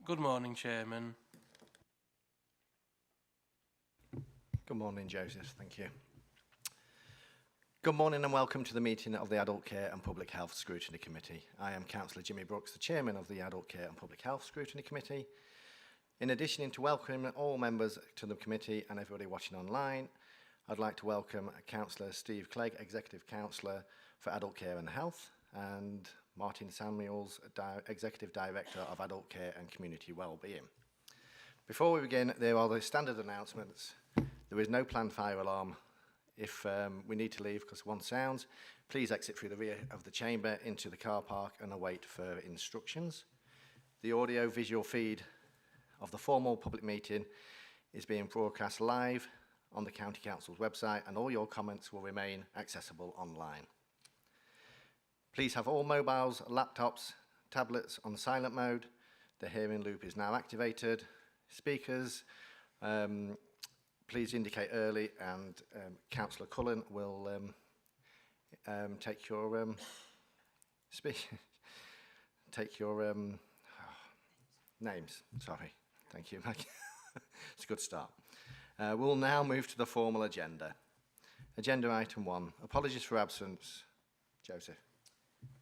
Good morning, Chairman. Good morning, Joseph. Thank you. Good morning and welcome to the meeting of the Adult Care and Public Health Scrutiny Committee. I am Councillor Jimmy Brooks, the Chairman of the Adult Care and Public Health Scrutiny Committee. In addition to welcoming all members to the committee and everybody watching online, I'd like to welcome Councillor Steve Clegg, Executive Councillor for Adult Care and Health, and Martin Samuels, Executive Director of Adult Care and Community Wellbeing. Before we begin, there are the standard announcements. There is no planned fire alarm. If we need to leave because one sounds, please exit through the rear of the chamber into the car park and await further instructions. The audio-visual feed of the formal public meeting is being broadcast live on the County Council's website, and all your comments will remain accessible online. Please have all mobiles, laptops, tablets on silent mode. The hearing loop is now activated. Speakers, please indicate early, and Councillor Cullen will take your names. Sorry, thank you. It's a good start. We'll now move to the formal agenda. Agenda item 1, apologies for absence. Joseph.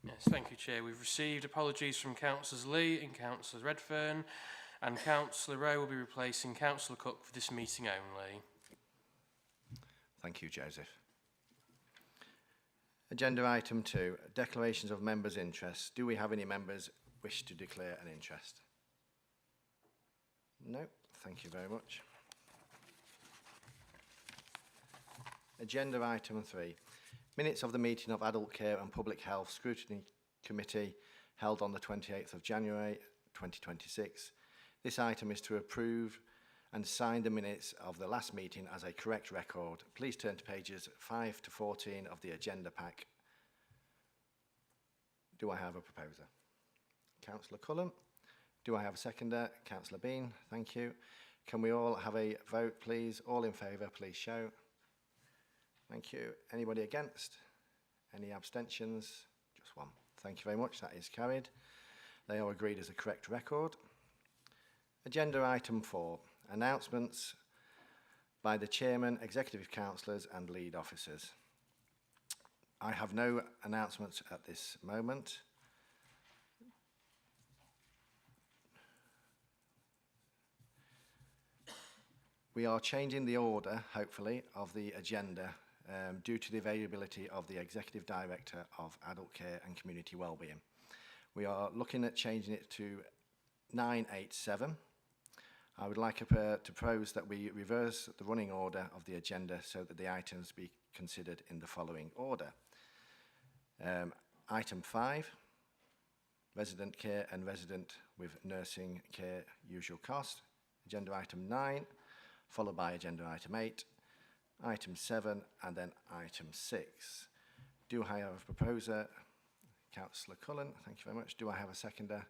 Yes, thank you, Chair. We've received apologies from Councillors Lee and Councillor Redfern, and Councillor Rowe will be replacing Councillor Cook for this meeting only. Thank you, Joseph. Agenda item 2, declarations of members' interests. Do we have any members wish to declare an interest? No, thank you very much. Agenda item 3, minutes of the meeting of Adult Care and Public Health Scrutiny Committee held on the 28th of January 2026. This item is to approve and sign the minutes of the last meeting as a correct record. Please turn to pages 5 to 14 of the agenda pack. Do I have a proposer? Councillor Cullen. Do I have a seconder? Councillor Bean. Thank you. Can we all have a vote, please? All in favour, please show. Thank you. Anybody against? Any abstentions? Just one. Thank you very much. That is carried. They are agreed as a correct record. Agenda item 4, announcements by the Chairman, Executive Councillors and Lead Officers. I have no announcements at this moment. We are changing the order, hopefully, of the agenda due to the availability of the Executive Director of Adult Care and Community Wellbeing. We are looking at changing it to 987. I would like to propose that we reverse the running order of the agenda so that the items be considered in the following order. Item 5, resident care and resident with nursing care usual cost. Agenda item 9, followed by agenda item 8, item 7, and then item 6. Do I have a proposer? Councillor Cullen, thank you very much. Do I have a seconder?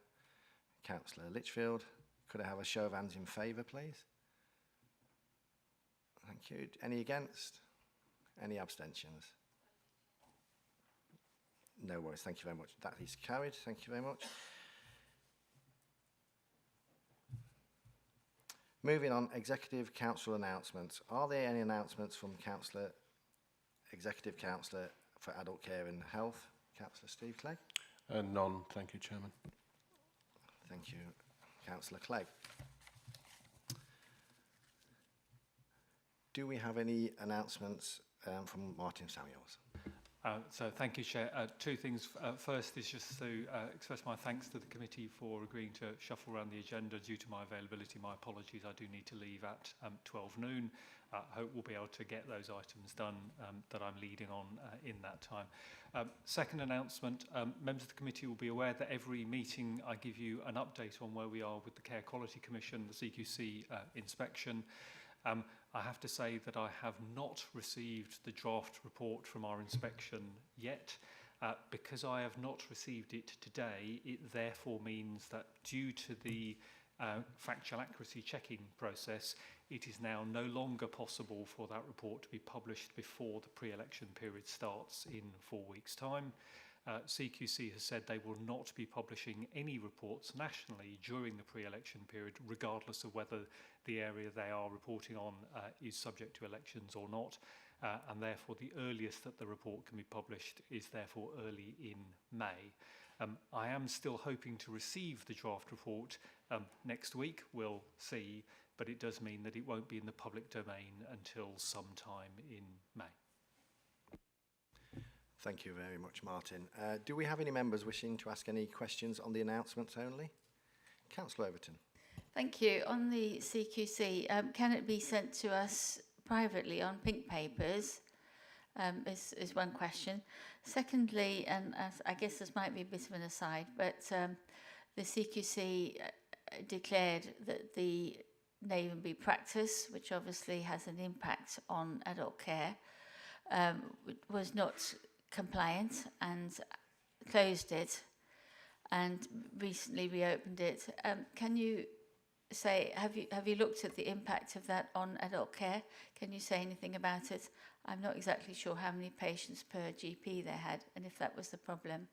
Councillor Litchfield. Could I have a show of hands in favour, please? Thank you. Any against? Any abstentions? No worries. Thank you very much. That is carried. Thank you very much. Moving on, Executive Council announcements. Are there any announcements from Executive Councillor for Adult Care and Health? Councillor Steve Clegg? None, thank you, Chairman. Thank you, Councillor Clegg. Do we have any announcements from Martin Samuels? So thank you, Chair. Two things. First is just to express my thanks to the committee for agreeing to shuffle around the agenda due to my availability. My apologies, I do need to leave at 12 noon. Hope we'll be able to get those items done that I'm leading on in that time. Second announcement, members of the committee will be aware that every meeting I give you an update on where we are with the Care Quality Commission, the CQC inspection. I have to say that I have not received the draft report from our inspection yet. Because I have not received it today, it therefore means that due to the factual accuracy checking process, it is now no longer possible for that report to be published before the pre-election period starts in 4 weeks' time. CQC has said they will not be publishing any reports nationally during the pre-election period, regardless of whether the area they are reporting on is subject to elections or not, and therefore the earliest that the report can be published is therefore early in May. I am still hoping to receive the draft report next week, we'll see, but it does mean that it won't be in the public domain until sometime in May. Thank you very much, Martin. Do we have any members wishing to ask any questions on the announcements only? Councillor Overton. Thank you. On the CQC, can it be sent to us privately on pink papers? Is one question. Secondly, and I guess this might be a bit of an aside, but the CQC declared that the neighbourly practice, which obviously has an impact on adult care, was not compliant and closed it and recently reopened it. Can you say, have you looked at the impact of that on adult care? Can you say anything about it? I'm not exactly sure how many patients per GP they had and if that was the problem.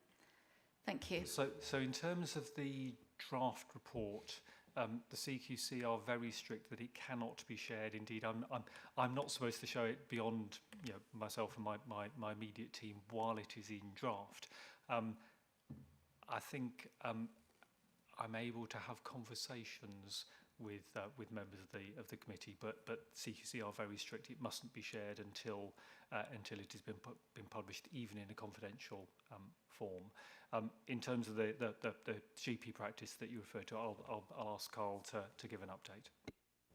Thank you. So in terms of the draft report, the CQC are very strict that it cannot be shared. Indeed, I'm not supposed to show it beyond myself and my immediate team while it is in draft. I think I'm able to have conversations with members of the committee, but CQC are very strict. It mustn't be shared until it has been published, even in a confidential form. In terms of the GP practice that you referred to, I'll ask Carl to give an update.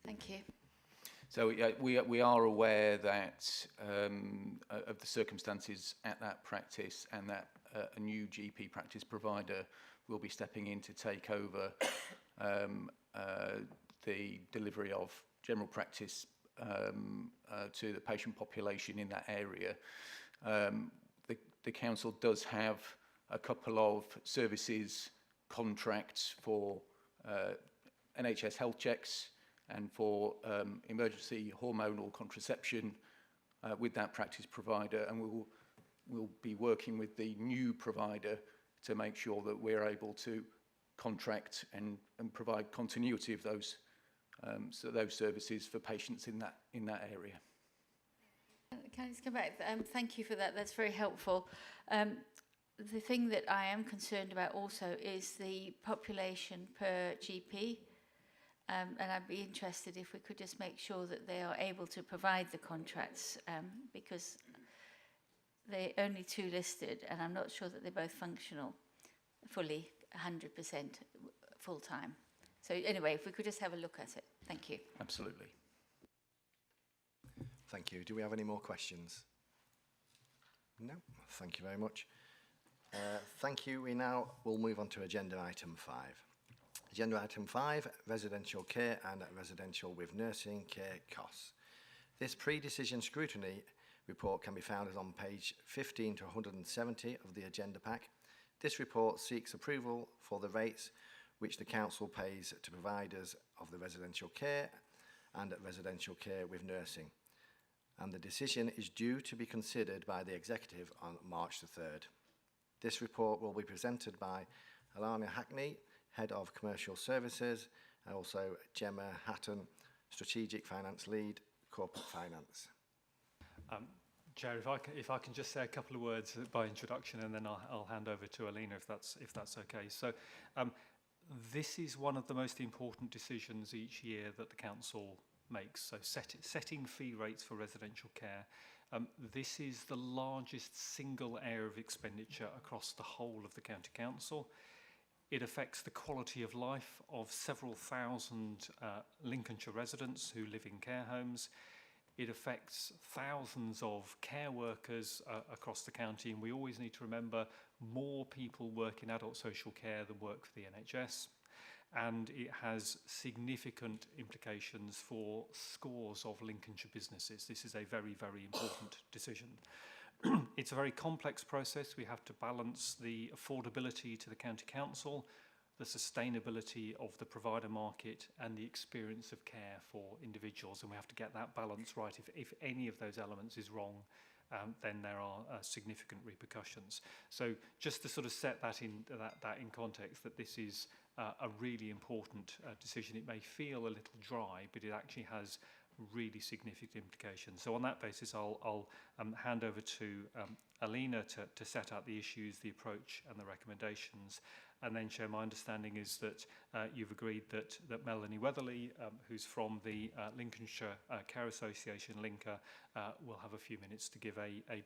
Thank you. So we are aware that of the circumstances at that practice, and that a new GP practice provider will be stepping in to take over the delivery of general practice to the patient population in that area. The council does have a couple of services contracts for NHS health checks and for emergency hormonal contraception with that practice provider, and we'll be working with the new provider to make sure that we're able to contract and provide continuity of those services for patients in that area. Can I just come back? Thank you for that. That's very helpful. The thing that I am concerned about also is the population per GP. And I'd be interested if we could just make sure that they are able to provide the contracts, because they're only two listed, and I'm not sure that they're both functional fully, 100% full time. So anyway, if we could just have a look at it. Thank you. Absolutely. Thank you. Do we have any more questions? No. Thank you very much. Thank you. We now will move on to agenda item 5. Agenda item 5, residential care and residential with nursing care costs. This pre-decision scrutiny report can be found on page 15 to 170 of the agenda pack. This report seeks approval for the rates which the council pays to providers of the residential care and residential care with nursing, and the decision is due to be considered by the executive on March the 3rd. This report will be presented by Alana Hackney, Head of Commercial Services, and also Gemma Hatton, Strategic Finance Lead, Corporate Finance. Chair, if I can just say a couple of words by introduction, and then I'll hand over to Alina if that's okay. So this is one of the most important decisions each year that the council makes. So setting fee rates for residential care. This is the largest single area of expenditure across the whole of the county council. It affects the quality of life of several thousand Lincolnshire residents who live in care homes. It affects thousands of care workers across the county, and we always need to remember more people work in adult social care than work for the NHS. And it has significant implications for scores of Lincolnshire businesses. This is a very, very important decision. It's a very complex process. We have to balance the affordability to the county council, the sustainability of the provider market, and the experience of care for individuals. And we have to get that balance right. If any of those elements is wrong, then there are significant repercussions. So just to sort of set that in context, that this is a really important decision. It may feel a little dry, but it actually has really significant implications. So on that basis, I'll hand over to Alina to set out the issues, the approach and the recommendations. And then, Chair, my understanding is that you've agreed that Melanie Weatherly, who's from the Lincolnshire Care Association, LINCA, will have a few minutes to give a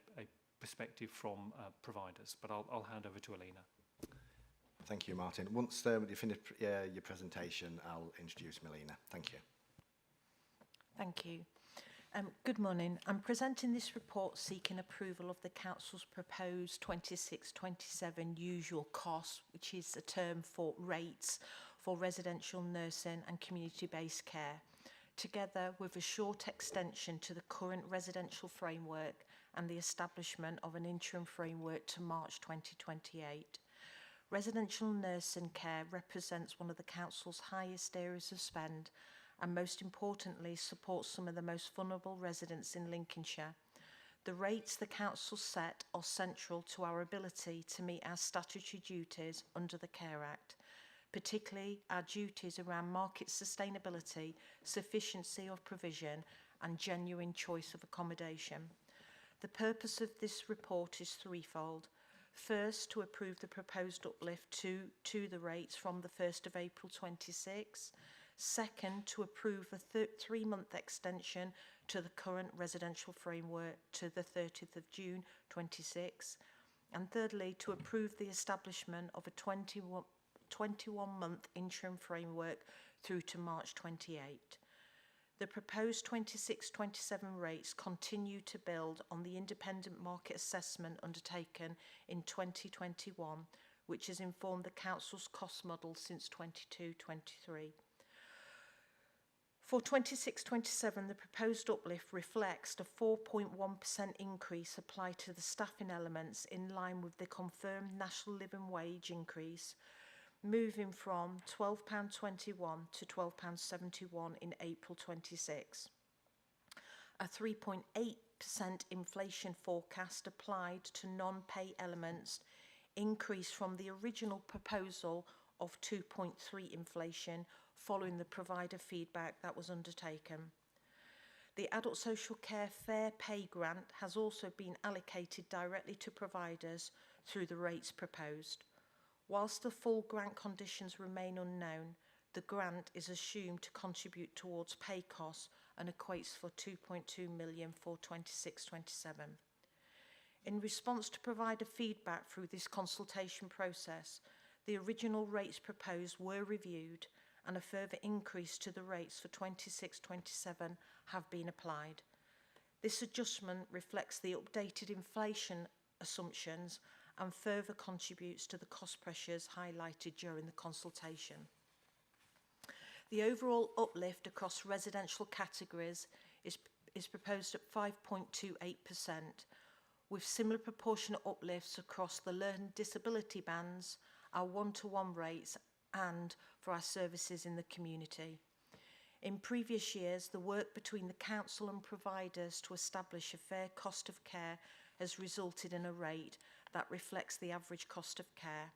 perspective from providers. But I'll hand over to Alina. Thank you, Martin. Once you finish your presentation, I'll introduce Melina. Thank you. Thank you. Good morning. I'm presenting this report seeking approval of the Council's proposed 26-27 usual costs, which is a term for rates for residential nursing and community-based care, together with a short extension to the current residential framework and the establishment of an interim framework to March 2028. Residential nursing care represents one of the Council's highest areas of spend and most importantly supports some of the most vulnerable residents in Lincolnshire. The rates the Council set are central to our ability to meet our statutory duties under the Care Act, particularly our duties around market sustainability, sufficiency of provision and genuine choice of accommodation. The purpose of this report is threefold. First, to approve the proposed uplift to the rates from the 1st of April 26. Second, to approve a 3-month extension to the current residential framework to the 30th of June 26. And thirdly, to approve the establishment of a 21-month interim framework through to March 28. The proposed 26-27 rates continue to build on the independent market assessment undertaken in 2021, which has informed the Council's cost model since 22-23. For 26-27, the proposed uplift reflects a 4.1% increase applied to the staffing elements in line with the confirmed national living wage increase, moving from £12.21 to £12.71 in April 26. A 3.8% inflation forecast applied to non-pay elements increased from the original proposal of 2.3 inflation following the provider feedback that was undertaken. The Adult Social Care Fair Pay Grant has also been allocated directly to providers through the rates proposed. Whilst the full grant conditions remain unknown, the grant is assumed to contribute towards pay costs and equates for 2.2 million for 26-27. In response to provider feedback through this consultation process, the original rates proposed were reviewed and a further increase to the rates for 26-27 have been applied. This adjustment reflects the updated inflation assumptions and further contributes to the cost pressures highlighted during the consultation. The overall uplift across residential categories is proposed at 5.28%, with similar proportionate uplifts across the learning disability bands, our one-to-one rates and for our services in the community. In previous years, the work between the Council and providers to establish a fair cost of care has resulted in a rate that reflects the average cost of care.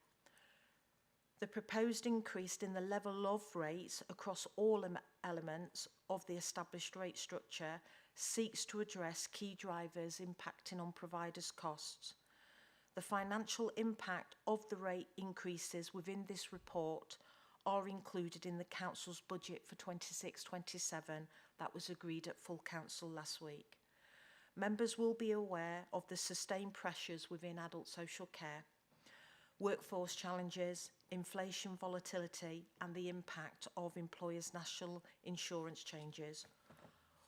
The proposed increase in the level of rates across all elements of the established rate structure seeks to address key drivers impacting on providers' costs. The financial impact of the rate increases within this report are included in the Council's budget for 26-27 that was agreed at full Council last week. Members will be aware of the sustained pressures within adult social care, workforce challenges, inflation volatility and the impact of employers' national insurance changes.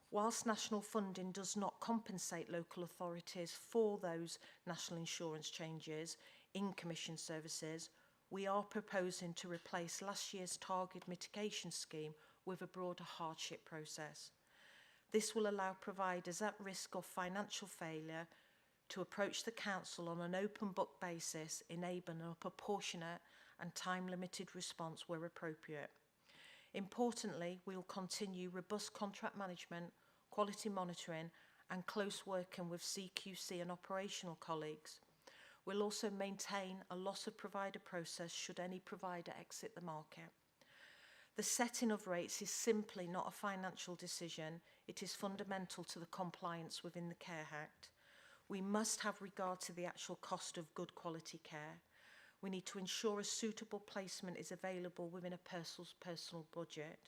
Whilst national funding does not compensate local authorities for those national insurance changes in commission services, we are proposing to replace last year's target mitigation scheme with a broader hardship process. This will allow providers at risk of financial failure to approach the Council on an open book basis, enabling a proportionate and time-limited response where appropriate. Importantly, we will continue robust contract management, quality monitoring and close working with CQC and operational colleagues. We'll also maintain a loss of provider process should any provider exit the market. The setting of rates is simply not a financial decision. It is fundamental to the compliance within the Care Act. We must have regard to the actual cost of good quality care. We need to ensure a suitable placement is available within a person's personal budget.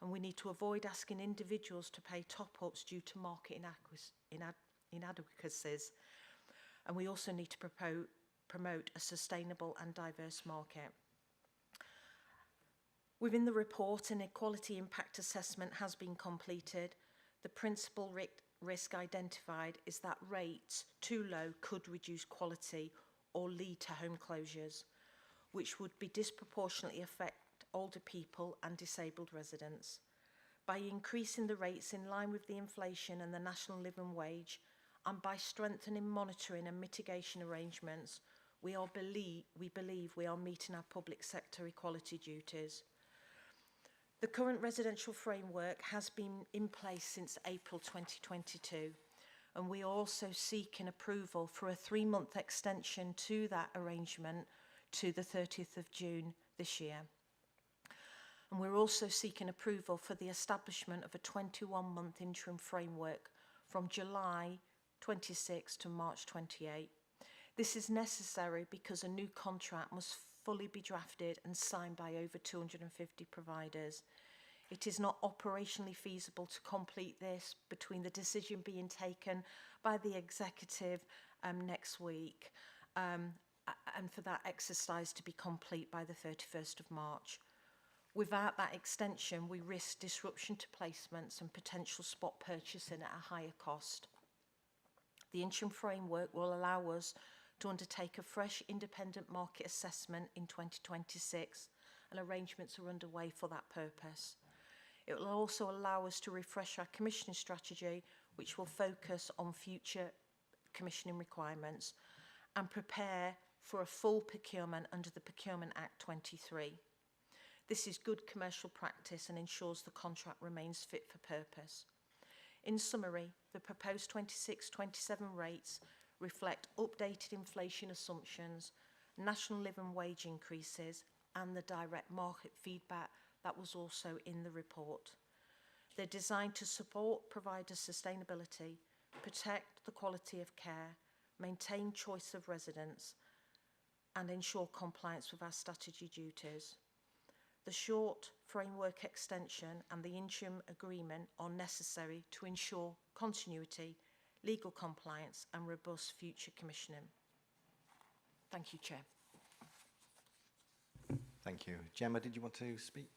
And we need to avoid asking individuals to pay top-ups due to market inadequacies. And we also need to promote a sustainable and diverse market. Within the report, an equality impact assessment has been completed. The principal risk identified is that rates too low could reduce quality or lead to home closures, which would be disproportionately affect older people and disabled residents. By increasing the rates in line with the inflation and the national living wage, and by strengthening monitoring and mitigation arrangements, we believe we are meeting our public sector equality duties. The current residential framework has been in place since April 2022, and we are also seeking approval for a 3-month extension to that arrangement to the 30th of June this year. And we're also seeking approval for the establishment of a 21-month interim framework from July 26 to March 28. This is necessary because a new contract must fully be drafted and signed by over 250 providers. It is not operationally feasible to complete this between the decision being taken by the executive next week and for that exercise to be complete by the 31st of March. Without that extension, we risk disruption to placements and potential spot purchasing at a higher cost. The interim framework will allow us to undertake a fresh independent market assessment in 2026, and arrangements are underway for that purpose. It will also allow us to refresh our commissioning strategy, which will focus on future commissioning requirements and prepare for a full procurement under the Procurement Act 23. This is good commercial practice and ensures the contract remains fit for purpose. In summary, the proposed 26-27 rates reflect updated inflation assumptions, national living wage increases, and the direct market feedback that was also in the report. They're designed to support provider sustainability, protect the quality of care, maintain choice of residents, and ensure compliance with our strategy duties. The short framework extension and the interim agreement are necessary to ensure continuity, legal compliance, and robust future commissioning. Thank you, Chair. Thank you. Gemma, did you want to speak?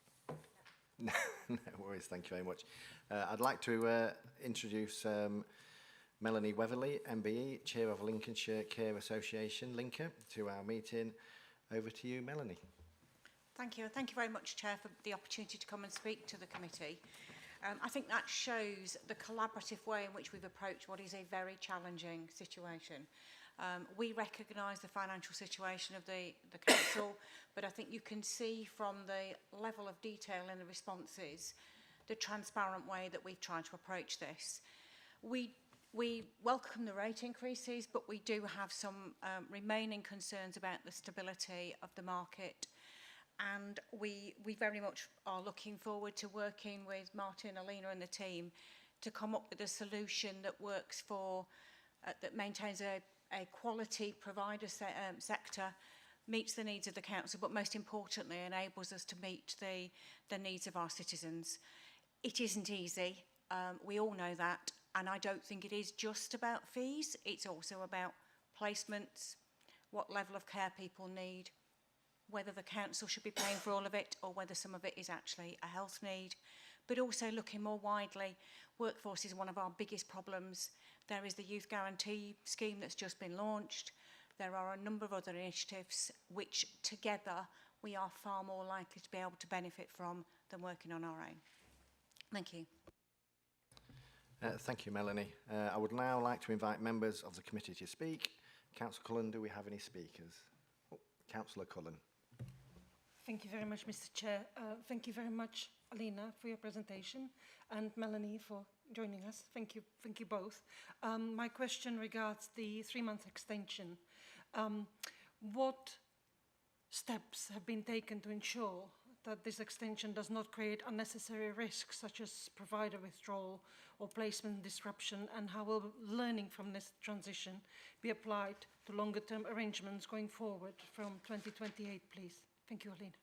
No, no worries, thank you very much. I'd like to introduce Melanie Weatherly, MBE, Chair of Lincolnshire Care Association, Lincoln, to our meeting. Over to you, Melanie. Thank you. Thank you very much, Chair, for the opportunity to come and speak to the committee. I think that shows the collaborative way in which we've approached what is a very challenging situation. We recognise the financial situation of the council, but I think you can see from the level of detail in the responses the transparent way that we've tried to approach this. We welcome the rate increases, but we do have some remaining concerns about the stability of the market. And we very much are looking forward to working with Martin, Alina and the team to come up with a solution that works for, that maintains a quality provider sector, meets the needs of the council, but most importantly enables us to meet the needs of our citizens. It isn't easy, we all know that, and I don't think it is just about fees, it's also about placements, what level of care people need, whether the council should be paying for all of it or whether some of it is actually a health need, but also looking more widely. Workforce is one of our biggest problems. There is the Youth Guarantee Scheme that's just been launched. There are a number of other initiatives which together we are far more likely to be able to benefit from than working on our own. Thank you. Thank you, Melanie. I would now like to invite members of the committee to speak. Councillor Cullen, do we have any speakers? Oh, Councillor Cullen. Thank you very much, Mr. Chair. Thank you very much, Alina, for your presentation, and Melanie for joining us. Thank you both. My question regards the 3-month extension. What steps have been taken to ensure that this extension does not create unnecessary risks, such as provider withdrawal or placement disruption, and how will learning from this transition be applied to longer-term arrangements going forward from 2028, please? Thank you, Alina.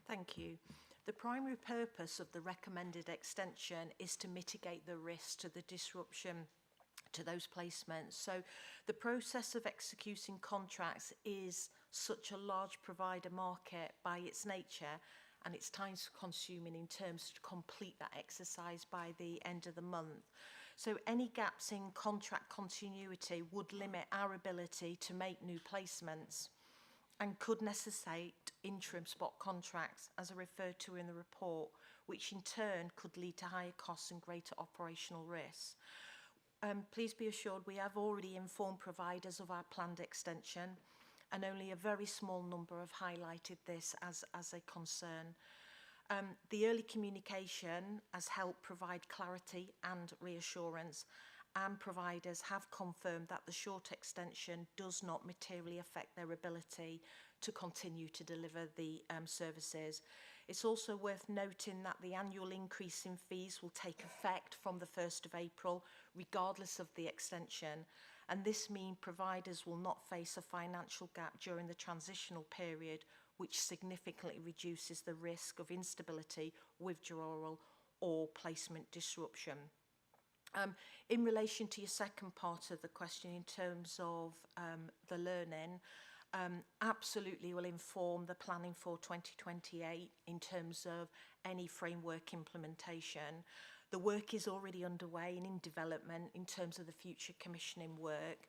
Thank you. The primary purpose of the recommended extension is to mitigate the risk to the disruption to those placements. So the process of executing contracts is such a large provider market by its nature, and it's time consuming in terms to complete that exercise by the end of the month. So any gaps in contract continuity would limit our ability to make new placements and could necessitate interim spot contracts, as I referred to in the report, which in turn could lead to higher costs and greater operational risks. Please be assured we have already informed providers of our planned extension, and only a very small number have highlighted this as a concern. The early communication has helped provide clarity and reassurance, and providers have confirmed that the short extension does not materially affect their ability to continue to deliver the services. It's also worth noting that the annual increase in fees will take effect from the 1st of April, regardless of the extension, and this means providers will not face a financial gap during the transitional period, which significantly reduces the risk of instability, withdrawal or placement disruption. In relation to your second part of the question, in terms of the learning, absolutely will inform the planning for 2028 in terms of any framework implementation. The work is already underway and in development in terms of the future commissioning work,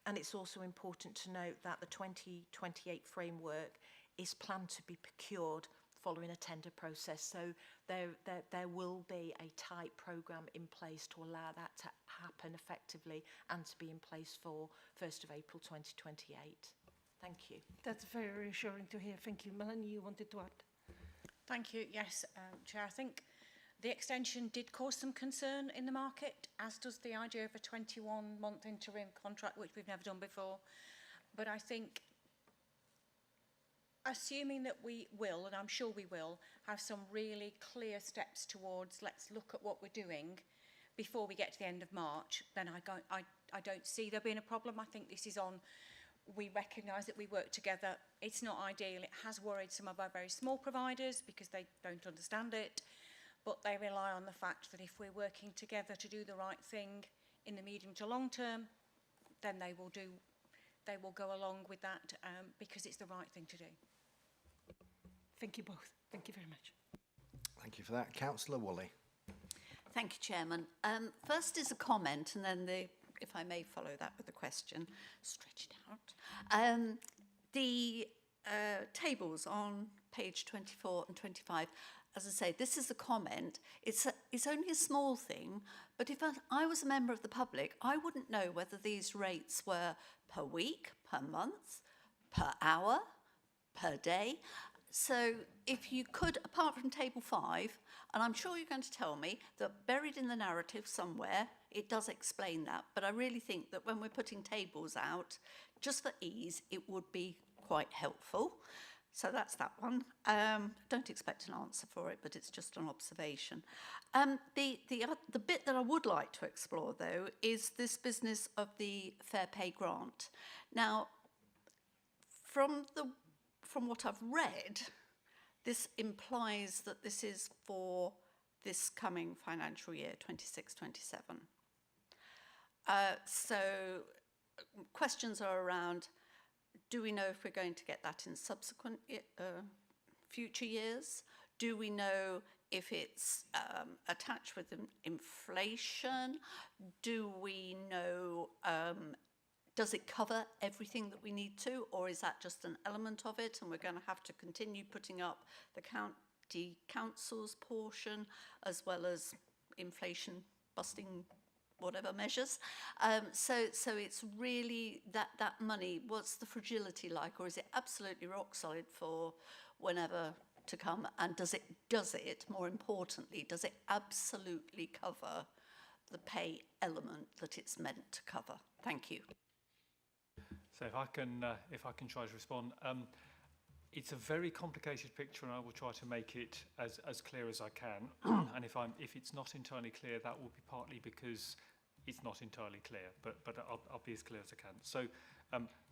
and it's also important to note that the 2028 framework is planned to be procured following a tender process, so there will be a tight programme in place to allow that to happen effectively and to be in place for 1st of April 2028. Thank you. That's very reassuring to hear. Thank you. Melanie, you wanted to add? Thank you. Yes, Chair, I think the extension did cause some concern in the market, as does the idea of a 21-month interim contract, which we've never done before. But I think, assuming that we will, and I'm sure we will, have some really clear steps towards let's look at what we're doing before we get to the end of March, then I don't see there being a problem. I think this is on, we recognise that we work together. It's not ideal. It has worried some of our very small providers because they don't understand it, but they rely on the fact that if we're working together to do the right thing in the medium to long term, then they will go along with that because it's the right thing to do. Thank you both. Thank you very much. Thank you for that. Councillor Woolley. Thank you, Chairman. First is a comment, and then if I may follow that with a question, stretch it out. The tables on page 24 and 25, as I say, this is a comment. It's only a small thing, but if I was a member of the public, I wouldn't know whether these rates were per week, per month, per hour, per day. So if you could, apart from table 5, and I'm sure you're going to tell me that buried in the narrative somewhere, it does explain that. But I really think that when we're putting tables out, just for ease, it would be quite helpful. So that's that one. Don't expect an answer for it, but it's just an observation. The bit that I would like to explore, though, is this business of the Fair Pay grant. Now, from what I've read, this implies that this is for this coming financial year, 26-27. So questions are around, do we know if we're going to get that in subsequent future years? Do we know if it's attached with inflation? Do we know, does it cover everything that we need to, or is that just an element of it and we're going to have to continue putting up the county council's portion as well as inflation busting whatever measures. So it's really that money, what's the fragility like, or is it absolutely rock solid for whenever to come? And does it, more importantly, does it absolutely cover the pay element that it's meant to cover? Thank you. So if I can try to respond, it's a very complicated picture, and I will try to make it as clear as I can. And if it's not entirely clear, that will be partly because it's not entirely clear. But I'll be as clear as I can. So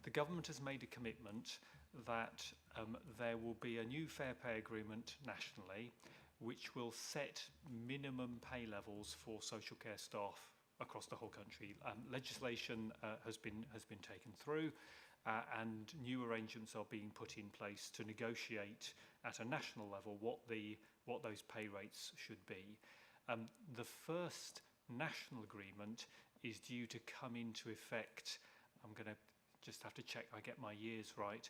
the government has made a commitment that there will be a new fair pay agreement nationally, which will set minimum pay levels for social care staff across the whole country. Legislation has been taken through, and new arrangements are being put in place to negotiate at a national level what those pay rates should be. The first national agreement is due to come into effect. I'm going to just have to check I get my years right.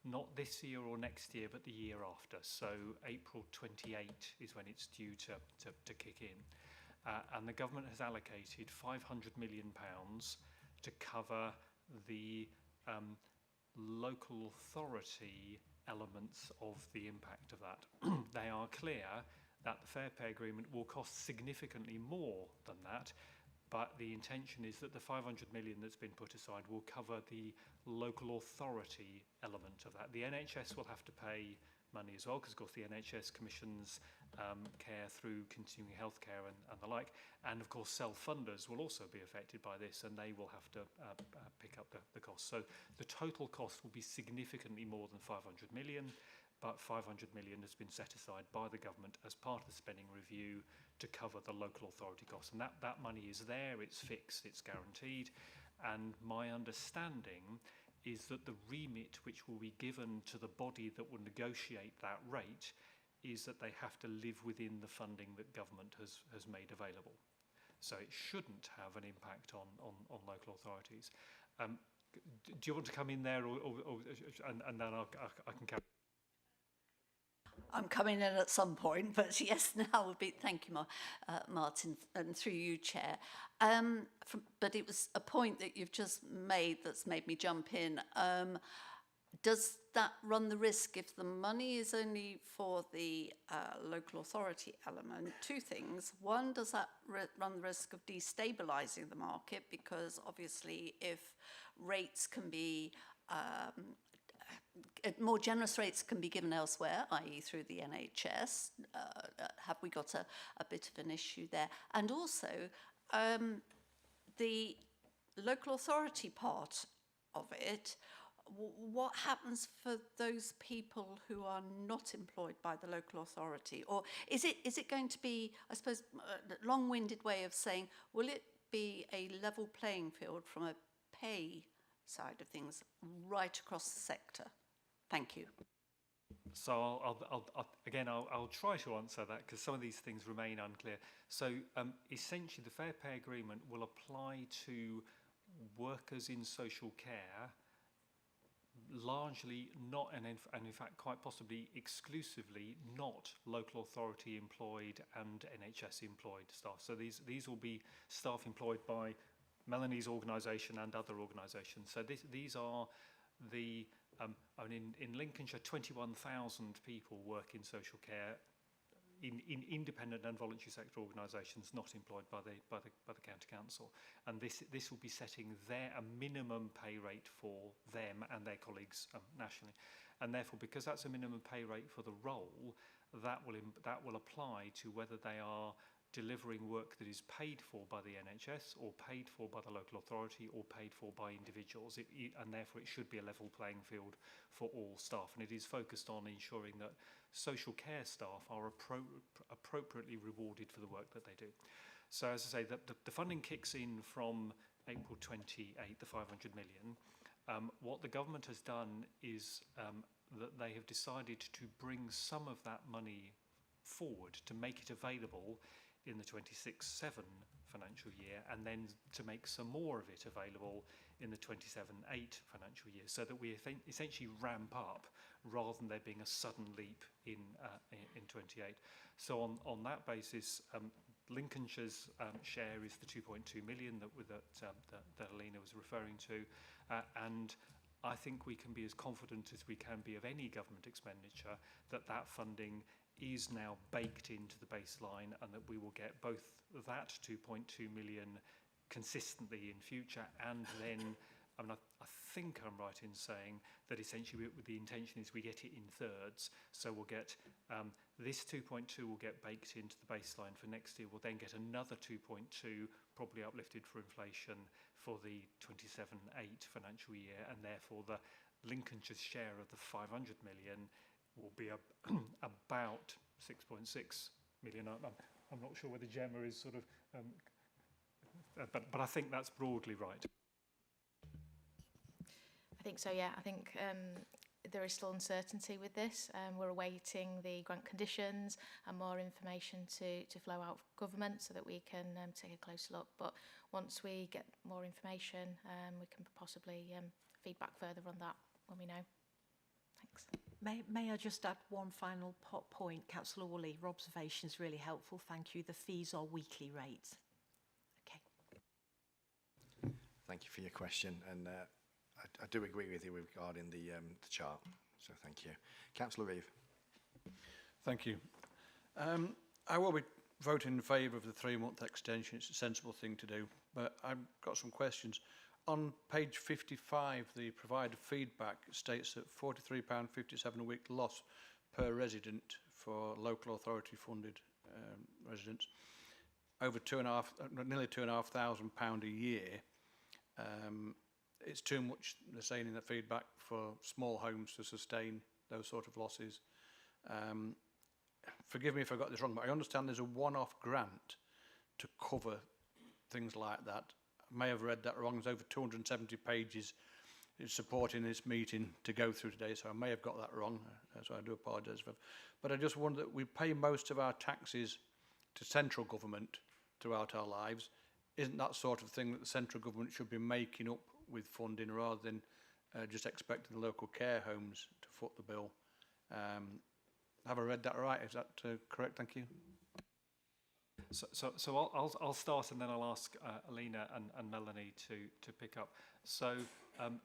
Not this year or next year, but the year after. So April 28 is when it's due to kick in. And the government has allocated £500 million to cover the local authority elements of the impact of that. They are clear that the Fair Pay Agreement will cost significantly more than that, but the intention is that the 500 million that's been put aside will cover the local authority element of that. The NHS will have to pay money as well, because of course the NHS commissions care through continuing healthcare and the like, and of course self-funders will also be affected by this, and they will have to pick up the cost. So the total cost will be significantly more than 500 million, but 500 million has been set aside by the government as part of the spending review to cover the local authority costs, and that money is there, it's fixed, it's guaranteed. And my understanding is that the remit which will be given to the body that will negotiate that rate is that they have to live within the funding that government has made available. So it shouldn't have an impact on local authorities. Do you want to come in there, and then I can carry? I'm coming in at some point, but yes, now would be, thank you, Martin, and through you, Chair. But it was a point that you've just made that's made me jump in. Does that run the risk, if the money is only for the local authority element? Two things. One, does that run the risk of destabilising the market? Because obviously if rates can be more generous rates can be given elsewhere, i.e. through the NHS. Have we got a bit of an issue there? And also, the local authority part of it, what happens for those people who are not employed by the local authority? Or is it going to be, I suppose, a long-winded way of saying, will it be a level playing field from a pay side of things right across the sector? Thank you. So I'll try to answer that, because some of these things remain unclear. So essentially the Fair Pay Agreement will apply to workers in social care, largely not, and in fact quite possibly exclusively not local authority employed and NHS employed staff. So these will be staff employed by Melanie's organisation and other organisations. So these are the in Lincolnshire, 21,000 people work in social care in independent and voluntary sector organisations not employed by the county council, and this will be setting a minimum pay rate for them and their colleagues nationally, and therefore because that's a minimum pay rate for the role, that will apply to whether they are delivering work that is paid for by the NHS or paid for by the local authority or paid for by individuals, and therefore it should be a level playing field for all staff, and it is focused on ensuring that social care staff are appropriately rewarded for the work that they do. So as I say, the funding kicks in from April 28, the 500 million. What the government has done is that they have decided to bring some of that money forward to make it available in the 26-7 financial year, and then to make some more of it available in the 27-8 financial year, so that we essentially ramp up rather than there being a sudden leap in 28. So on that basis, Lincolnshire's share is the 2.2 million that Alina was referring to, and I think we can be as confident as we can be of any government expenditure that that funding is now baked into the baseline, and that we will get both that 2.2 million consistently in future, and then I think I'm right in saying that essentially the intention is we get it in thirds. So we'll get this 2.2 will get baked into the baseline for next year. We'll then get another 2.2, probably uplifted for inflation, for the 27-8 financial year, and therefore the Lincolnshire's share of the 500 million will be about 6.6 million. I'm not sure whether Gemma is sort of, but I think that's broadly right. I think so, yeah. I think there is still uncertainty with this. We're awaiting the grant conditions and more information to flow out of government so that we can take a closer look. But once we get more information, we can possibly feedback further on that when we know. Thanks. May I just add one final point? Councillor Woolley, your observation is really helpful. Thank you. The fees are weekly rates. Okay. Thank you for your question, and I do agree with you regarding the chart, so thank you. Councillor Reeve. Thank you. I will be voting in favour of the 3-month extension. It's a sensible thing to do, but I've got some questions. On page 55, the provider feedback states that £43.57 a week loss per resident for local authority funded residents, over nearly £2,500 a year. It's too much, they're saying in the feedback, for small homes to sustain those sort of losses. Forgive me if I got this wrong, but I understand there's a one-off grant to cover things like that. I may have read that wrong. There's over 270 pages supporting this meeting to go through today, so I may have got that wrong, so I do apologise for. But I just wonder that we pay most of our taxes to central government throughout our lives. Isn't that sort of thing that the central government should be making up with funding, rather than just expecting the local care homes to foot the bill? Have I read that right? Is that correct? Thank you. So I'll start, and then I'll ask Alina and Melanie to pick up. So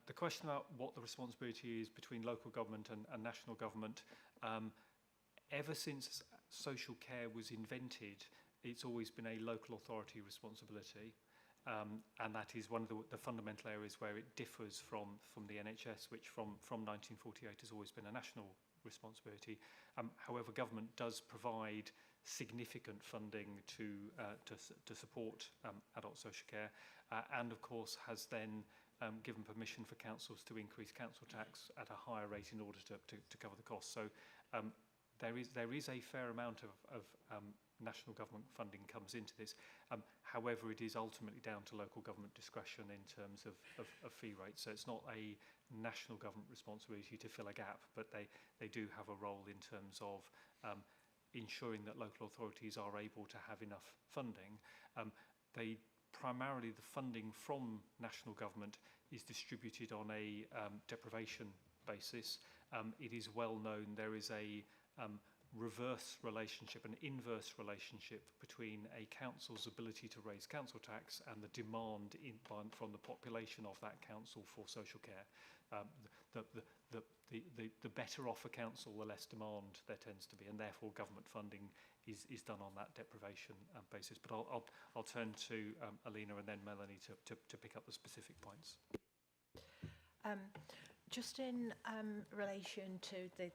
the question about what the responsibility is between local government and national government, ever since social care was invented, it's always been a local authority responsibility. And that is one of the fundamental areas where it differs from the NHS, which from 1948 has always been a national responsibility. However, government does provide significant funding to support adult social care, and of course has then given permission for councils to increase council tax at a higher rate in order to cover the costs. So there is a fair amount of national government funding comes into this. However, it is ultimately down to local government discretion in terms of fee rates. So it's not a national government responsibility to fill a gap, but they do have a role in terms of ensuring that local authorities are able to have enough funding. Primarily the funding from national government is distributed on a deprivation basis. It is well known there is a reverse relationship, an inverse relationship between a council's ability to raise council tax and the demand from the population of that council for social care. The better off a council, the less demand there tends to be, and therefore government funding is done on that deprivation basis. But I'll turn to Alina and then Melanie to pick up the specific points. Just in relation to the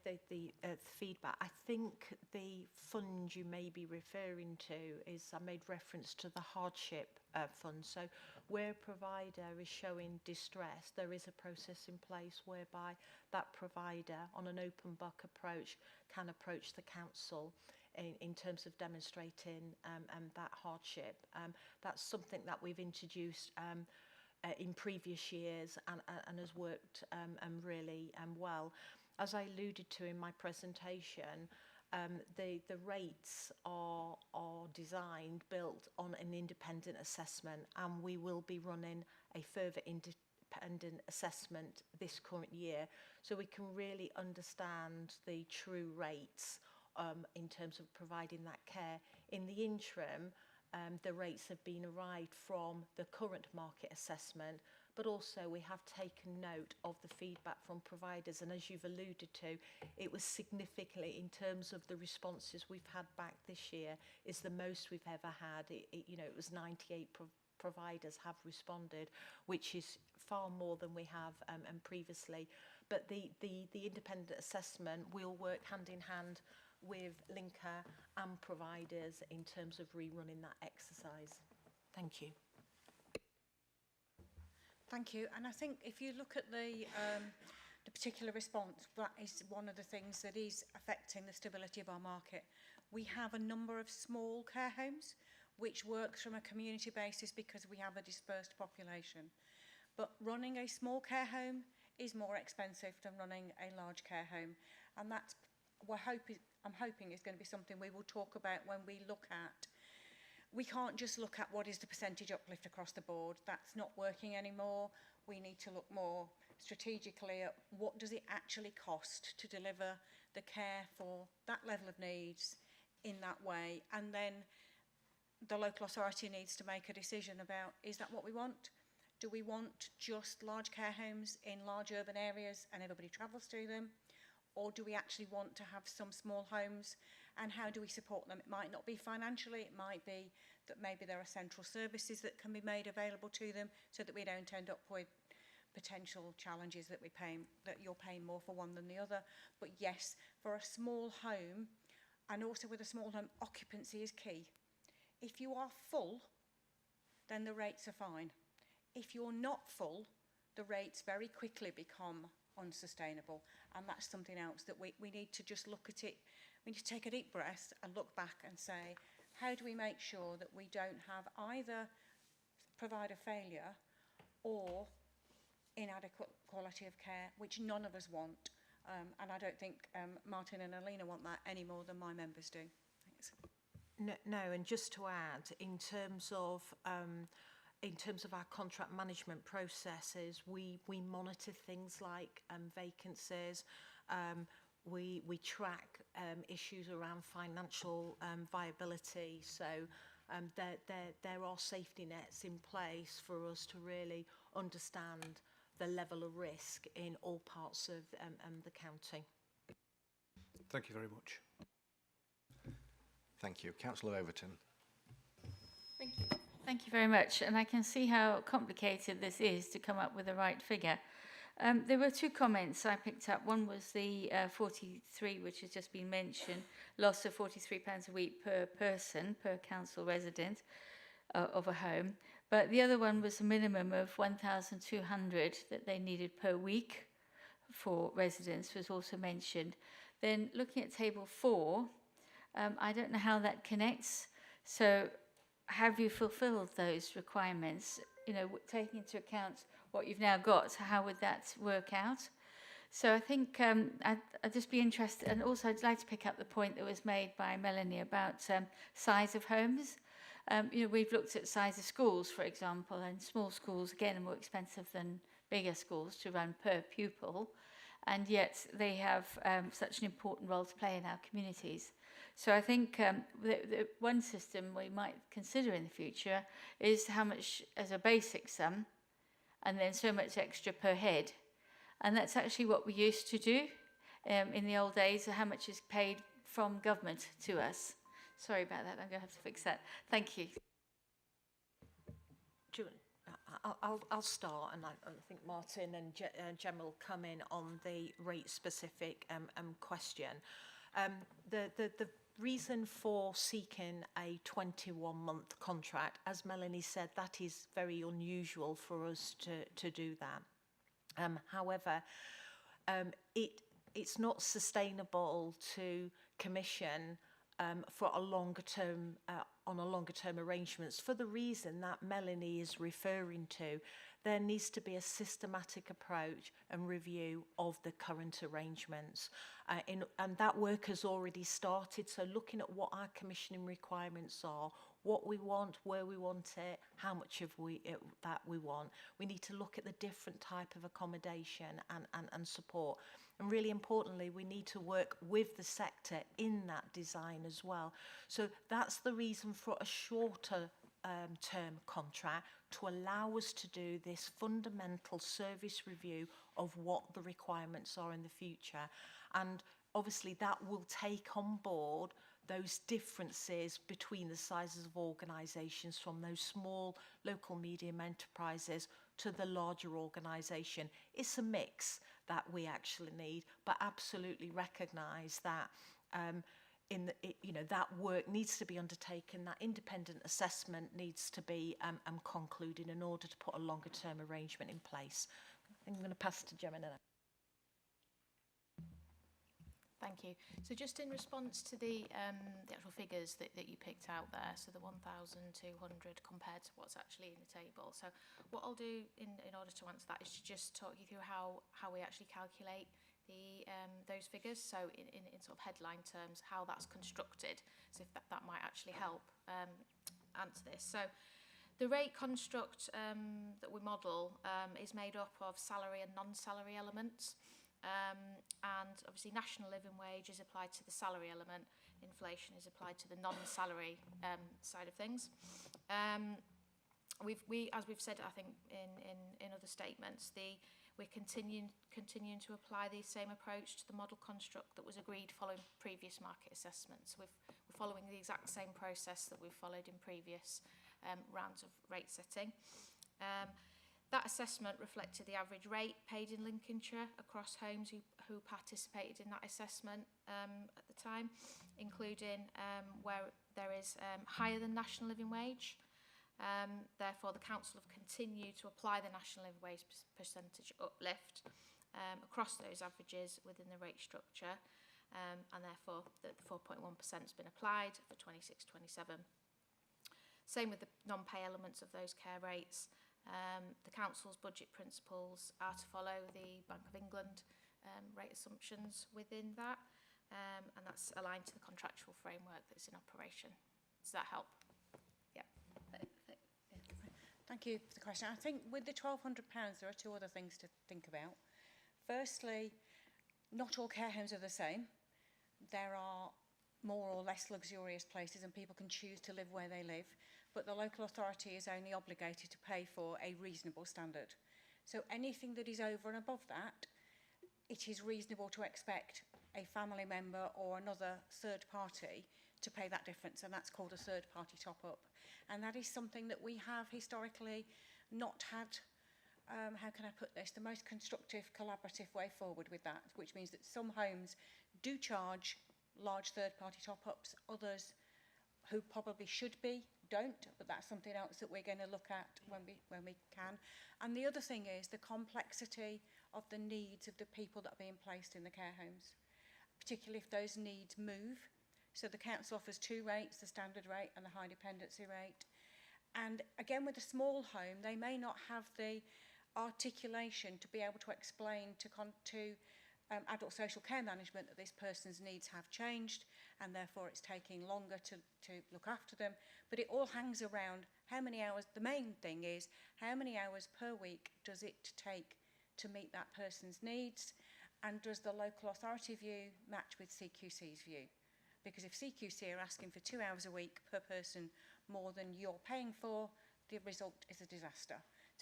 feedback, I think the fund you may be referring to is, I made reference to the hardship fund. So where a provider is showing distress, there is a process in place whereby that provider, on an open book approach, can approach the council in terms of demonstrating that hardship. That's something that we've introduced in previous years and has worked really well. As I alluded to in my presentation, the rates are designed, built on an independent assessment, and we will be running a further independent assessment this current year, so we can really understand the true rates in terms of providing that care. In the interim, the rates have been arrived from the current market assessment, but also we have taken note of the feedback from providers. And as you've alluded to, it was significantly, in terms of the responses we've had back this year, is the most we've ever had. It was 98 providers have responded, which is far more than we have previously. But the independent assessment will work hand in hand with Lincolnshire and providers in terms of rerunning that exercise. Thank you. Thank you. And I think if you look at the particular response, that is one of the things that is affecting the stability of our market. We have a number of small care homes, which works from a community basis because we have a dispersed population. But running a small care home is more expensive than running a large care home. And that's, I'm hoping is going to be something we will talk about when we look at. We can't just look at what is the percentage uplift across the board. That's not working anymore. We need to look more strategically at what does it actually cost to deliver the care for that level of needs in that way. And then the local authority needs to make a decision about, is that what we want? Do we want just large care homes in large urban areas and everybody travels to them? Or do we actually want to have some small homes, and how do we support them? It might not be financially, it might be that maybe there are central services that can be made available to them so that we don't end up with potential challenges that you're paying more for one than the other. But yes, for a small home, and also with a small home, occupancy is key. If you are full, then the rates are fine. If you're not full, the rates very quickly become unsustainable, and that's something else that we need to just look at it. We need to take a deep breath and look back and say, how do we make sure that we don't have either provider failure or inadequate quality of care, which none of us want, and I don't think Martin and Alina want that any more than my members do. Thanks. No, and just to add, in terms of our contract management processes, we monitor things like vacancies. We track issues around financial viability. So there are safety nets in place for us to really understand the level of risk in all parts of the county. Thank you very much. Thank you. Councillor Overton. Thank you. Thank you very much. And I can see how complicated this is to come up with the right figure. There were two comments I picked up. One was the 43, which has just been mentioned, loss of £43 a week per person, per council resident of a home. But the other one was a minimum of 1,200 that they needed per week for residents was also mentioned. Then looking at table 4, I don't know how that connects. So have you fulfilled those requirements? You know, taking into account what you've now got, how would that work out? So I think I'd just be interested, and also I'd like to pick up the point that was made by Melanie about size of homes. You know, we've looked at size of schools, for example, and small schools, again, are more expensive than bigger schools to run per pupil, and yet they have such an important role to play in our communities. So I think the one system we might consider in the future is how much as a basic sum, and then so much extra per head. And that's actually what we used to do in the old days, how much is paid from government to us. Sorry about that, I'm going to have to fix that. Thank you. I'll start, and I think Martin and Jem will come in on the rate-specific question. The reason for seeking a 21-month contract, as Melanie said, that is very unusual for us to do that. However, it's not sustainable to commission for a longer term on a longer term arrangements for the reason that Melanie is referring to. There needs to be a systematic approach and review of the current arrangements, and that work has already started. So looking at what our commissioning requirements are, what we want, where we want it, how much of that we want. We need to look at the different type of accommodation and support. And really importantly, we need to work with the sector in that design as well. So that's the reason for a shorter term contract, to allow us to do this fundamental service review of what the requirements are in the future. And obviously that will take on board those differences between the sizes of organisations, from those small local medium enterprises to the larger organisation. It's a mix that we actually need, but absolutely recognise that that work needs to be undertaken, that independent assessment needs to be concluded in order to put a longer term arrangement in place. I'm going to pass to Gemma now. Thank you. So just in response to the actual figures that you picked out there, so the 1,200 compared to what's actually in the table. So what I'll do in order to answer that is to just talk you through how we actually calculate the those figures. So in sort of headline terms, how that's constructed. So if that might actually help answer this. So the rate construct that we model is made up of salary and non-salary elements. And obviously national living wage is applied to the salary element, inflation is applied to the non-salary side of things. As we've said, I think in other statements, we're continuing to apply the same approach to the model construct that was agreed following previous market assessments. We're following the exact same process that we've followed in previous rounds of rate setting. That assessment reflected the average rate paid in Lincolnshire across homes who participated in that assessment at the time, including where there is higher than national living wage. Therefore, the council have continued to apply the national living wage percentage uplift across those averages within the rate structure, and therefore the 4.1% has been applied for 26-27. Same with the non-pay elements of those care rates. The council's budget principles are to follow the Bank of England rate assumptions within that, and that's aligned to the contractual framework that's in operation. Does that help? Yeah. Thank you for the question. I think with the £1,200, there are two other things to think about. Firstly, not all care homes are the same. There are more or less luxurious places and people can choose to live where they live, but the local authority is only obligated to pay for a reasonable standard. So anything that is over and above that, it is reasonable to expect a family member or another third party to pay that difference, and that's called a third party top up. And that is something that we have historically not had, how can I put this, the most constructive, collaborative way forward with that, which means that some homes do charge large third party top ups, others who probably should be don't, but that's something else that we're going to look at when we can. And the other thing is the complexity of the needs of the people that are being placed in the care homes, particularly if those needs move. So the council offers two rates, the standard rate and the high dependency rate. And again, with a small home, they may not have the articulation to be able to explain to adult social care management that this person's needs have changed and therefore it's taking longer to look after them. But it all hangs around how many hours, the main thing is how many hours per week does it take to meet that person's needs, and does the local authority view match with CQC's view? Because if CQC are asking for 2 hours a week per person more than you're paying for, the result is a disaster.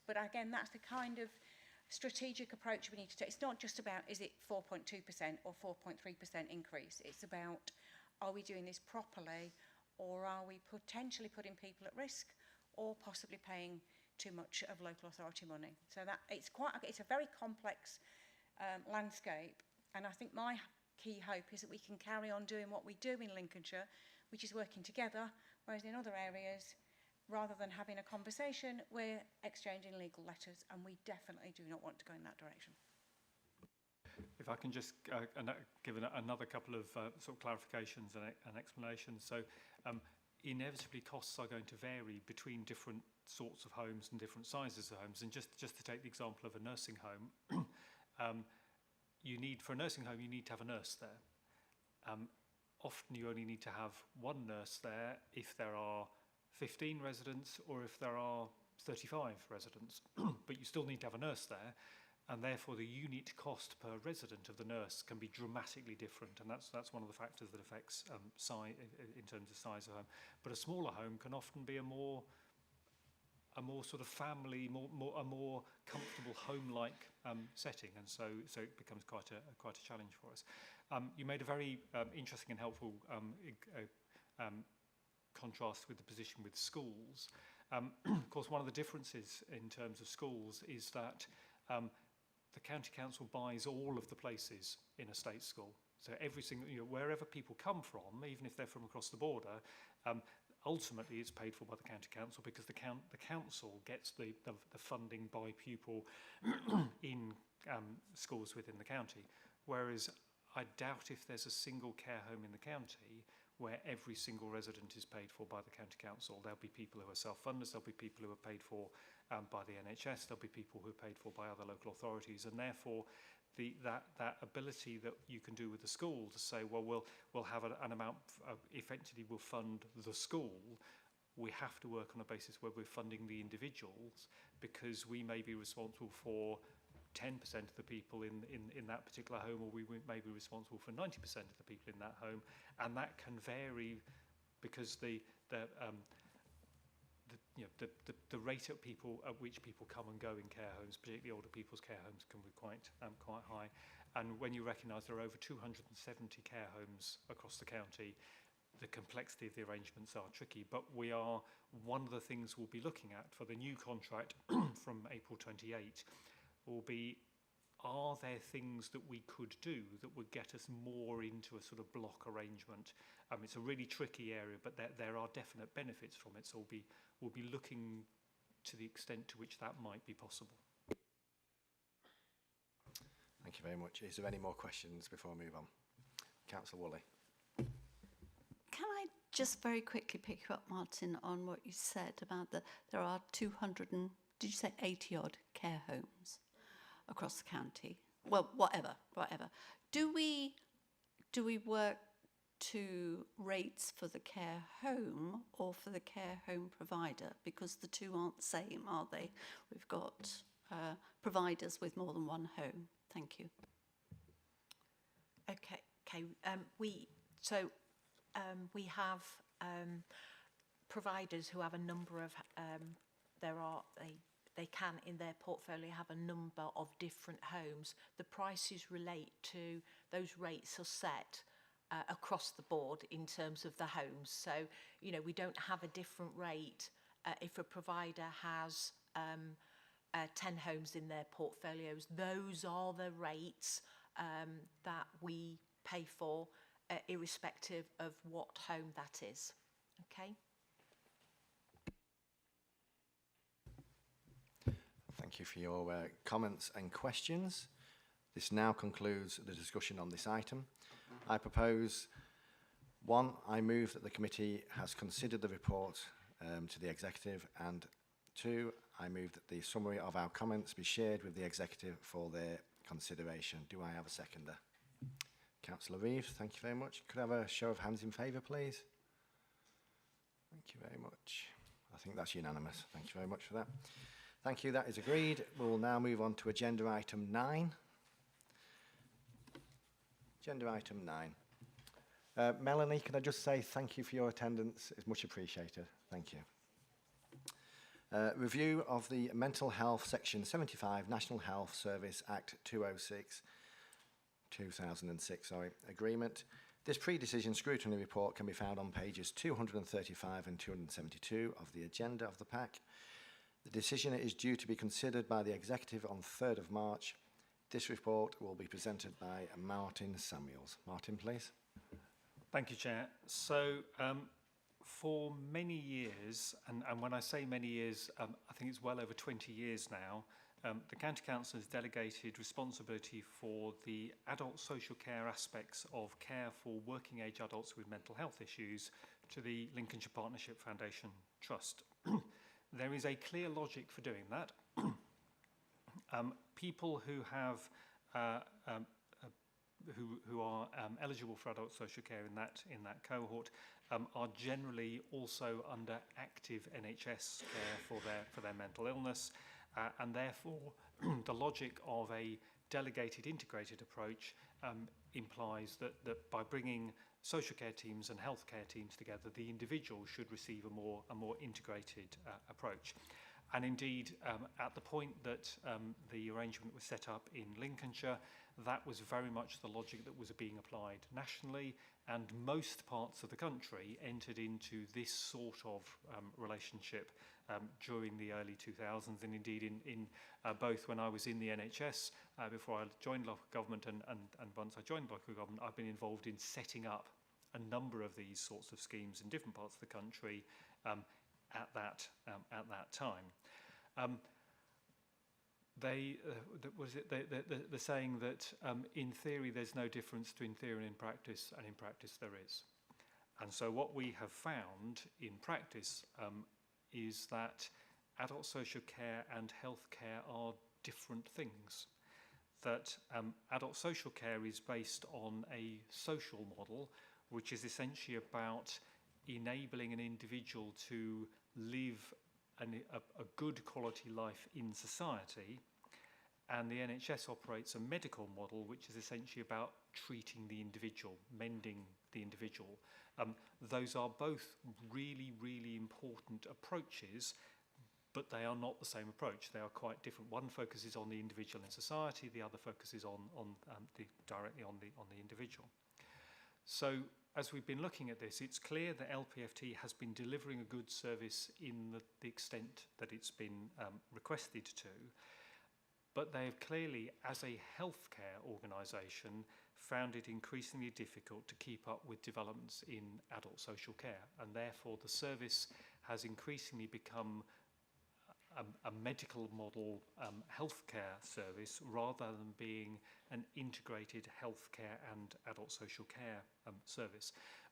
But again, that's the kind of strategic approach we need to take. It's not just about is it 4.2% or 4.3% increase. It's about, are we doing this properly, or are we potentially putting people at risk or possibly paying too much of local authority money? So that it's a very complex landscape, and I think my key hope is that we can carry on doing what we do in Lincolnshire, which is working together, whereas in other areas, rather than having a conversation, we're exchanging legal letters, and we definitely do not want to go in that direction. If I can just give another couple of sort of clarifications and explanations. So inevitably costs are going to vary between different sorts of homes and different sizes of homes. And just to take the example of a nursing home, for a nursing home, you need to have a nurse there. Often you only need to have one nurse there if there are 15 residents or if there are 35 residents, but you still need to have a nurse there. and therefore the unit cost per resident of the nurse can be dramatically different, and that's one of the factors that affects size in terms of size of home. But a smaller home can often be a more sort of family, a more comfortable home-like setting, and so it becomes quite a challenge for us. You made a very interesting and helpful contrast with the position with schools. Of course, one of the differences in terms of schools is that the county council buys all of the places in a state school. So every single, wherever people come from, even if they're from across the border, ultimately it's paid for by the county council, because the council gets the funding by pupil in schools within the county. Whereas I doubt if there's a single care home in the county where every single resident is paid for by the county council. There'll be people who are self-funders, there'll be people who are paid for by the NHS, there'll be people who are paid for by other local authorities, and therefore that ability that you can do with the school to say, well, we'll have an amount, effectively we'll fund the school. We have to work on a basis where we're funding the individuals, because we may be responsible for 10% of the people in that particular home, or we may be responsible for 90% of the people in that home, and that can vary because the rate at which people come and go in care homes, particularly older people's care homes, can be quite high. And when you recognise there are over 270 care homes across the county, the complexity of the arrangements are tricky. But one of the things we'll be looking at for the new contract from April 28 will be, are there things that we could do that would get us more into a sort of block arrangement? It's a really tricky area, but there are definite benefits from it, so we'll be looking to the extent to which that might be possible. Thank you very much. Is there any more questions before I move on? Councillor Woolley. Can I just very quickly pick you up, Martin, on what you said about there are 200 and, did you say 80-odd care homes across the county? Well, whatever. Do we work to rates for the care home or for the care home provider? Because the two aren't the same, are they? We've got providers with more than one home. Thank you. Okay. We have providers who have a number of they can in their portfolio have a number of different homes. The prices relate to, those rates are set across the board in terms of the homes. So, we don't have a different rate if a provider has 10 homes in their portfolios. Those are the rates that we pay for, irrespective of what home that is. Okay? Thank you for your comments and questions. This now concludes the discussion on this item. I propose, 1, I move that the committee has considered the report to the executive, and 2, I move that the summary of our comments be shared with the executive for their consideration. Do I have a seconder? Councillor Reeves, thank you very much. Could I have a show of hands in favour, please? Thank you very much. I think that's unanimous. Thank you very much for that. Thank you, that is agreed. We'll now move on to agenda item 9. Agenda item 9. Melanie, can I just say thank you for your attendance? It's much appreciated. Thank you. Review of the Mental Health Section 75 National Health Service Act 2006 agreement. This pre-decision scrutiny report can be found on pages 235 and 272 of the agenda of the pack. The decision is due to be considered by the executive on 3rd of March. This report will be presented by Martin Samuels. Martin, please. Thank you, Chair. So, for many years, and when I say many years, I think it's well over 20 years now, the County Council has delegated responsibility for the adult social care aspects of care for working age adults with mental health issues to the Lincolnshire Partnership Foundation Trust. There is a clear logic for doing that. People who have who are eligible for adult social care in that cohort are generally also under active NHS care for their mental illness, and therefore the logic of a delegated integrated approach implies that by bringing social care teams and healthcare teams together, the individual should receive a more integrated approach. And indeed, at the point that the arrangement was set up in Lincolnshire, that was very much the logic that was being applied nationally, and most parts of the country entered into this sort of relationship during the early 2000s, and indeed in both when I was in the NHS before I joined local government and once I joined local government, I've been involved in setting up a number of these sorts of schemes in different parts of the country at that time. The saying that in theory there's no difference between theory and in practice, and in practice there is. And so what we have found in practice is that adult social care and healthcare are different things. That adult social care is based on a social model, which is essentially about enabling an individual to live a good quality life in society, and the NHS operates a medical model which is essentially about treating the individual, mending the individual. Those are both really, really important approaches, but they are not the same approach. They are quite different. One focuses on the individual in society, the other focuses directly on the individual. So as we've been looking at this, it's clear that LPFT has been delivering a good service in the extent that it's been requested to, but they have clearly, as a healthcare organisation, found it increasingly difficult to keep up with developments in adult social care, and therefore the service has increasingly become a medical model healthcare service rather than being an integrated healthcare and adult social care service.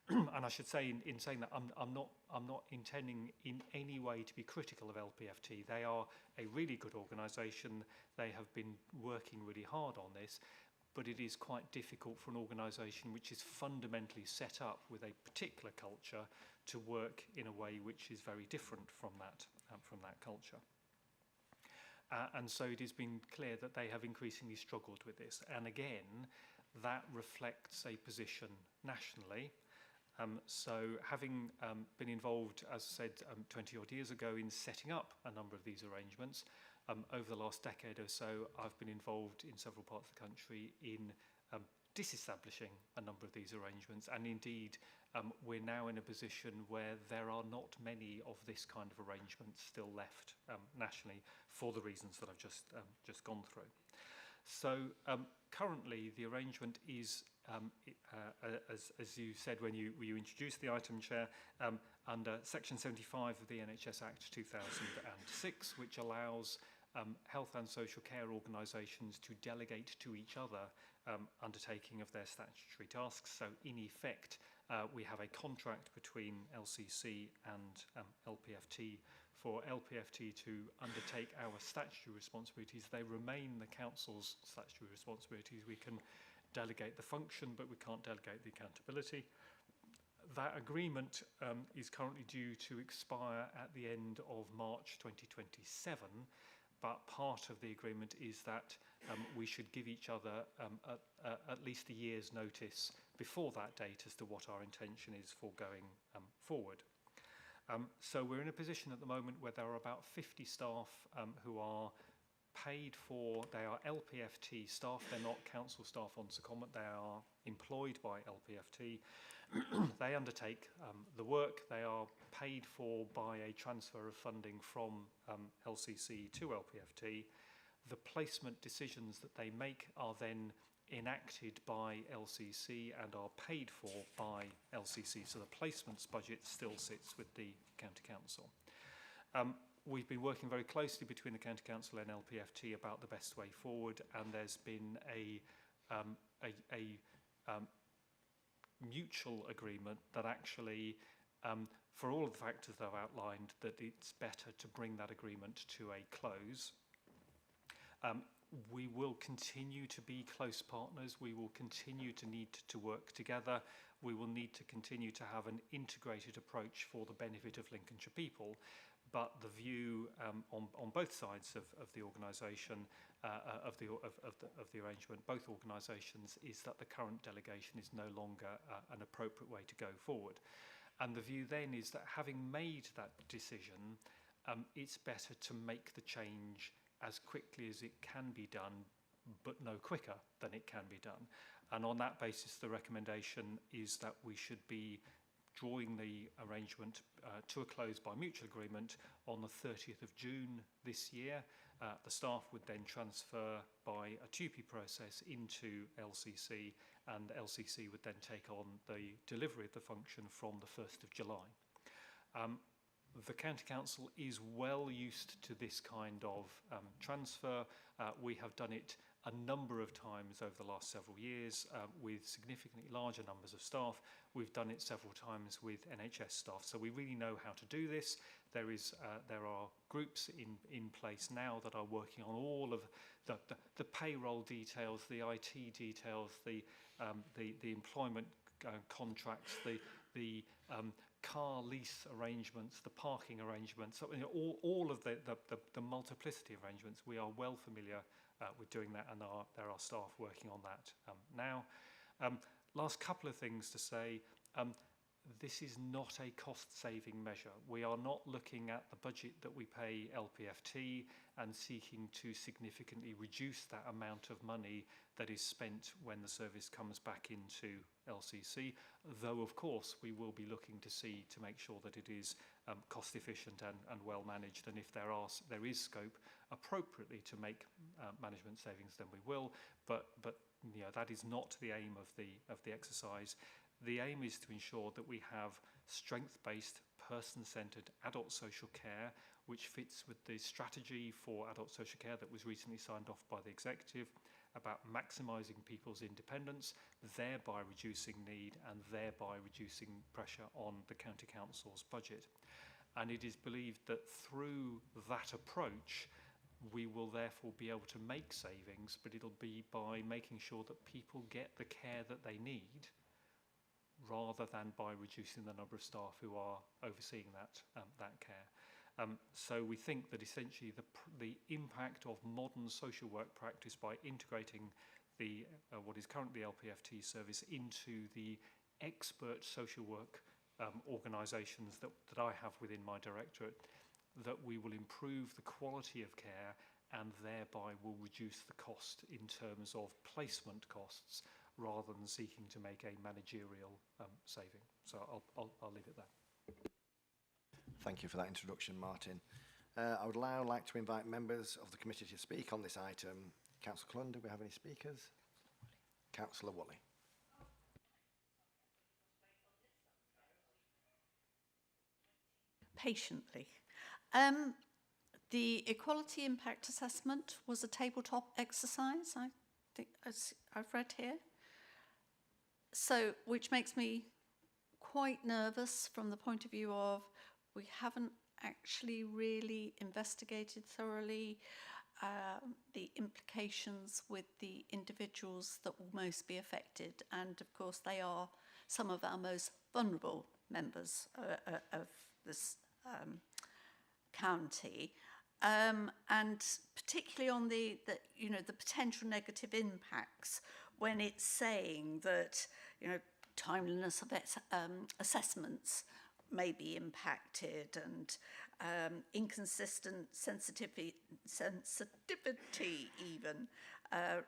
And I should say, in saying that, I'm not intending in any way to be critical of LPFT. They are a really good organisation. They have been working really hard on this, but it is quite difficult for an organisation which is fundamentally set up with a particular culture to work in a way which is very different from that culture. And so it has been clear that they have increasingly struggled with this. And again, that reflects a position nationally. So having been involved, as I said, 20 odd years ago in setting up a number of these arrangements, over the last decade or so, I've been involved in several parts of the country in disestablishing a number of these arrangements. And indeed, we're now in a position where there are not many of this kind of arrangements still left nationally for the reasons that I've just gone through. So currently, the arrangement is, as you said when you introduced the item, Chair, under Section 75 of the NHS Act 2006, which allows health and social care organisations to delegate to each other undertaking of their statutory tasks. So in effect, we have a contract between LCC and LPFT for LPFT to undertake our statutory responsibilities. They remain the council's statutory responsibilities. We can delegate the function, but we can't delegate the accountability. That agreement is currently due to expire at the end of March 2027, but part of the agreement is that we should give each other at least a year's notice before that date as to what our intention is for going forward. So we're in a position at the moment where there are about 50 staff who are paid for. They are LPFT staff. They're not council staff on secondment. They are employed by LPFT. They undertake the work. They are paid for by a transfer of funding from LCC to LPFT. The placement decisions that they make are then enacted by LCC and are paid for by LCC. So the placements budget still sits with the County Council. We've been working very closely between the County Council and LPFT about the best way forward, and there's been a mutual agreement that actually, for all of the factors that I've outlined, that it's better to bring that agreement to a close. We will continue to be close partners. We will continue to need to work together. We will need to continue to have an integrated approach for the benefit of Lincolnshire people. but the view on both sides of the organisation, of the arrangement, both organisations, is that the current delegation is no longer an appropriate way to go forward. And the view then is that having made that decision, it's better to make the change as quickly as it can be done, but no quicker than it can be done. And on that basis, the recommendation is that we should be drawing the arrangement to a close by mutual agreement on the 30th of June this year. The staff would then transfer by a 2P process into LCC, and LCC would then take on the delivery of the function from the 1st of July. The County Council is well used to this kind of transfer. We have done it a number of times over the last several years with significantly larger numbers of staff. We've done it several times with NHS staff, so we really know how to do this. There are groups in place now that are working on all of the payroll details, the IT details, the employment contracts, the car lease arrangements, the parking arrangements, so, you know, all of the multiplicity of arrangements. We are well familiar with doing that, and there are staff working on that now. Last couple of things to say. This is not a cost-saving measure. We are not looking at the budget that we pay LPFT and seeking to significantly reduce that amount of money that is spent when the service comes back into LCC, though of course we will be looking to see to make sure that it is cost efficient and well managed, and if there is scope appropriately to make management savings, then we will, but you know, that is not the aim of the exercise. The aim is to ensure that we have strength-based, person-centred adult social care, which fits with the strategy for adult social care that was recently signed off by the executive, about maximising people's independence, thereby reducing need and thereby reducing pressure on the County Council's budget. And it is believed that through that approach, we will therefore be able to make savings, but it'll be by making sure that people get the care that they need, rather than by reducing the number of staff who are overseeing that care. So we think that essentially the impact of modern social work practice by integrating the what is currently LPFT service into the expert social work organisations that I have within my directorate, that we will improve the quality of care and thereby will reduce the cost in terms of placement costs, rather than seeking to make a managerial saving. So I'll leave it there. Thank you for that introduction, Martin. I would now like to invite members of the committee to speak on this item. Councillor Clun, do we have any speakers? Councillor Woolley. Patiently. The equality impact assessment was a tabletop exercise, I think, as I've read here. So, which makes me quite nervous from the point of view of we haven't actually really investigated thoroughly the implications with the individuals that will most be affected. And of course, they are some of our most vulnerable members of this county. And particularly on the potential negative impacts, when it's saying that, you know, timeliness of assessments may be impacted, and inconsistent sensitivity even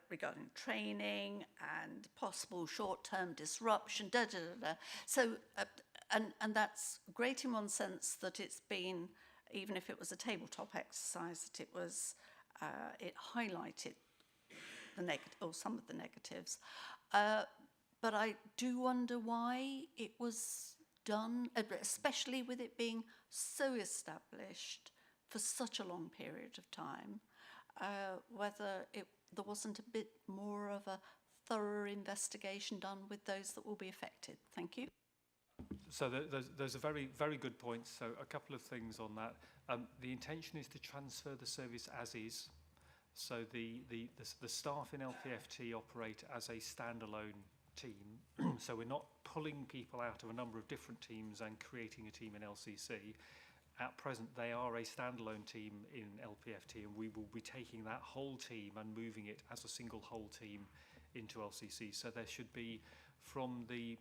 regarding training and possible short-term disruption, So, and that's great in one sense, that it's been, even if it was a tabletop exercise, that it was, it highlighted the or some of the negatives. But I do wonder why it was done, especially with it being so established for such a long period of time, whether there wasn't a bit more of a thorough investigation done with those that will be affected. Thank you. So there's a very, very good point. So a couple of things on that. The intention is to transfer the service as is. So the staff in LPFT operate as a standalone team. So we're not pulling people out of a number of different teams and creating a team in LCC. At present, they are a standalone team in LPFT, and we will be taking that whole team and moving it as a single whole team into LCC. So there should be, from the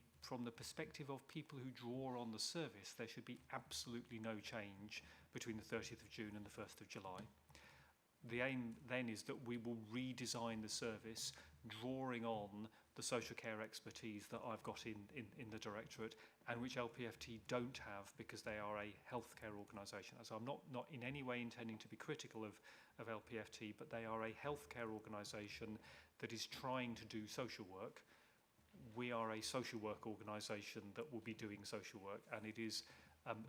perspective of people who draw on the service, there should be absolutely no change between the 30th of June and the 1st of July. The aim then is that we will redesign the service, drawing on the social care expertise that I've got in the Directorate, and which LPFT don't have because they are a healthcare organisation. So I'm not in any way intending to be critical of LPFT, but they are a healthcare organisation that is trying to do social work. We are a social work organisation that will be doing social work, and it is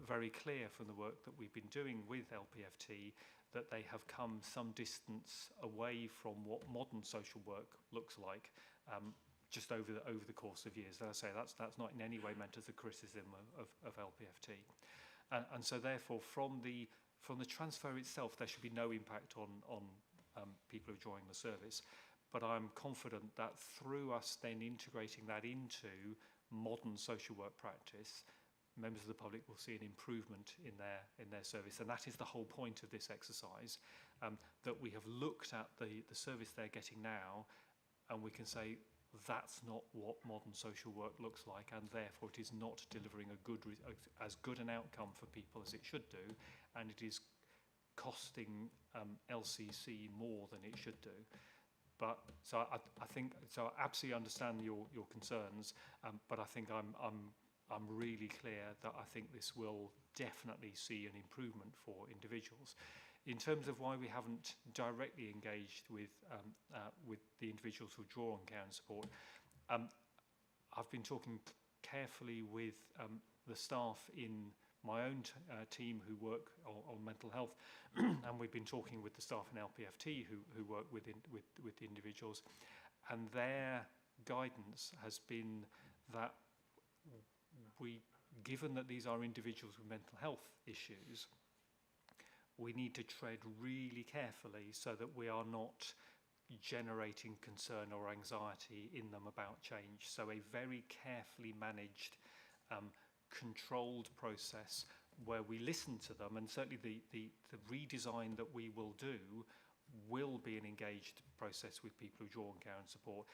very clear from the work that we've been doing with LPFT that they have come some distance away from what modern social work looks like, just over the course of years. As I say, that's not in any way meant as a criticism of LPFT. And so therefore, from the transfer itself, there should be no impact on people who join the service. But I'm confident that through us then integrating that into modern social work practice, members of the public will see an improvement in their service. And that is the whole point of this exercise, that we have looked at the service they're getting now, and we can say that's not what modern social work looks like, and therefore it is not delivering as good an outcome for people as it should do, and it is costing LCC more than it should do. But so I think so. I absolutely understand your concerns, but I think I'm really clear that I think this will definitely see an improvement for individuals. In terms of why we haven't directly engaged with the individuals who draw on care and support, I've been talking carefully with the staff in my own team who work on mental health, and we've been talking with the staff in LPFT who work with the individuals, and their guidance has been that given that these are individuals with mental health issues, we need to tread really carefully so that we are not generating concern or anxiety in them about change. So a very carefully managed, controlled process where we listen to them, and certainly the redesign that we will do will be an engaged process with people who draw on care and support.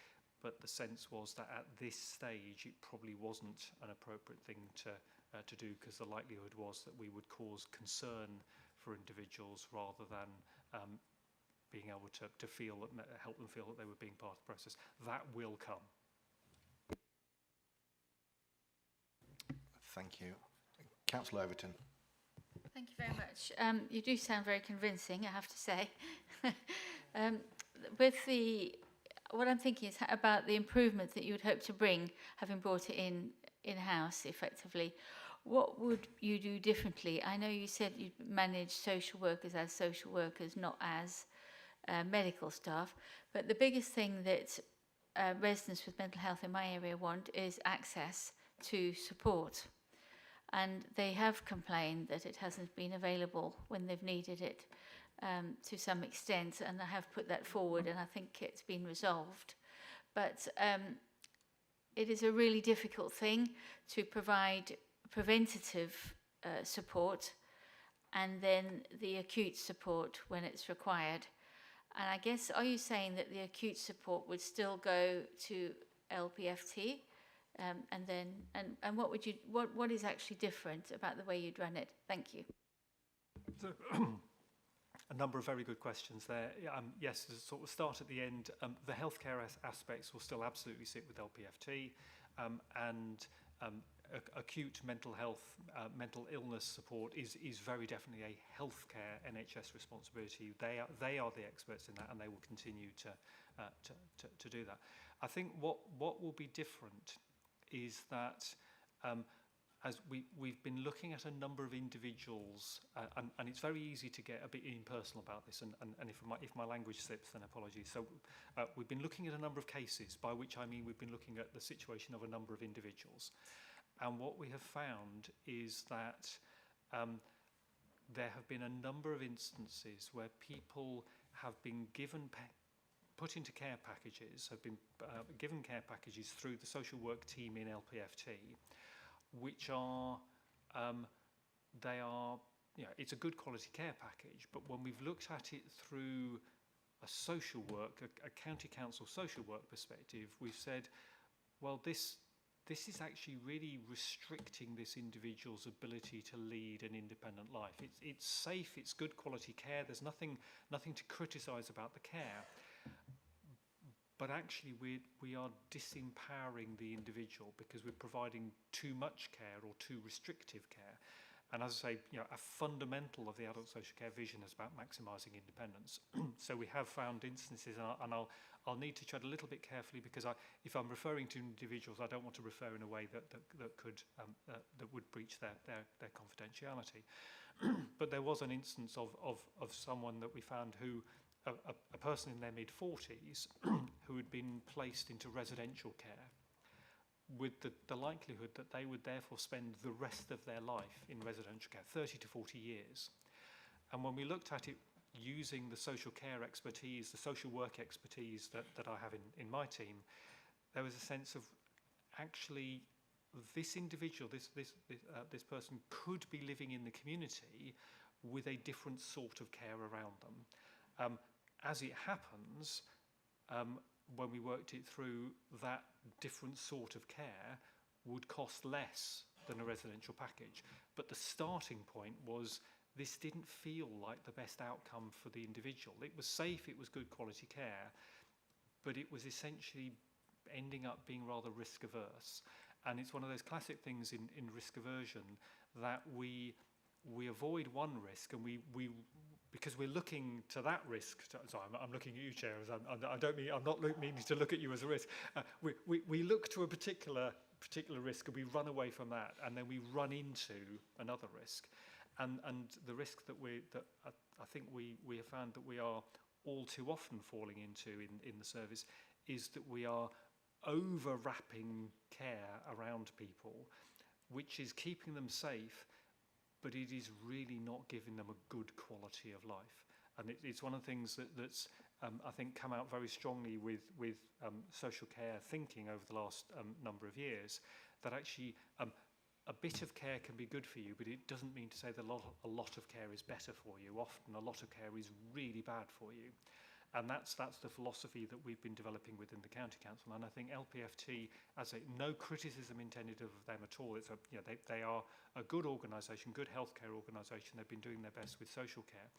But the sense was that at this stage it probably wasn't an appropriate thing to do, because the likelihood was that we would cause concern for individuals rather than being able to help them feel that they were being part of the process. That will come. Thank you. Councillor Overton. Thank you very much. You do sound very convincing, I have to say. What I'm thinking is about the improvement that you would hope to bring, having brought it in-house effectively. What would you do differently? I know you said you'd manage social workers as social workers, not as medical staff, but the biggest thing that residents with mental health in my area want is access to support. And they have complained that it hasn't been available when they've needed it to some extent, and I have put that forward, and I think it's been resolved. But it is a really difficult thing to provide preventative support and then the acute support when it's required. And I guess, are you saying that the acute support would still go to LPFT? And what is actually different about the way you'd run it? Thank you. So, a number of very good questions there. Yes, to sort of start at the end, the healthcare aspects will still absolutely sit with LPFT, and acute mental health, mental illness support is very definitely a healthcare NHS responsibility. They are the experts in that, and they will continue to do that. I think what will be different is that as we've been looking at a number of individuals, and it's very easy to get a bit impersonal about this, and if my language slips, then apologies. So we've been looking at a number of cases, by which I mean we've been looking at the situation of a number of individuals. And what we have found is that there have been a number of instances where people have been put into care packages, have been given care packages through the social work team in LPFT, which are they are it's a good quality care package, but when we've looked at it through a social work, a county council social work perspective, we've said, well, this is actually really restricting this individual's ability to lead an independent life. It's safe, it's good quality care, there's nothing to criticise about the care, but actually we are disempowering the individual because we're providing too much care or too restrictive care. And as I say, a fundamental of the adult social care vision is about maximising independence. So we have found instances, and I'll need to tread a little bit carefully because if I'm referring to individuals, I don't want to refer in a way that would breach their confidentiality. But there was an instance of someone that we found who, a person in their mid-40s, who had been placed into residential care, with the likelihood that they would therefore spend the rest of their life in residential care, 30 to 40 years. And when we looked at it using the social care expertise, the social work expertise that I have in my team, there was a sense of actually this individual, this person could be living in the community with a different sort of care around them. As it happens, when we worked it through, that different sort of care would cost less than a residential package. But the starting point was this didn't feel like the best outcome for the individual. It was safe, it was good quality care, but it was essentially ending up being rather risk averse. And it's one of those classic things in risk aversion that we avoid one risk and we because we're looking to that risk. Sorry, I'm looking at you, Chair. I'm not meaning to look at you as a risk. We look to a particular risk and we run away from that, and then we run into another risk. And the risk that I think we have found that we are all too often falling into in the service is that we are overwrapping care around people, which is keeping them safe, but it is really not giving them a good quality of life. And it's one of the things that's I think come out very strongly with social care thinking over the last number of years, that actually a bit of care can be good for you, but it doesn't mean to say that a lot of care is better for you. Often a lot of care is really bad for you. And that's the philosophy that we've been developing within the County Council. And I think LPFT, as no criticism intended of them at all. It's they are a good organisation, good healthcare organisation. They've been doing their best with social care,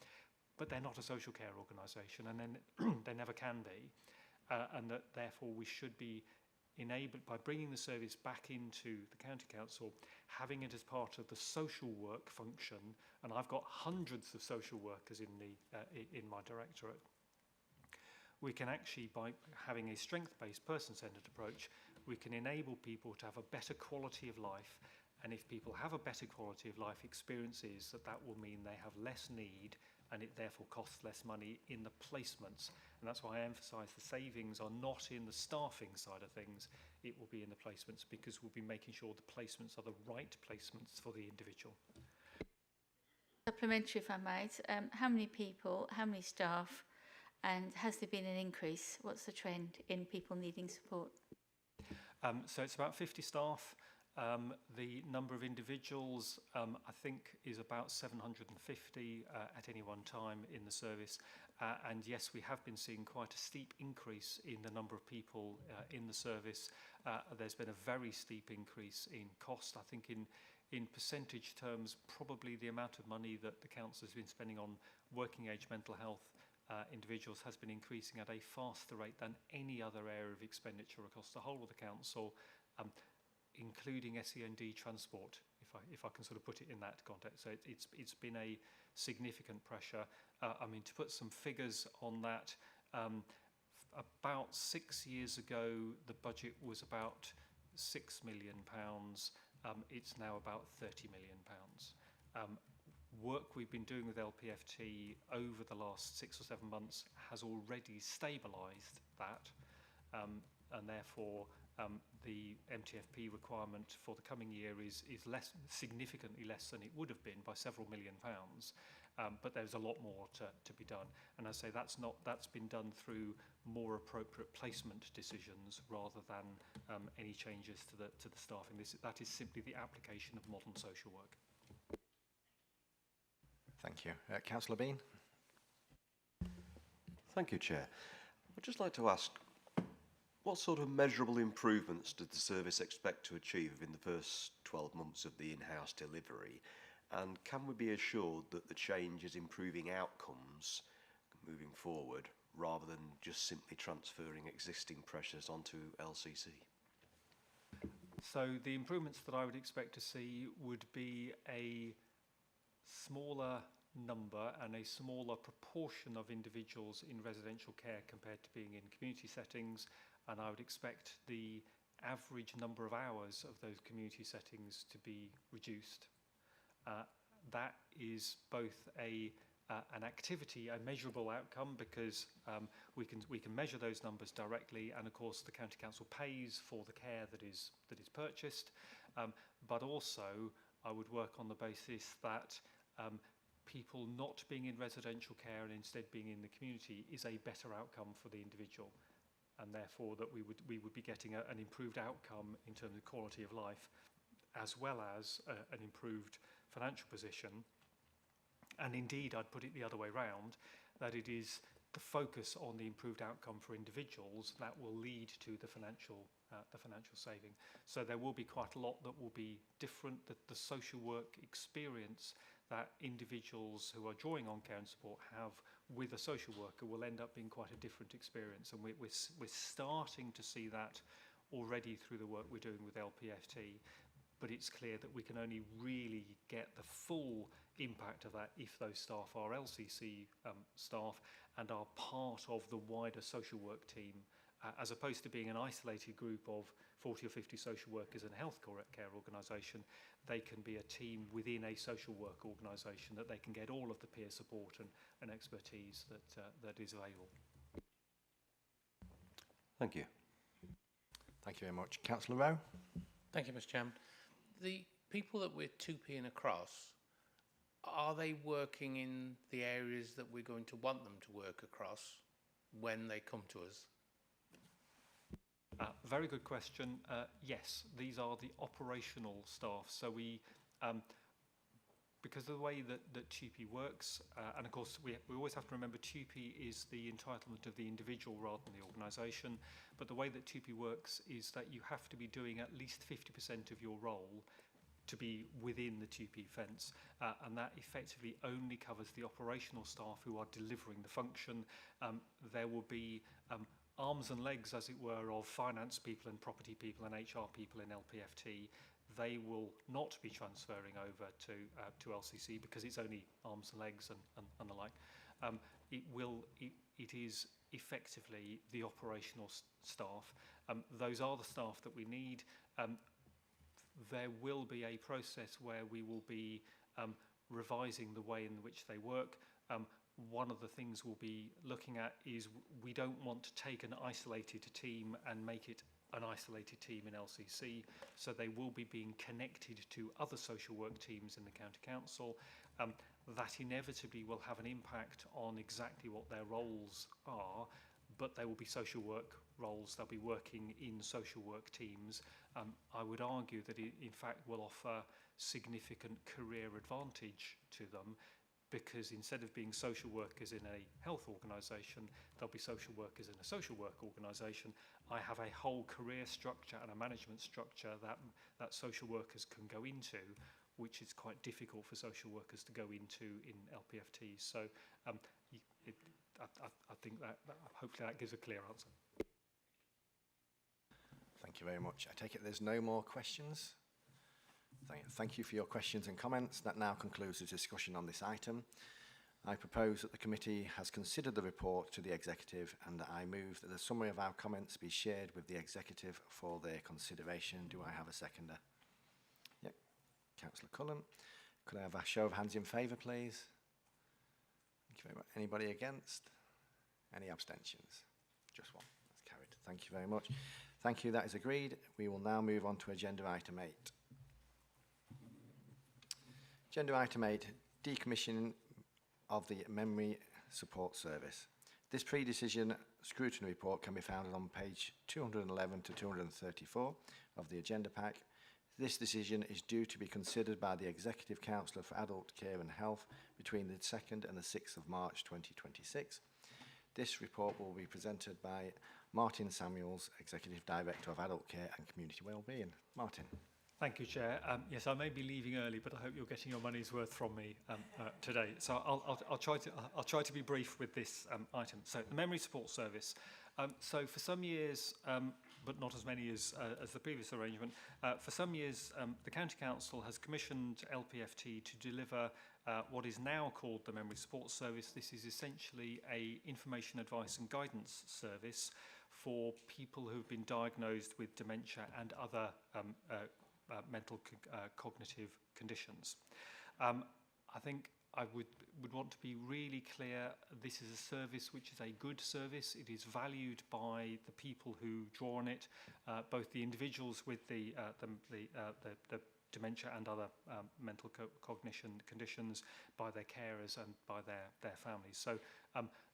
but they're not a social care organisation, and then they never can be. And that therefore we should be enabled by bringing the service back into the County Council, having it as part of the social work function. And I've got hundreds of social workers in my directorate. We can actually, by having a strength-based, person-centred approach, we can enable people to have a better quality of life. And if people have a better quality of life experiences, that will mean they have less need, and it therefore costs less money in the placements. And that's why I emphasise the savings are not in the staffing side of things, it will be in the placements, because we'll be making sure the placements are the right placements for the individual. Supplementary, if I might, how many people, how many staff, and has there been an increase? What's the trend in people needing support? So it's about 50 staff. The number of individuals, I think, is about 750 at any one time in the service. And yes, we have been seeing quite a steep increase in the number of people in the service. There's been a very steep increase in cost. I think in percentage terms, probably the amount of money that the council has been spending on working age mental health individuals has been increasing at a faster rate than any other area of expenditure across the whole of the council, including SEND transport, if I can sort of put it in that context. So it's been a significant pressure. I mean, to put some figures on that, about 6 years ago, the budget was about £6 million. It's now about £30 million. Work we've been doing with LPFT over the last 6 or 7 months has already stabilised that, and therefore the MTFP requirement for the coming year is significantly less than it would have been by several £1 million. But there's a lot more to be done. And I say that's been done through more appropriate placement decisions rather than any changes to the staffing. That is simply the application of modern social work. Thank you. Councillor Bean. Thank you, Chair. I'd just like to ask, what sort of measurable improvements does the service expect to achieve in the first 12 months of the in-house delivery? And can we be assured that the change is improving outcomes moving forward, rather than just simply transferring existing pressures onto LCC? So the improvements that I would expect to see would be a smaller number and a smaller proportion of individuals in residential care compared to being in community settings, and I would expect the average number of hours of those community settings to be reduced. That is both an activity, a measurable outcome, because we can measure those numbers directly, and of course the county council pays for the care that is purchased. But also, I would work on the basis that people not being in residential care and instead being in the community is a better outcome for the individual, and therefore that we would be getting an improved outcome in terms of quality of life, as well as an improved financial position. And indeed, I'd put it the other way round, that it is the focus on the improved outcome for individuals that will lead to the financial saving. So there will be quite a lot that will be different. The social work experience that individuals who are drawing on care and support have with a social worker will end up being quite a different experience. And we're starting to see that already through the work we're doing with LPFT. But it's clear that we can only really get the full impact of that if those staff are LCC staff and are part of the wider social work team, as opposed to being an isolated group of 40 or 50 social workers in a health care organisation. They can be a team within a social work organisation that they can get all of the peer support and expertise that is available. Thank you. Thank you very much. Councillor Rowe. Thank you, Mr. Chairman. The people that we're 2P across, are they working in the areas that we're going to want them to work across when they come to us? Very good question. Yes, these are the operational staff. So we, because of the way that TUPE works, and of course we always have to remember TUPE is the entitlement of the individual rather than the organisation, but the way that TUPE works is that you have to be doing at least 50% of your role to be within the TUPE fence, and that effectively only covers the operational staff who are delivering the function. There will be arms and legs, as it were, of finance people and property people and HR people in LPFT. They will not be transferring over to LCC because it's only arms and legs and the like. It is effectively the operational staff. Those are the staff that we need. There will be a process where we will be revising the way in which they work. One of the things we'll be looking at is we don't want to take an isolated team and make it an isolated team in LCC, so they will be being connected to other social work teams in the county council. That inevitably will have an impact on exactly what their roles are, but they will be social work roles. They'll be working in social work teams. I would argue that it in fact will offer significant career advantage to them, because instead of being social workers in a health organisation, they'll be social workers in a social work organisation. I have a whole career structure and a management structure that social workers can go into, which is quite difficult for social workers to go into in LPFT. So I think that hopefully that gives a clear answer. Thank you very much. I take it there's no more questions. Thank you for your questions and comments. That now concludes the discussion on this item. I propose that the committee has considered the report to the executive, and that I move that the summary of our comments be shared with the executive for their consideration. Do I have a seconder? Yep. Councillor Cullen. Could I have a show of hands in favour, please? Thank you very much. Anybody against? Any abstentions? Just one. That's carried. Thank you very much. Thank you. That is agreed. We will now move on to agenda item 8. Agenda item 8, decommissioning of the Memory Support Service. This pre-decision scrutiny report can be found on page 211 to 234 of the agenda pack. This decision is due to be considered by the Executive Councillor for Adult Care and Health between the 2nd and the 6th of March 2026. This report will be presented by Martin Samuels, Executive Director of Adult Care and Community Wellbeing. Martin. Thank you, Chair. Yes, I may be leaving early, but I hope you're getting your money's worth from me today. So I'll try to be brief with this item. So the Memory Support Service. So for some years, but not as many as the previous arrangement, for some years the County Council has commissioned LPFT to deliver what is now called the Memory Support Service. This is essentially a information, advice and guidance service for people who've been diagnosed with dementia and other mental cognitive conditions. I think I would want to be really clear, this is a service which is a good service. It is valued by the people who draw on it, both the individuals with the dementia and other mental cognition conditions, by their carers and by their families. So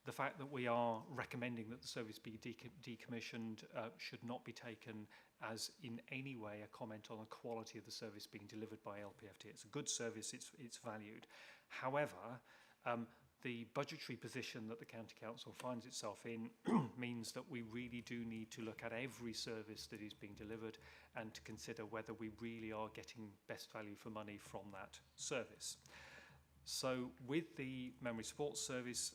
the fact that we are recommending that the service be decommissioned should not be taken as in any way a comment on the quality of the service being delivered by LPFT. It's a good service, it's valued. However, the budgetary position that the County Council finds itself in means that we really do need to look at every service that is being delivered and to consider whether we really are getting best value for money from that service. So with the Memory Support Service,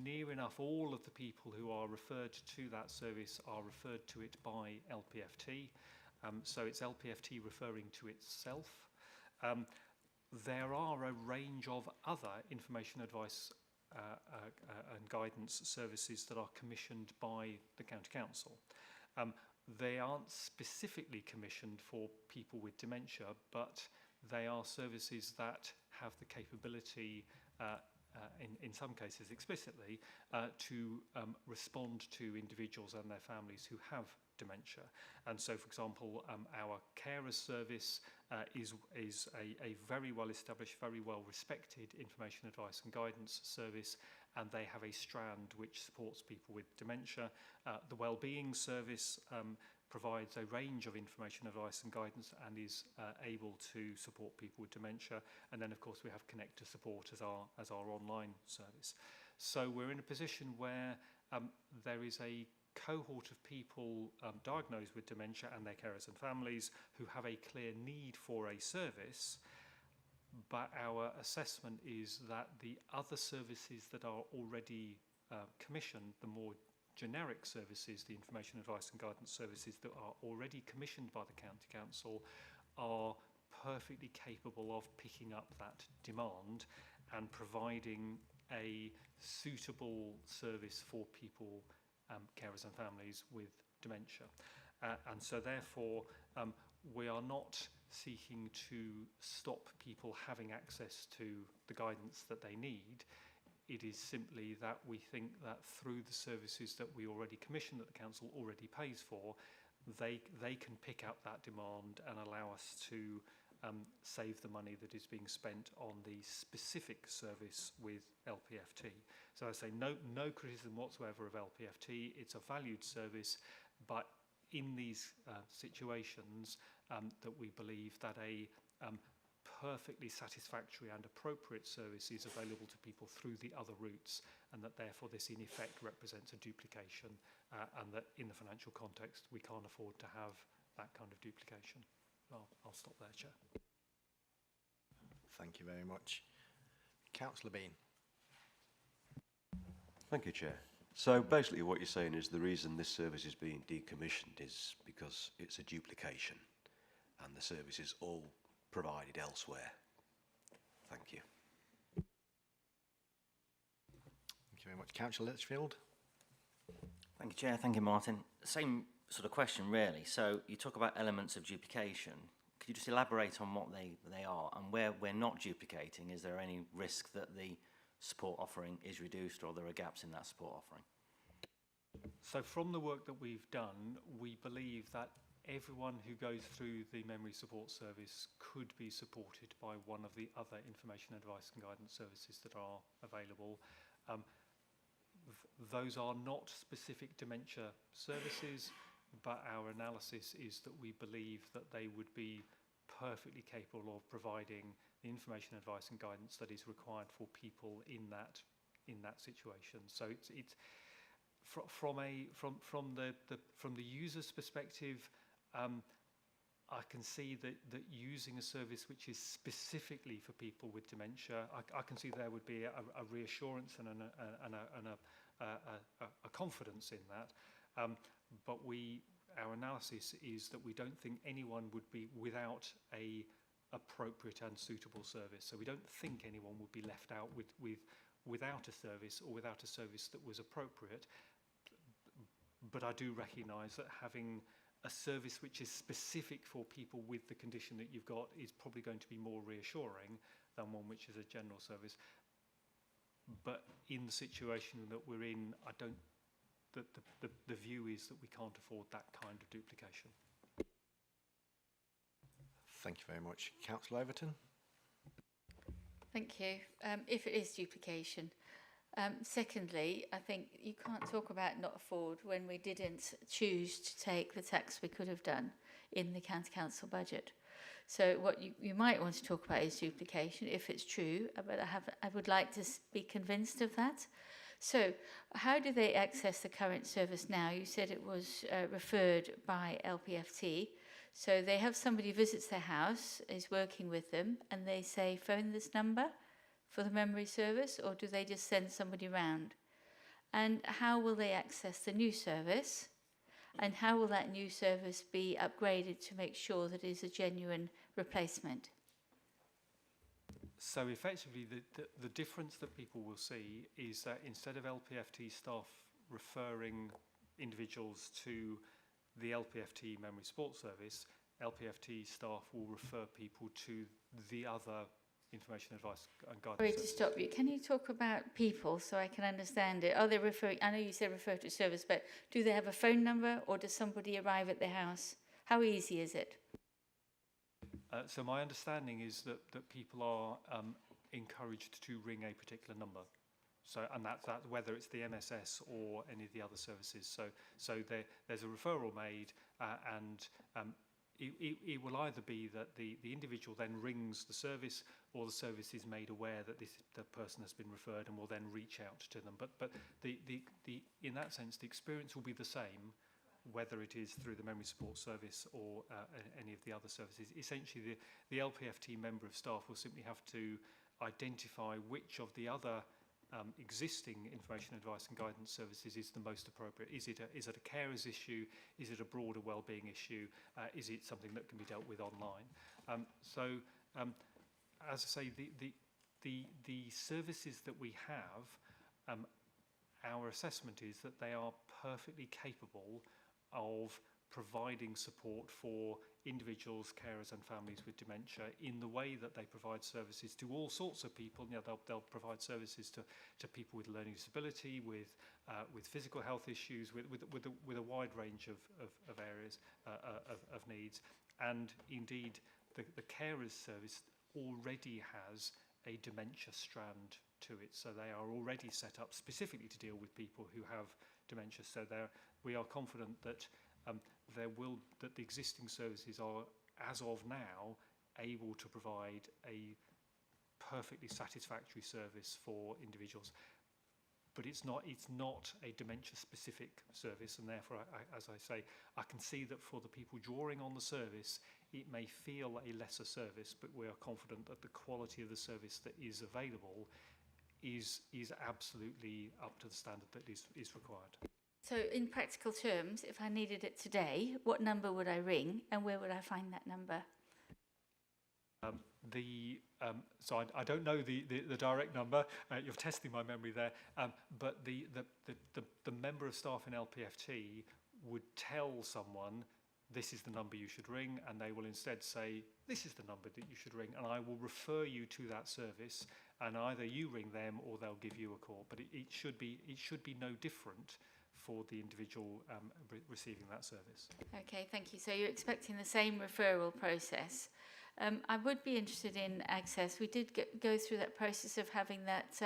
near enough all of the people who are referred to that service are referred to it by LPFT. So it's LPFT referring to itself. There are a range of other information, advice and guidance services that are commissioned by the County Council. They aren't specifically commissioned for people with dementia, but they are services that have the capability, in some cases explicitly, to respond to individuals and their families who have dementia. And so, for example, our carers service is a very well established, very well respected information, advice and guidance service, and they have a strand which supports people with dementia. The wellbeing service provides a range of information, advice and guidance and is able to support people with dementia. And then, of course, we have Connect to Support as our online service. So we're in a position where there is a cohort of people diagnosed with dementia and their carers and families who have a clear need for a service, but our assessment is that the other services that are already commissioned, the more generic services, the information, advice and guidance services that are already commissioned by the County Council, are perfectly capable of picking up that demand and providing a suitable service for people, carers and families with dementia. And so therefore we are not seeking to stop people having access to the guidance that they need. It is simply that we think that through the services that we already commission, that the council already pays for, they can pick up that demand and allow us to save the money that is being spent on the specific service with LPFT. So I say no criticism whatsoever of LPFT. It's a valued service, but in these situations that we believe that a perfectly satisfactory and appropriate service is available to people through the other routes, and that therefore this in effect represents a duplication, and that in the financial context we can't afford to have that kind of duplication. I'll stop there, Chair. Thank you very much. Councillor Bean. Thank you, Chair. So basically what you're saying is the reason this service is being decommissioned is because it's a duplication and the service is all provided elsewhere. Thank you. Thank you very much. Councillor Litchfield. Thank you, Chair. Thank you, Martin. Same sort of question, really. So you talk about elements of duplication. Could you just elaborate on what they are, and where we're not duplicating, is there any risk that the support offering is reduced or there are gaps in that support offering? So from the work that we've done, we believe that everyone who goes through the Memory Support Service could be supported by one of the other information, advice and guidance services that are available. Those are not specific dementia services, but our analysis is that we believe that they would be perfectly capable of providing the information, advice and guidance that is required for people in that situation. So it's from the user's perspective, I can see that using a service which is specifically for people with dementia, I can see there would be a reassurance and a confidence in that. But our analysis is that we don't think anyone would be without a appropriate and suitable service. So we don't think anyone would be left out without a service or without a service that was appropriate. But I do recognise that having a service which is specific for people with the condition that you've got is probably going to be more reassuring than one which is a general service. But in the situation that we're in, I don't. The view is that we can't afford that kind of duplication. Thank you very much. Councillor Overton. Thank you. If it is duplication. Secondly, I think you can't talk about not afford when we didn't choose to take the tax we could have done in the county council budget. So what you might want to talk about is duplication, if it's true, but I would like to be convinced of that. So how do they access the current service now? You said it was referred by LPFT. So they have somebody visits their house, is working with them, and they say, phone this number for the memory service, or do they just send somebody round? And how will they access the new service? And how will that new service be upgraded to make sure that it is a genuine replacement? So effectively, the difference that people will see is that instead of LPFT staff referring individuals to the LPFT Memory Support Service, LPFT staff will refer people to the other information, advice and guidance. Sorry to stop you. Can you talk about people so I can understand it? Are they referring, I know you said refer to service, but do they have a phone number or does somebody arrive at their house? How easy is it? So my understanding is that people are encouraged to ring a particular number. So, and that's whether it's the MSS or any of the other services. So there's a referral made, and it will either be that the individual then rings the service, or the service is made aware that the person has been referred and will then reach out to them. But in that sense, the experience will be the same, whether it is through the memory support service or any of the other services. Essentially, the LPFT member of staff will simply have to identify which of the other existing information, advice and guidance services is the most appropriate. Is it a carers issue? Is it a broader wellbeing issue? Is it something that can be dealt with online? As I say, the services that we have, our assessment is that they are perfectly capable of providing support for individuals, carers and families with dementia in the way that they provide services to all sorts of people. You know, they'll provide services to people with learning disability, with physical health issues, with a wide range of areas of needs. And indeed, the carers service already has a dementia strand to it. So they are already set up specifically to deal with people who have dementia. So we are confident that that the existing services are, as of now, able to provide a perfectly satisfactory service for individuals. But it's not a dementia-specific service, and therefore, as I say, I can see that for the people drawing on the service, it may feel a lesser service, but we are confident that the quality of the service that is available is absolutely up to the standard that is required. So in practical terms, if I needed it today, what number would I ring and where would I find that number? So I don't know the direct number. You're testing my memory there. But the member of staff in LPFT would tell someone, this is the number you should ring, and they will instead say, this is the number that you should ring, and I will refer you to that service, and either you ring them or they'll give you a call. But it should be no different for the individual receiving that service. Okay, thank you. So you're expecting the same referral process. I would be interested in access. We did go through that process of having that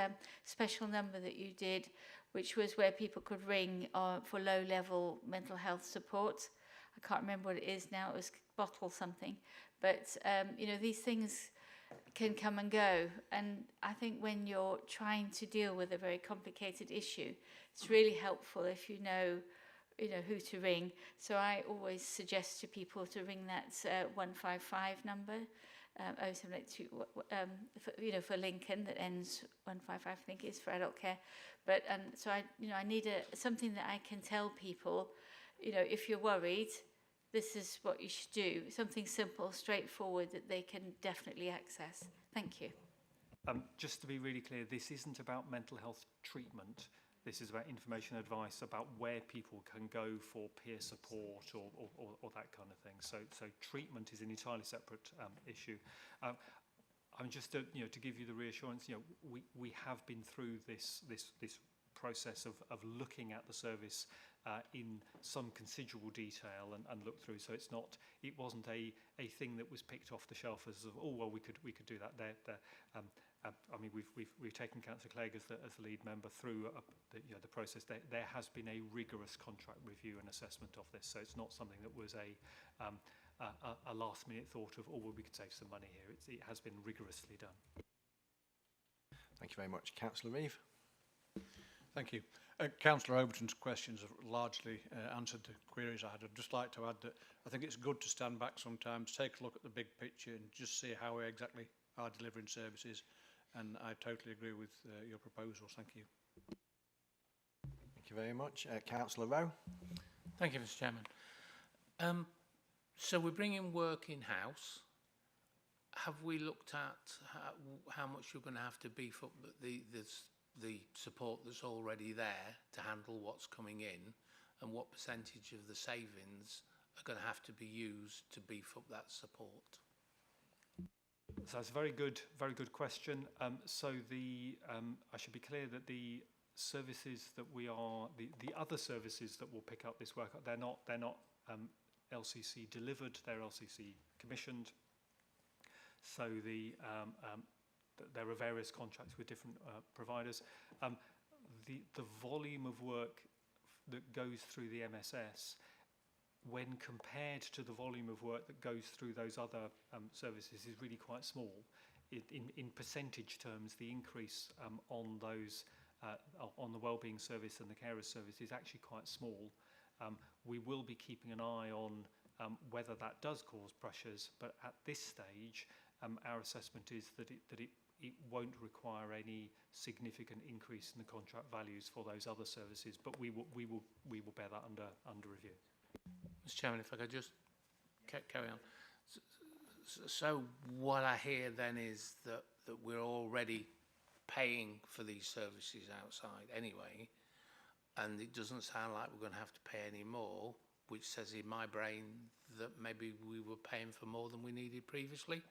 special number that you did, which was where people could ring for low-level mental health support. I can't remember what it is now. It was bottle something. But, you know, these things can come and go. And I think when you're trying to deal with a very complicated issue, it's really helpful if you know who to ring. So I always suggest to people to ring that 155 number, 0782, for Lincoln, that ends 155, I think is for adult care. But so I need something that I can tell people, if you're worried, this is what you should do. Something simple, straightforward that they can definitely access. Thank you. Just to be really clear, this isn't about mental health treatment. This is about information advice about where people can go for peer support or that kind of thing. So treatment is an entirely separate issue. I'm just to give you the reassurance. We have been through this process of looking at the service in some considerable detail and look through. So it wasn't a thing that was picked off the shelf as of, oh well, we could do that. I mean, we've taken Councillor Clegg as the lead member through the process. There has been a rigorous contract review and assessment of this, so it's not something that was a last minute thought of, oh well, we could save some money here. It has been rigorously done. Thank you very much. Councillor Reeve. Thank you. Councillor Overton's questions have largely answered the queries I had. I'd just like to add that I think it's good to stand back sometimes, take a look at the big picture and just see how we exactly are delivering services. And I totally agree with your proposals. Thank you. Thank you very much. Councillor Rowe. Thank you, Mr. Chairman. So we're bringing work in-house. Have we looked at how much you're going to have to beef up the support that's already there to handle what's coming in, and what percentage of the savings are going to have to be used to beef up that support? So it's a very good question. So I should be clear that the services that the other services that will pick up this work, they're not LCC delivered, they're LCC commissioned. So there are various contracts with different providers. The volume of work that goes through the MSS, when compared to the volume of work that goes through those other services, is really quite small. In percentage terms, the increase on those on the wellbeing service and the carers service is actually quite small. We will be keeping an eye on whether that does cause pressures, but at this stage, our assessment is that it won't require any significant increase in the contract values for those other services, but we will bear that under review. Mr. Chairman, if I could just carry on. So what I hear then is that we're already paying for these services outside anyway, and it doesn't sound like we're going to have to pay any more, which says in my brain that maybe we were paying for more than we needed previously.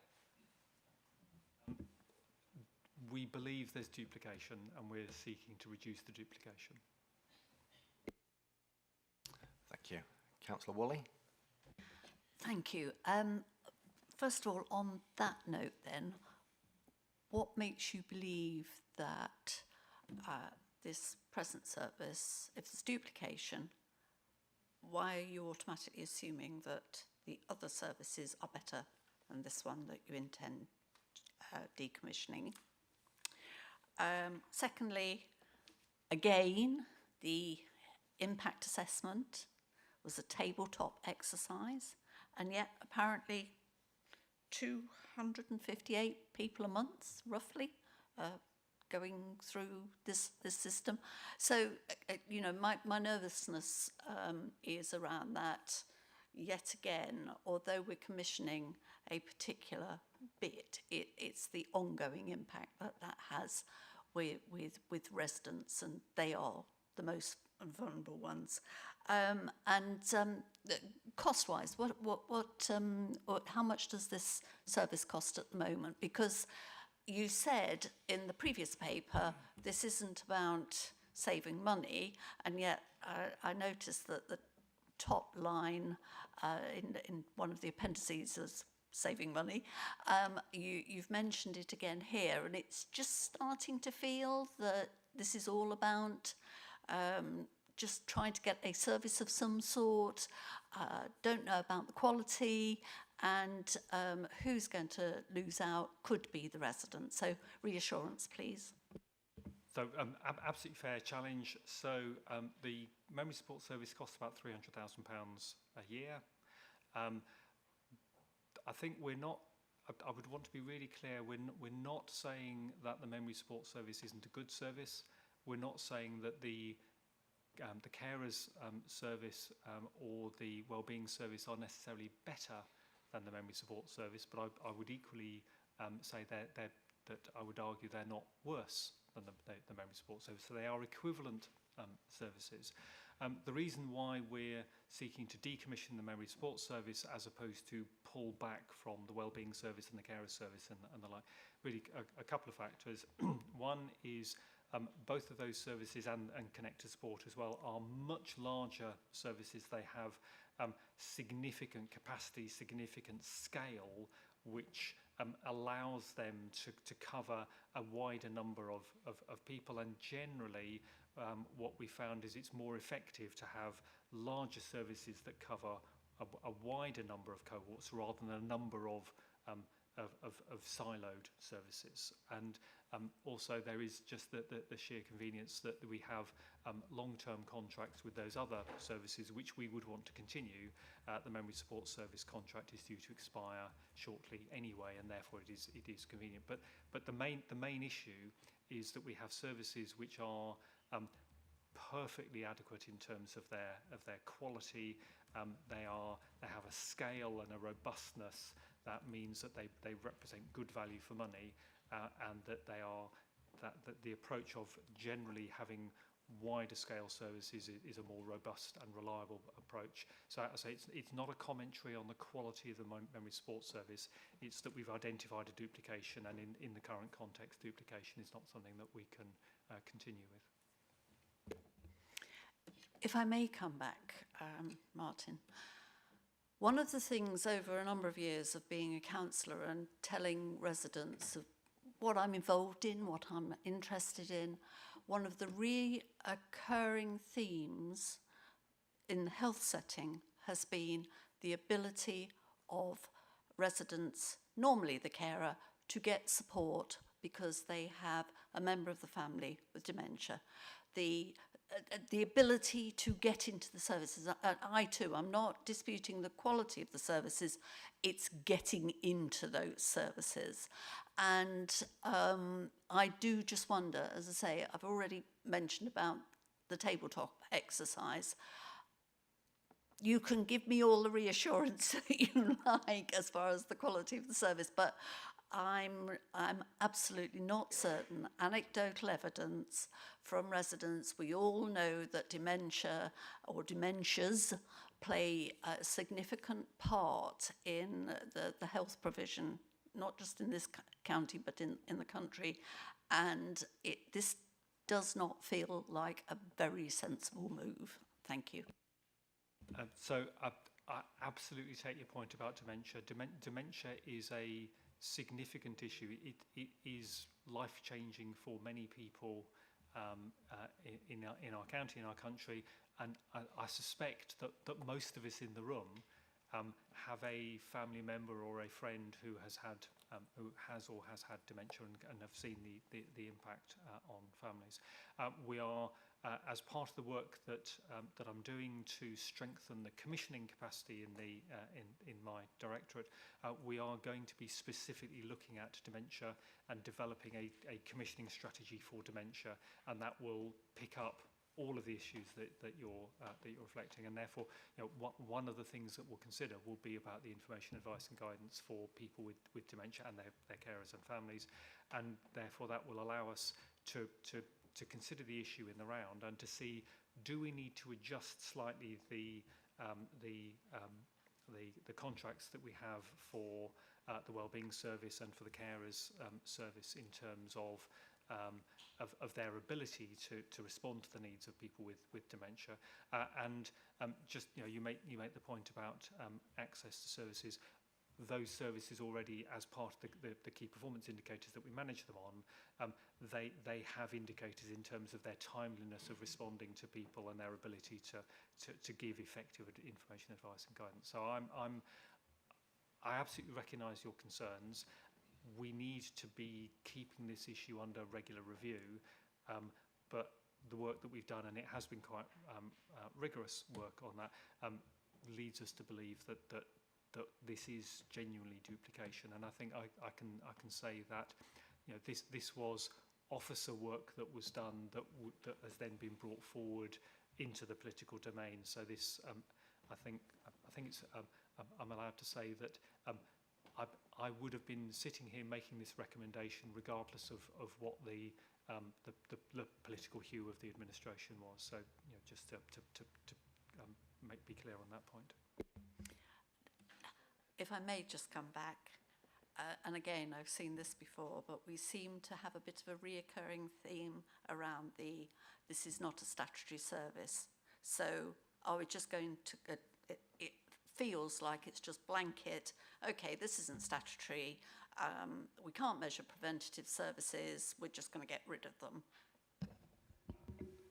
We believe there's duplication, and we're seeking to reduce the duplication. Thank you. Councillor Woolley. Thank you. First of all, on that note then, what makes you believe that this present service, if there's duplication, why are you automatically assuming that the other services are better than this one that you intend decommissioning? Secondly, again, the impact assessment was a tabletop exercise, and yet apparently 258 people a month, roughly, going through this system. So, my nervousness is around that. Yet again, although we're commissioning a particular bit, it's the ongoing impact that has with residents, and they are the most vulnerable ones. Cost-wise, how much does this service cost at the moment? Because you said in the previous paper this isn't about saving money, and yet I noticed that the top line in one of the appendices is saving money. You've mentioned it again here, and it's just starting to feel that this is all about just trying to get a service of some sort, don't know about the quality, and who's going to lose out could be the resident. So reassurance, please. So absolutely fair challenge. So the memory support service costs about £300,000 a year. I think we're not, I would want to be really clear, we're not saying that the memory support service isn't a good service. We're not saying that the carers service or the wellbeing service are necessarily better than the memory support service, but I would equally say that I would argue they're not worse than the memory support service. So they are equivalent services. The reason why we're seeking to decommission the memory support service as opposed to pull back from the wellbeing service and the carer service and the like, really a couple of factors. One is both of those services and connected support as well are much larger services. They have significant capacity, significant scale, which allows them to cover a wider number of people, and generally what we found is it's more effective to have larger services that cover a wider number of cohorts rather than a number of siloed services. And also there is just the sheer convenience that we have long-term contracts with those other services which we would want to continue. The memory support service contract is due to expire shortly anyway, and therefore it is convenient. But the main issue is that we have services which are perfectly adequate in terms of their quality. They have a scale and a robustness that means that they represent good value for money, and that the approach of generally having wider scale services is a more robust and reliable approach. So I say it's not a commentary on the quality of the memory support service. It's that we've identified a duplication, and in the current context, duplication is not something that we can continue with. If I may come back, Martin. One of the things over a number of years of being a councillor and telling residents of what I'm involved in, what I'm interested in, one of the reoccurring themes in the health setting has been the ability of residents, normally the carer, to get support because they have a member of the family with dementia. The ability to get into the services. I too, I'm not disputing the quality of the services, it's getting into those services. And I do just wonder, as I say, I've already mentioned about the tabletop exercise. You can give me all the reassurance that you like as far as the quality of the service, but I'm absolutely not certain. Anecdotal evidence from residents, we all know that dementia or dementias play a significant part in the health provision, not just in this county but in the country, and this does not feel like a very sensible move. Thank you. So I absolutely take your point about dementia. Dementia is a significant issue. It is life-changing for many people in our county, in our country, and I suspect that most of us in the room have a family member or a friend who has had dementia and have seen the impact on families. We are, as part of the work that I'm doing to strengthen the commissioning capacity in my directorate, we are going to be specifically looking at dementia and developing a commissioning strategy for dementia, and that will pick up all of the issues that you're reflecting, and therefore, one of the things that we'll consider will be about the information, advice, and guidance for people with dementia and their carers and families, and therefore that will allow us to consider the issue in the round and to see, do we need to adjust slightly the contracts that we have for the wellbeing service and for the carers service in terms of their ability to respond to the needs of people with dementia, and just you make the point about access to services. Those services already, as part of the key performance indicators that we manage them on, they have indicators in terms of their timeliness of responding to people and their ability to give effective information, advice, and guidance. So I absolutely recognise your concerns. We need to be keeping this issue under regular review, but the work that we've done, and it has been quite rigorous work on that, leads us to believe that this is genuinely duplication. And I think I can say that, you know, this was officer work that was done that has then been brought forward into the political domain. So this, I think it's, I'm allowed to say that I would have been sitting here making this recommendation regardless of what the political hue of the administration was. So, you know, just to be clear on that point. If I may just come back, and again, I've seen this before, but we seem to have a bit of a reoccurring theme around this is not a statutory service. So are we just going to, it feels like it's just blanket, okay, this isn't statutory, we can't measure preventative services, we're just going to get rid of them.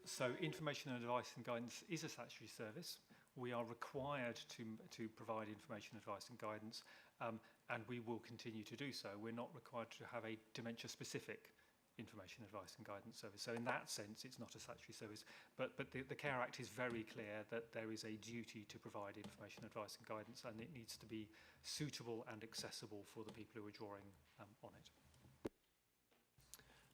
So information and advice and guidance is a statutory service. We are required to provide information, advice and guidance, and we will continue to do so. We're not required to have a dementia-specific information, advice and guidance service. So in that sense, it's not a statutory service. But the Care Act is very clear that there is a duty to provide information, advice and guidance, and it needs to be suitable and accessible for the people who are drawing on it.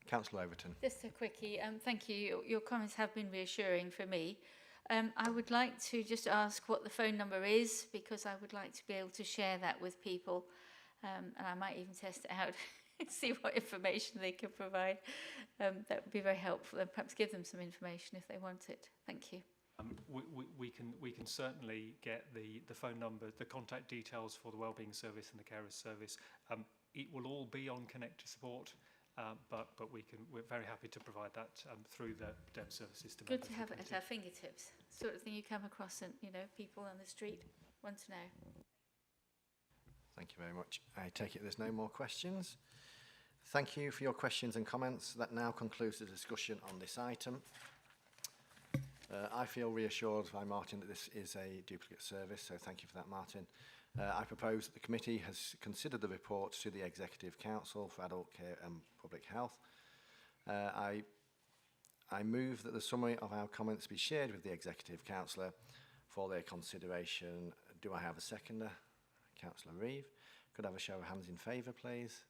Councillor Overton. Just a quickie. Thank you. Your comments have been reassuring for me. I would like to just ask what the phone number is, because I would like to be able to share that with people, and I might even test it out and see what information they can provide. That would be very helpful, and perhaps give them some information if they want it. Thank you. We can certainly get the phone number, the contact details for the Wellbeing Service and the Carers Service. It will all be on Connect to Support. But we're very happy to provide that through the DEM service system. Good to have it at our fingertips. Sort of thing you come across, and you know, people on the street want to know. Thank you very much. I take it there's no more questions. Thank you for your questions and comments. That now concludes the discussion on this item. I feel reassured by Martin that this is a duplicate service, so thank you for that, Martin. I propose that the committee has considered the report to the Executive Council for Adult Care and Public Health. I move that the summary of our comments be shared with the Executive Councillor for their consideration. Do I have a seconder? Councillor Reeve. Could I have a show of hands in favour, please?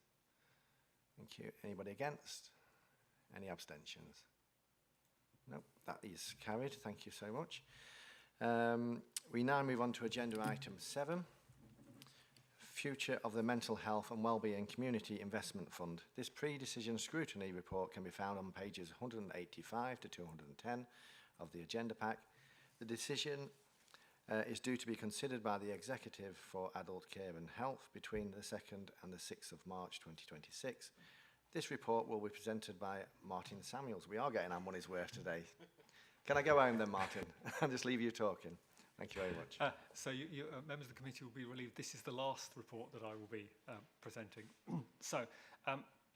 Thank you. Anybody against? Any abstentions? No, that is carried. Thank you so much. We now move on to agenda item 7. Future of the Mental Health and Wellbeing Community Investment Fund. This pre-decision scrutiny report can be found on pages 185 to 210 of the agenda pack. The decision is due to be considered by the Executive for Adult Care and Health between the 2nd and the 6th of March 2026. This report will be presented by Martin Samuels. We are getting our money's worth today. Can I go home then, Martin, and just leave you talking? Thank you very much. So members of the committee will be relieved. This is the last report that I will be presenting. So,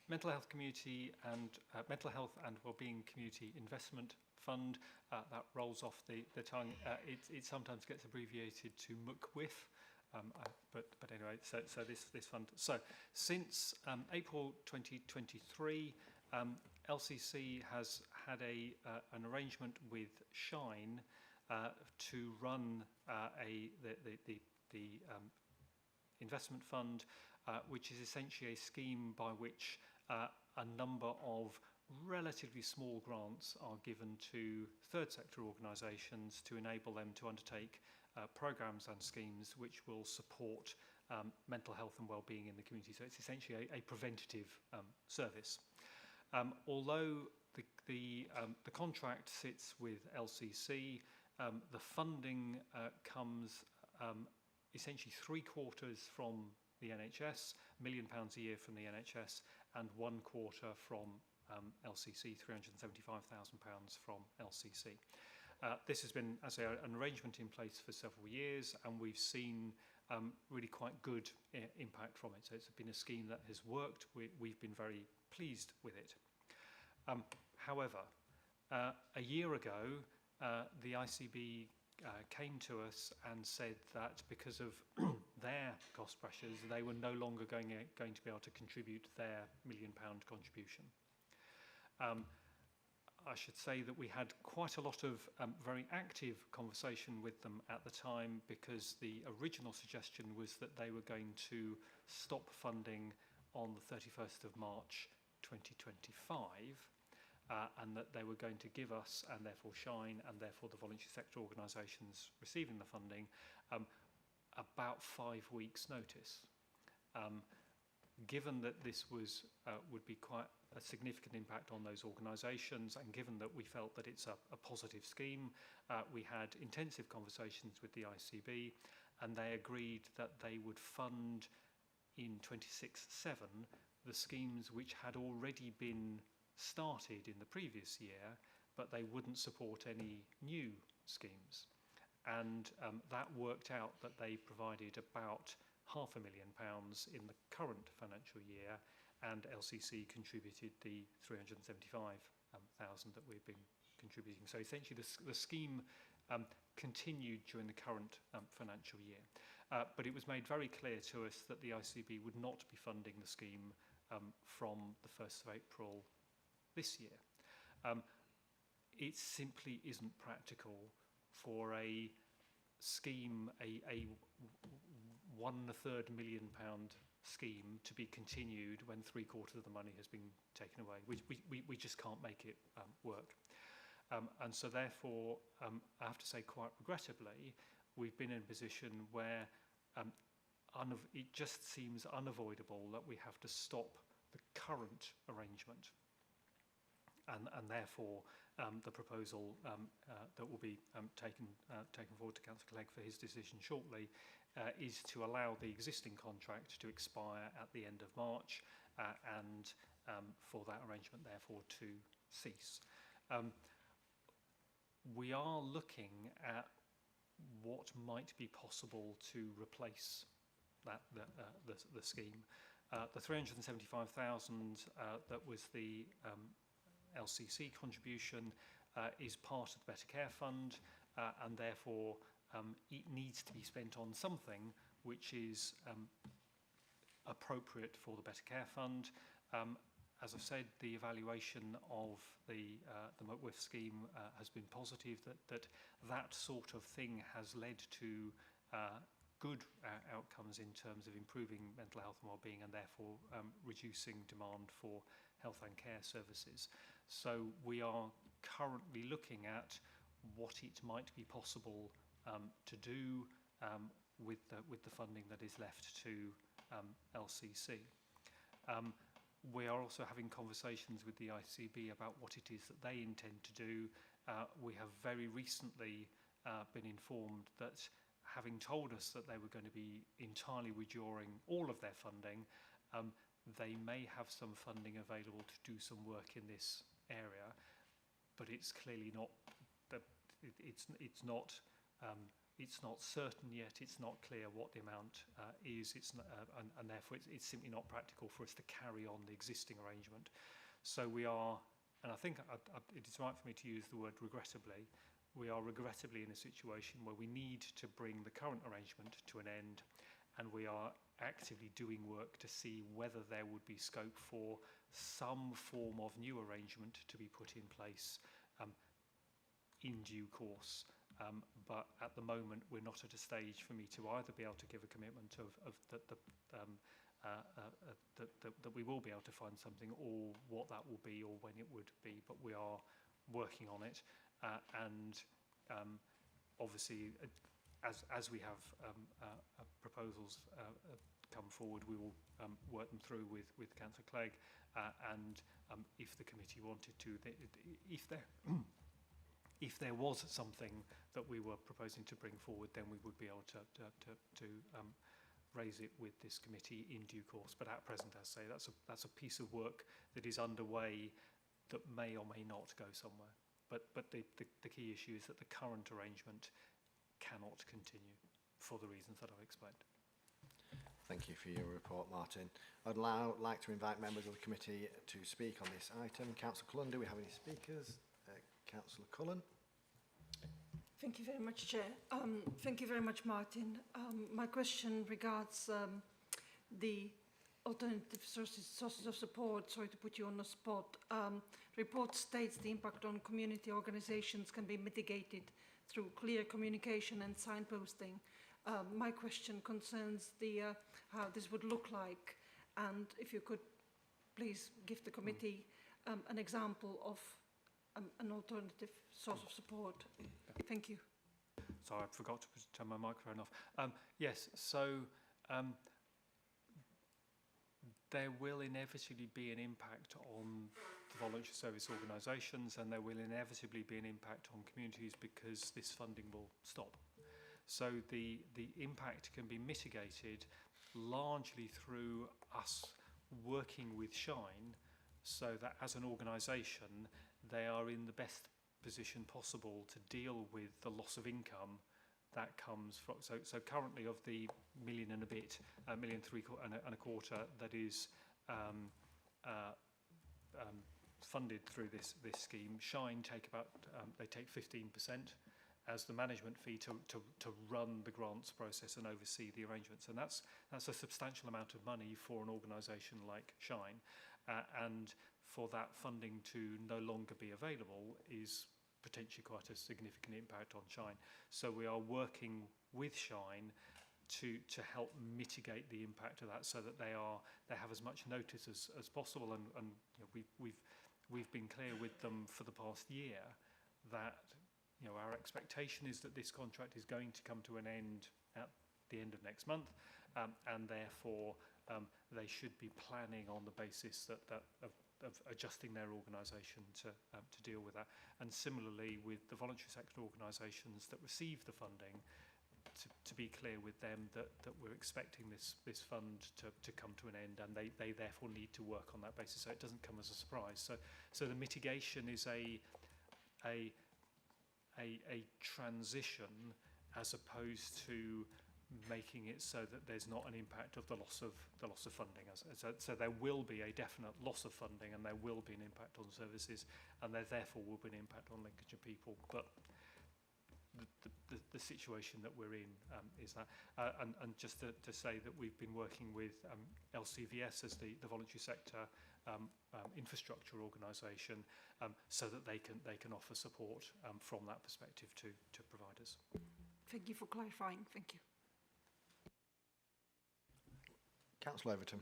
Mental Health Community and Mental Health and Wellbeing Community Investment Fund, that rolls off the tongue. It sometimes gets abbreviated to MCWIF, but anyway, so this fund. So, since April 2023, LCC has had an arrangement with Shine to run the investment fund, which is essentially a scheme by which a number of relatively small grants are given to third sector organisations to enable them to undertake programmes and schemes which will support mental health and wellbeing in the community. So it's essentially a preventative service. Although the contract sits with LCC, the funding comes essentially 3/4 from the NHS, £1 million a year from the NHS, and 1/4 from LCC, £375,000 from LCC. This has been, as I say, an arrangement in place for several years, and we've seen really quite good impact from it. So it's been a scheme that has worked. We've been very pleased with it. However, a year ago, the ICB came to us and said that because of their cost pressures, they were no longer going to be able to contribute their £1 million contribution. I should say that we had quite a lot of very active conversation with them at the time, because the original suggestion was that they were going to stop funding on the 31st of March 2025, and that they were going to give us, and therefore Shine, and therefore the voluntary sector organisations receiving the funding, about 5 weeks' notice. Given that this was would be quite a significant impact on those organisations, and given that we felt that it's a positive scheme, we had intensive conversations with the ICB, and they agreed that they would fund in 26/7 the schemes which had already been started in the previous year, but they wouldn't support any new schemes. And that worked out that they provided about £500,000 in the current financial year, and LCC contributed the 375,000 that we've been contributing. So essentially the scheme continued during the current financial year. But it was made very clear to us that the ICB would not be funding the scheme from the 1st of April this year. It simply isn't practical for a scheme, a £1.3 million scheme, to be continued when 3/4 of the money has been taken away. We just can't make it work. And so therefore, I have to say quite regrettably, we've been in a position where it just seems unavoidable that we have to stop the current arrangement. And therefore, the proposal that will be taken forward to Councillor Clegg for his decision shortly is to allow the existing contract to expire at the end of March, and for that arrangement, therefore, to cease. We are looking at what might be possible to replace the scheme. The 375,000 that was the LCC contribution is part of the Better Care Fund, and therefore it needs to be spent on something which is appropriate for the Better Care Fund. As I've said, the evaluation of the McWiff scheme has been positive, that sort of thing has led to good outcomes in terms of improving mental health and wellbeing, and therefore reducing demand for health and care services. So we are currently looking at what it might be possible to do with the funding that is left to LCC. We are also having conversations with the ICB about what it is that they intend to do. We have very recently been informed that, having told us that they were going to be entirely withdrawing all of their funding, they may have some funding available to do some work in this area, but it's clearly not. It's not certain yet. It's not clear what the amount is. And therefore it's simply not practical for us to carry on the existing arrangement. So we are, and I think it is right for me to use the word regrettably. We are regrettably in a situation where we need to bring the current arrangement to an end, and we are actively doing work to see whether there would be scope for some form of new arrangement to be put in place in due course. But at the moment, we're not at a stage for me to either be able to give a commitment that we will be able to find something, or what that will be, or when it would be. But we are working on it, and obviously, as we have proposals come forward, we will work them through with Councillor Clegg, and if the committee wanted to, if there was something that we were proposing to bring forward, then we would be able to raise it with this committee in due course. But at present, as I say, that's a piece of work that is underway that may or may not go somewhere. But the key issue is that the current arrangement cannot continue for the reasons that I've explained. Thank you for your report, Martin. I'd now like to invite members of the committee to speak on this item. Councillor Cullen, do we have any speakers? Councillor Cullen. Thank you very much, Chair. Thank you very much, Martin. My question regards the alternative sources of support. Sorry to put you on the spot. Report states the impact on community organisations can be mitigated through clear communication and signposting. My question concerns how this would look like, and if you could please give the committee an example of an alternative source of support. Thank you. Sorry, I forgot to turn my microphone off. Yes, so there will inevitably be an impact on the voluntary service organisations, and there will inevitably be an impact on communities because this funding will stop. So the impact can be mitigated largely through us working with Shine, so that as an organisation they are in the best position possible to deal with the loss of income that comes from. So currently, of the million and a bit, $1.75 million and a quarter that is funded through this scheme, Shine take about they take 15% as the management fee to run the grants process and oversee the arrangements, and that's a substantial amount of money for an organisation like Shine, and for that funding to no longer be available is potentially quite a significant impact on Shine. So we are working with Shine to help mitigate the impact of that, so that they have as much notice as possible, and you know, we've been clear with them for the past year that, you know, our expectation is that this contract is going to come to an end at the end of next month, and therefore they should be planning on the basis of adjusting their organisation to deal with that. And similarly with the voluntary sector organisations that receive the funding, to be clear with them that we're expecting this fund to come to an end, and they therefore need to work on that basis, so it doesn't come as a surprise. So the mitigation is a transition, as opposed to making it so that there's not an impact of the loss of funding. So there will be a definite loss of funding, and there will be an impact on services, and there therefore will be an impact on Lincolnshire people. But the situation that we're in is that, and just to say that we've been working with LCVS as the voluntary sector infrastructure organisation, so that they can offer support from that perspective to providers. Thank you for clarifying. Thank you. Councillor Overton.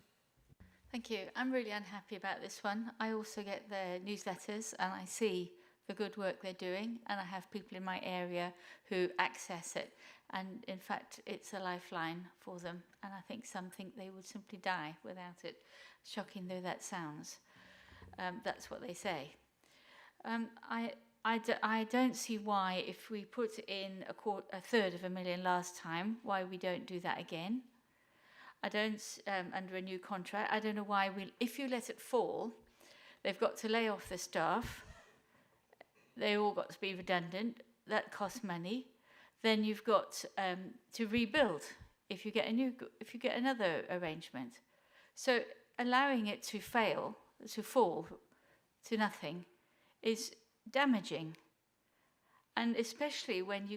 Thank you. I'm really unhappy about this one. I also get their newsletters and I see the good work they're doing, and I have people in my area who access it, and in fact it's a lifeline for them, and I think some think they would simply die without it, shocking though that sounds. That's what they say. I don't see why, if we put in a third of a million last time, why we don't do that again. I don't, under a new contract, I don't know why if you let it fall, they've got to lay off the staff, they all got to be redundant, that costs money, then you've got to rebuild if you get another arrangement. So allowing it to fail, to fall to nothing, is damaging. And especially when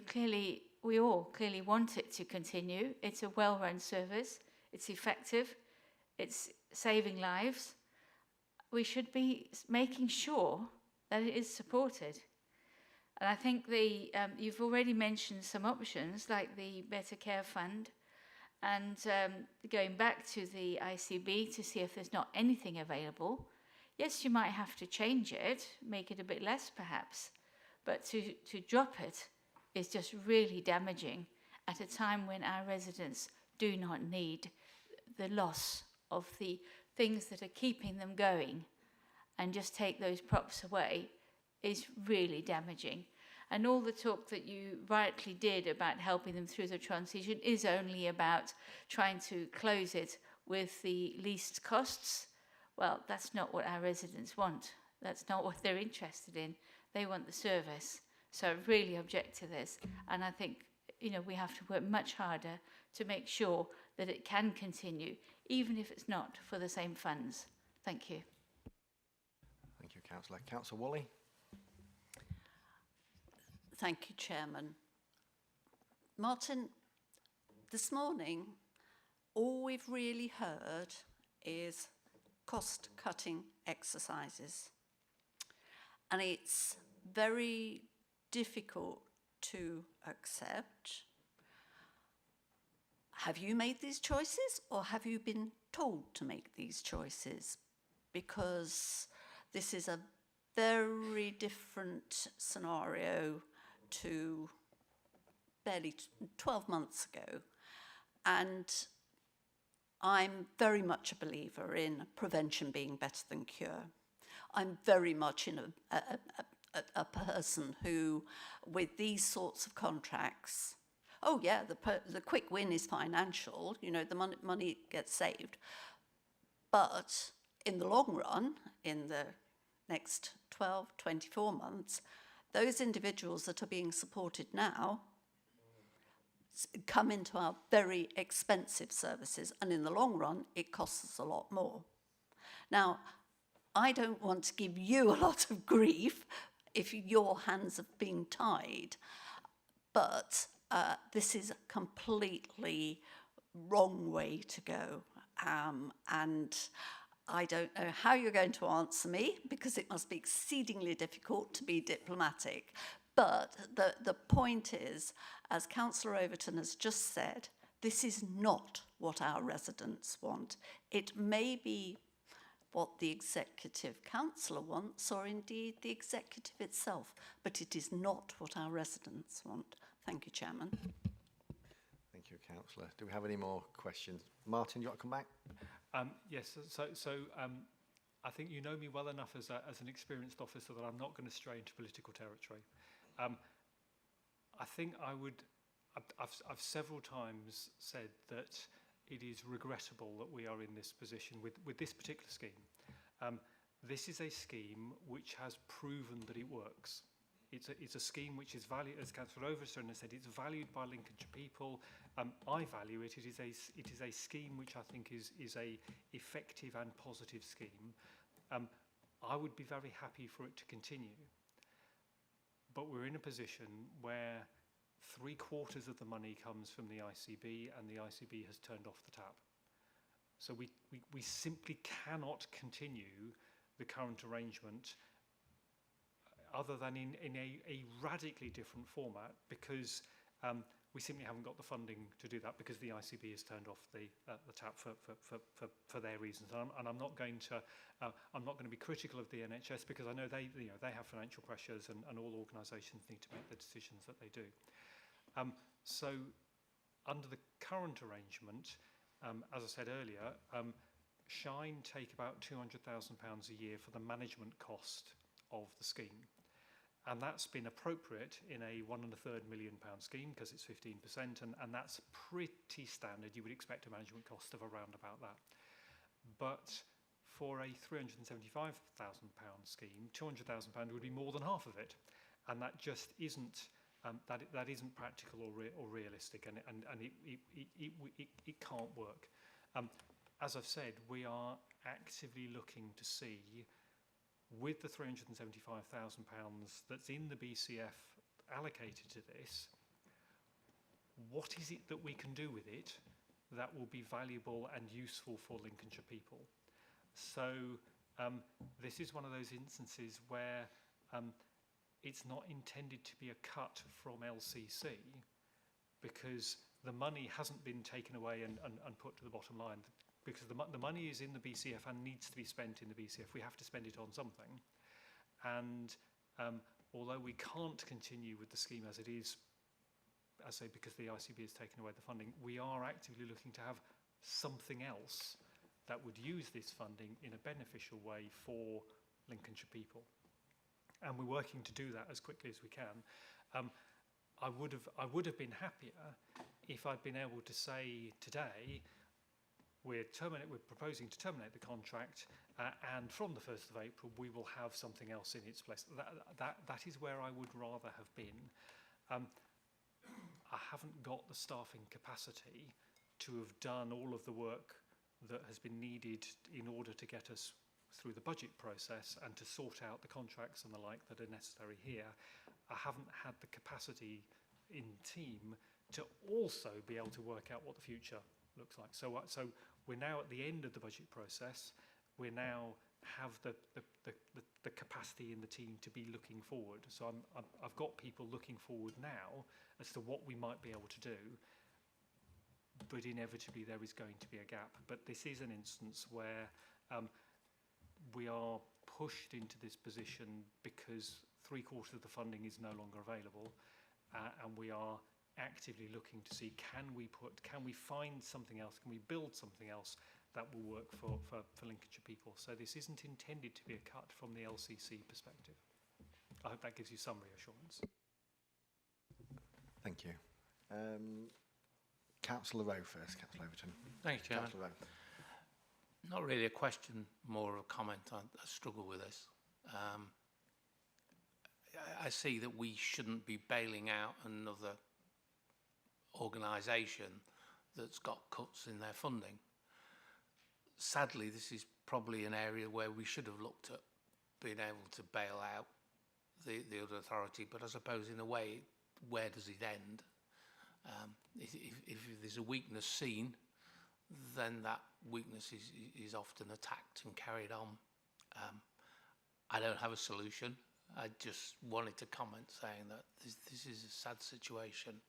we all clearly want it to continue. It's a well-run service, it's effective, it's saving lives. We should be making sure that it is supported. And I think you've already mentioned some options, like the Better Care Fund, and going back to the ICB to see if there's not anything available. Yes, you might have to change it, make it a bit less perhaps, but to drop it is just really damaging at a time when our residents do not need the loss of the things that are keeping them going, and just take those props away is really damaging. And all the talk that you rightly did about helping them through the transition is only about trying to close it with the least costs. Well, that's not what our residents want. That's not what they're interested in. They want the service. So I really object to this. And I think, we have to work much harder to make sure that it can continue, even if it's not for the same funds. Thank you. Thank you, Councillor. Councillor Woolley. Thank you, Chairman. Martin, this morning, all we've really heard is cost-cutting exercises. And it's very difficult to accept. Have you made these choices, or have you been told to make these choices? Because this is a very different scenario to barely 12 months ago. And I'm very much a believer in prevention being better than cure. I'm very much in a person who, with these sorts of contracts, oh yeah, the quick win is financial, you know, the money gets saved. But in the long run, in the next 12, 24 months, those individuals that are being supported now come into our very expensive services, and in the long run, it costs us a lot more. Now, I don't want to give you a lot of grief if your hands have been tied, but this is a completely wrong way to go. And I don't know how you're going to answer me, because it must be exceedingly difficult to be diplomatic. But the point is, as Councillor Overton has just said, this is not what our residents want. It may be what the Executive Councillor wants, or indeed the Executive itself, but it is not what our residents want. Thank you, Chairman. Thank you, Councillor. Do we have any more questions? Martin, do you want to come back? Yes, so I think you know me well enough as an experienced officer that I'm not going to stray into political territory. I think I've several times said that it is regrettable that we are in this position with this particular scheme. This is a scheme which has proven that it works. It's a scheme which is valued, as Councillor Overton has said, it's valued by Lincolnshire people. I value it. It is a scheme which I think is a effective and positive scheme. I would be very happy for it to continue. But we're in a position where 3/4 of the money comes from the ICB, and the ICB has turned off the tap. So we simply cannot continue the current arrangement other than in a radically different format, because we simply haven't got the funding to do that, because the ICB has turned off the tap for their reasons. And I'm not going to be critical of the NHS, because I know they have financial pressures, and all organisations need to make the decisions that they do. So under the current arrangement, as I said earlier, Shine take about £200,000 a year for the management cost of the scheme. And that's been appropriate in a £1.33 million scheme, because it's 15%, and that's pretty standard. You would expect a management cost of around about that. But for a £375,000 scheme, £200,000 would be more than half of it, and that just isn't that isn't practical or realistic, and it can't work. As I've said, we are actively looking to see, with the £375,000 that's in the BCF allocated to this, what is it that we can do with it that will be valuable and useful for Lincolnshire people? So this is one of those instances where it's not intended to be a cut from LCC, because the money hasn't been taken away and put to the bottom line, because the money is in the BCF and needs to be spent in the BCF. We have to spend it on something. And although we can't continue with the scheme as it is, I say, because the ICB has taken away the funding, we are actively looking to have something else that would use this funding in a beneficial way for Lincolnshire people. And we're working to do that as quickly as we can. I would have been happier if I'd been able to say today, we're proposing to terminate the contract, and from the 1st of April we will have something else in its place. That is where I would rather have been. I haven't got the staffing capacity to have done all of the work that has been needed in order to get us through the budget process and to sort out the contracts and the like that are necessary here. I haven't had the capacity in team to also be able to work out what the future looks like. So we're now at the end of the budget process. We now have the capacity in the team to be looking forward. So I've got people looking forward now as to what we might be able to do, but inevitably there is going to be a gap. But this is an instance where we are pushed into this position because 3/4 of the funding is no longer available, and we are actively looking to see can we find something else, can we build something else that will work for Lincolnshire people. So this isn't intended to be a cut from the LCC perspective. I hope that gives you some reassurance. Thank you. Councillor Rowe first, Councillor Overton. Thank you, Chairman. Councillor Rowe. Not really a question, more of a comment. I struggle with this. I see that we shouldn't be bailing out another organisation that's got cuts in their funding. Sadly, this is probably an area where we should have looked at being able to bail out the other authority, but I suppose in a way, where does it end? If there's a weakness seen, then that weakness is often attacked and carried on. I don't have a solution. I just wanted to comment saying that this is a sad situation,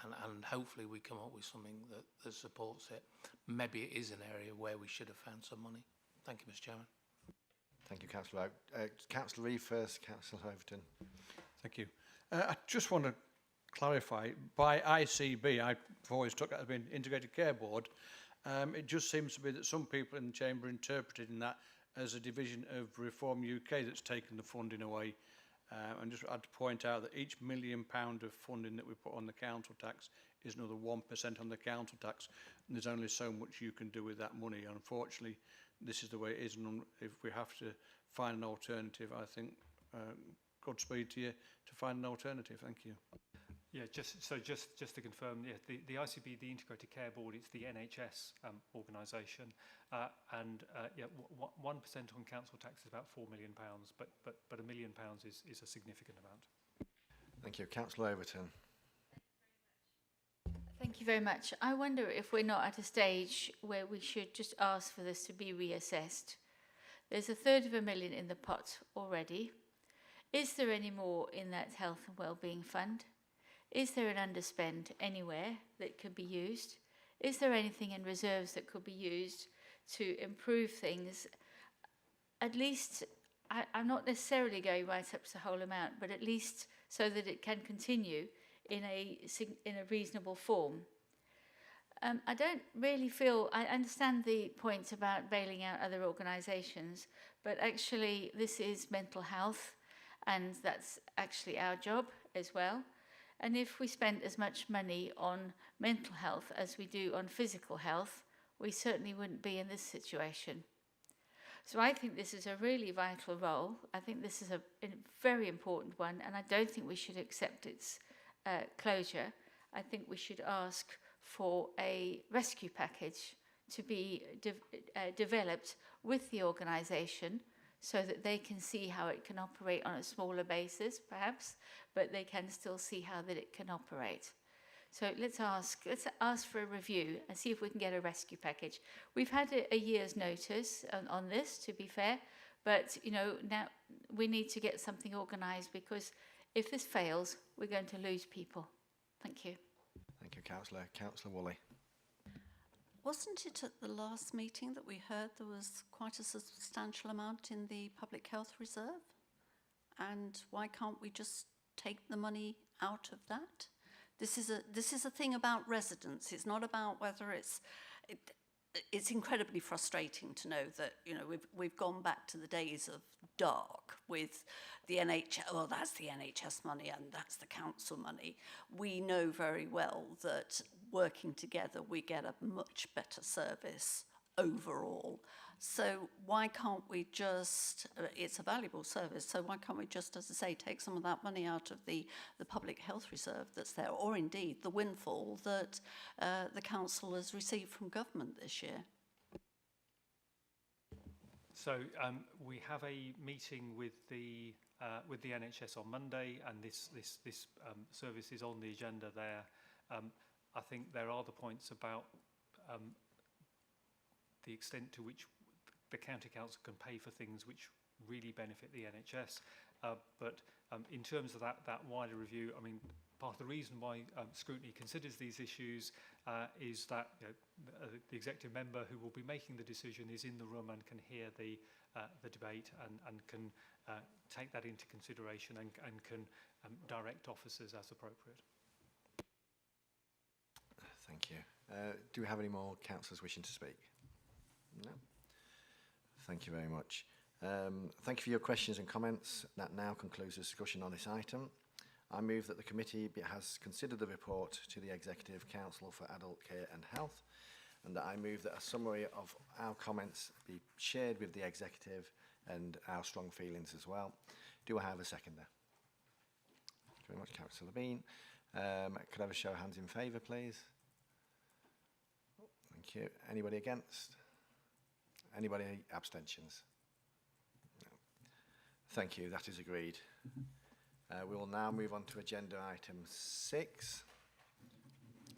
and hopefully we come up with something that supports it. Maybe it is an area where we should have found some money. Thank you, Mr. Chairman. Thank you, Councillor Rowe. Councillor Reeve first, Councillor Overton. Thank you. I just want to clarify, by ICB, I've always took it as being Integrated Care Board. It just seems to be that some people in the Chamber interpreted that as a division of Reform UK that's taken the funding away. And just had to point out that each £1 million of funding that we put on the council tax is another 1% on the council tax. And there's only so much you can do with that money. Unfortunately, this is the way it is. And if we have to find an alternative, I think Godspeed to you to find an alternative. Thank you. Yeah, just to confirm, yeah, the ICB, the Integrated Care Board, it's the NHS organisation, and yeah, 1% on council tax is about £4 million, but £1 million is a significant amount. Thank you, Councillor Overton. Thank you very much. I wonder if we're not at a stage where we should just ask for this to be reassessed. There's £250,000 in the pot already. Is there any more in that health and wellbeing fund? Is there an underspend anywhere that could be used? Is there anything in reserves that could be used to improve things? At least, I'm not necessarily going right up to the whole amount, but at least so that it can continue in a reasonable form. I don't really feel, I understand the point about bailing out other organisations, but actually this is mental health, and that's actually our job as well. And if we spent as much money on mental health as we do on physical health, we certainly wouldn't be in this situation. So I think this is a really vital role. I think this is a very important one, and I don't think we should accept its closure. I think we should ask for a rescue package to be developed with the organisation, so that they can see how it can operate on a smaller basis, perhaps, but they can still see how that it can operate. So let's ask for a review and see if we can get a rescue package. We've had a year's notice on this, to be fair, but now we need to get something organised, because if this fails, we're going to lose people. Thank you. Thank you, Councillor. Councillor Woolley. Wasn't it at the last meeting that we heard there was quite a substantial amount in the Public Health Reserve? And why can't we just take the money out of that? This is a thing about residents. It's not about whether it's incredibly frustrating to know that we've gone back to the days of dark with the NHS. Well, that's the NHS money and that's the council money. We know very well that working together we get a much better service overall. So why can't we just, it's a valuable service, so why can't we just, as I say, take some of that money out of the Public Health Reserve that's there, or indeed the windfall that the council has received from government this year? So we have a meeting with the NHS on Monday, and this service is on the agenda there. I think there are the points about the extent to which the county council can pay for things which really benefit the NHS. But in terms of that wider review, I mean, part of the reason why Scrutiny considers these issues is that the executive member who will be making the decision is in the room and can hear the debate and can take that into consideration and can direct officers as appropriate. Thank you. Do we have any more councillors wishing to speak? No. Thank you very much. Thank you for your questions and comments. That now concludes the discussion on this item. I move that the committee has considered the report to the Executive Council for Adult Care and Health, and that I move that a summary of our comments be shared with the Executive and our strong feelings as well. Do I have a seconder? Thank you very much, Councillor Bean. Could I have a show of hands in favour, please? Thank you. Anybody against? Anybody abstentions? No. Thank you. That is agreed. We will now move on to agenda item 6.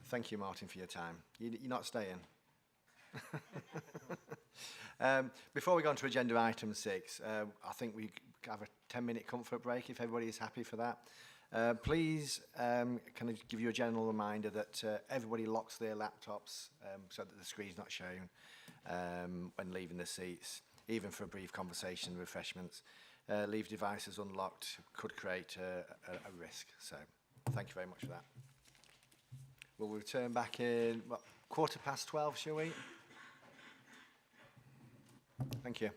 Thank you, Martin, for your time. You're not staying. Before we go on to agenda item 6, I think we have a 10-minute comfort break if everybody is happy for that. Please, can I give you a general reminder that everybody locks their laptops so that the screen's not shown when leaving the seats, even for a brief conversation and refreshments. Leave devices unlocked could create a risk. So thank you very much for that. We'll return back in 12:15, shall we? Thank you.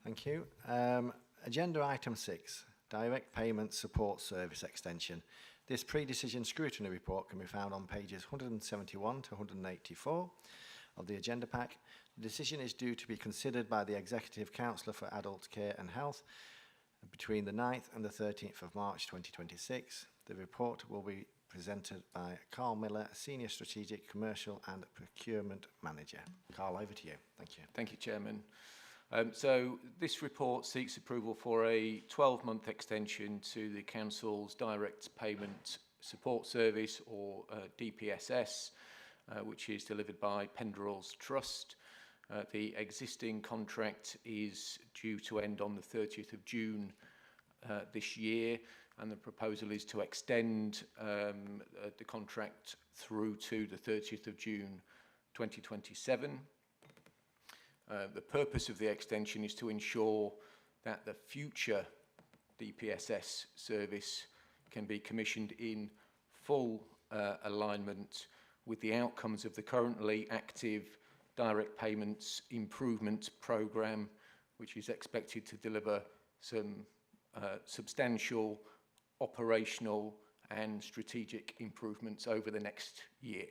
Thank you. Agenda item 6, Direct Payment Support Service Extension. This pre-decision scrutiny report can be found on pages 171 to 184 of the agenda pack. The decision is due to be considered by the Executive Councillor for Adult Care and Health between the 9th and the 13th of March 2026. The report will be presented by Carl Miller, Senior Strategic Commercial and Procurement Manager. Carl, over to you. Thank you. Thank you, Chairman. So this report seeks approval for a 12-month extension to the Council's Direct Payment Support Service, or DPSS, which is delivered by Penderel's Trust. The existing contract is due to end on the 30th of June this year, and the proposal is to extend the contract through to the 30th of June 2027. The purpose of the extension is to ensure that the future DPSS service can be commissioned in full alignment with the outcomes of the currently active Direct Payments Improvement Programme, which is expected to deliver some substantial operational and strategic improvements over the next year.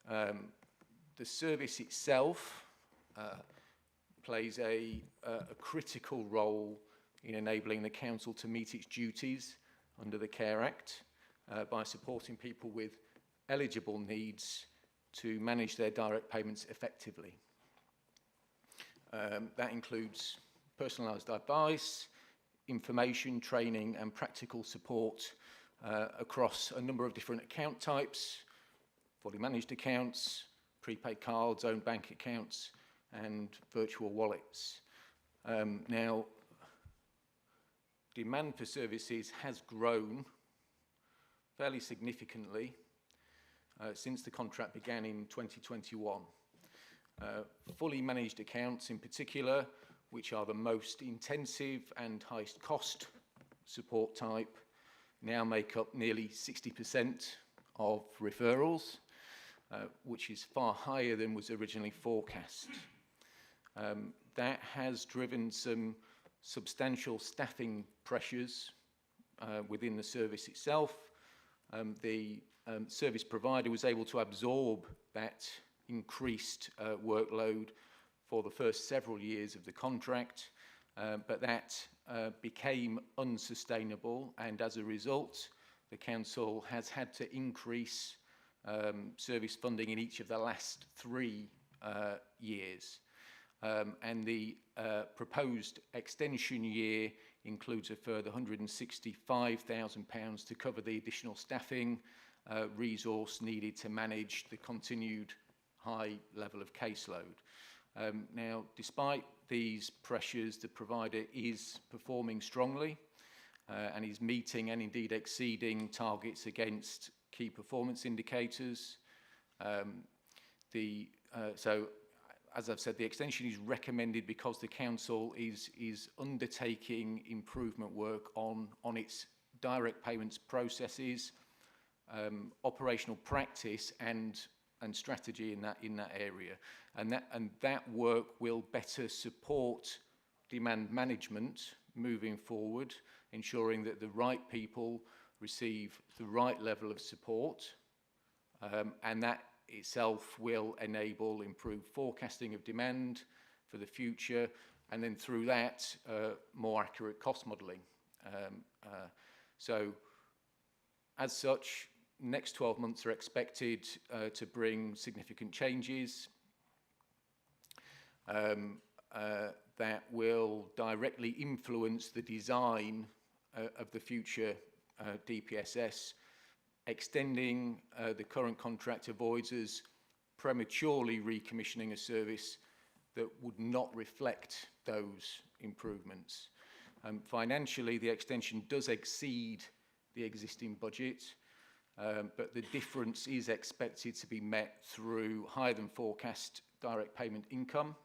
The service itself plays a critical role in enabling the Council to meet its duties under the Care Act by supporting people with eligible needs to manage their direct payments effectively. That includes personalised advice, information, training and practical support across a number of different account types: fully managed accounts, prepaid cards, own bank accounts and virtual wallets. Now, demand for services has grown fairly significantly since the contract began in 2021. Fully managed accounts in particular, which are the most intensive and highest cost support type, now make up nearly 60% of referrals, which is far higher than was originally forecast. That has driven some substantial staffing pressures within the service itself. The service provider was able to absorb that increased workload for the first several years of the contract, but that became unsustainable, and as a result, the Council has had to increase service funding in each of the last 3 years. And the proposed extension year includes a further £165,000 to cover the additional staffing resource needed to manage the continued high level of caseload. Now, despite these pressures, the provider is performing strongly and is meeting and indeed exceeding targets against key performance indicators. So, as I've said, the extension is recommended because the Council is undertaking improvement work on its direct payments processes, operational practice and strategy in that area, and that work will better support demand management moving forward, ensuring that the right people receive the right level of support, and that itself will enable improved forecasting of demand for the future, and then through that more accurate cost modelling. So as such, next 12 months are expected to bring significant changes that will directly influence the design of the future DPSS. Extending the current contract avoids us prematurely recommissioning a service that would not reflect those improvements. Financially, the extension does exceed the existing budget, but the difference is expected to be met through higher than forecast direct payment income.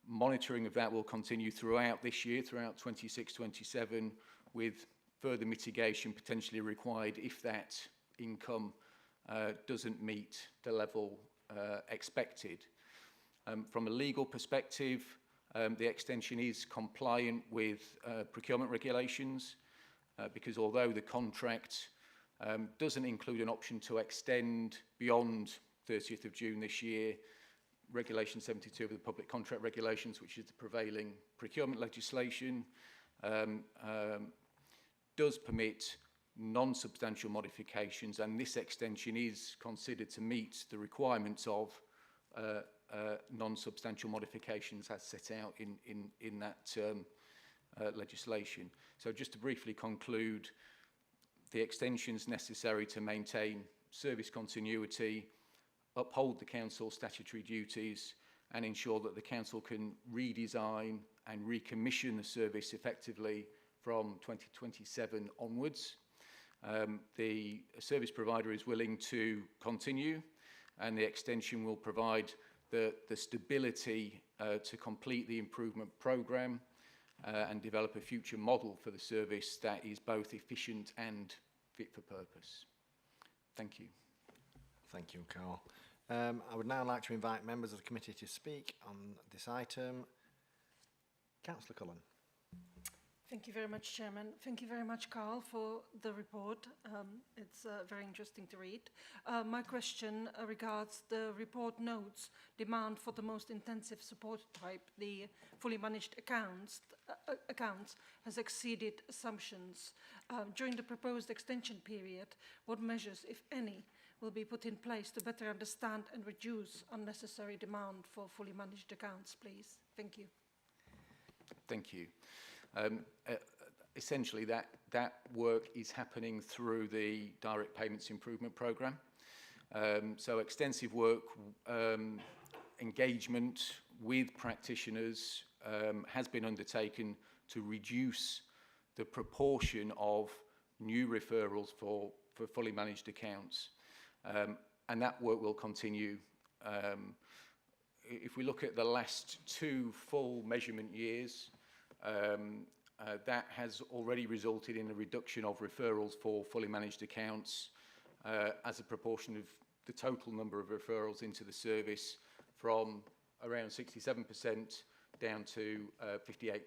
Monitoring of that will continue throughout this year, throughout 26-27, with further mitigation potentially required if that income doesn't meet the level expected. From a legal perspective, The extension is compliant with procurement regulations because although the contract doesn't include an option to extend beyond 30th of June this year, Regulation 72 of the Public Contract Regulations, which is the prevailing procurement legislation, does permit non-substantial modifications, and this extension is considered to meet the requirements of non-substantial modifications as set out in that legislation. So just to briefly conclude, the extensions necessary to maintain service continuity, uphold the Council's statutory duties and ensure that the Council can redesign and recommission the service effectively from 2027 onwards. The service provider is willing to continue, and the extension will provide the stability to complete the improvement programme and develop a future model for the service that is both efficient and fit for purpose. Thank you. Thank you, Carl. I would now like to invite members of the committee to speak on this item. Councillor Cullen. Thank you very much, Chairman. Thank you very much, Carl, for the report. It's very interesting to read. My question regards the report notes demand for the most intensive support type, the fully managed accounts has exceeded assumptions. During the proposed extension period, what measures, if any, will be put in place to better understand and reduce unnecessary demand for fully managed accounts, please? Thank you. Thank you. Essentially, that work is happening through the Direct Payments Improvement Programme. So extensive work, engagement with practitioners has been undertaken to reduce the proportion of new referrals for fully managed accounts. And that work will continue. If we look at the last 2 full measurement years, that has already resulted in a reduction of referrals for fully managed accounts as a proportion of the total number of referrals into the service from around 67% down to 58%.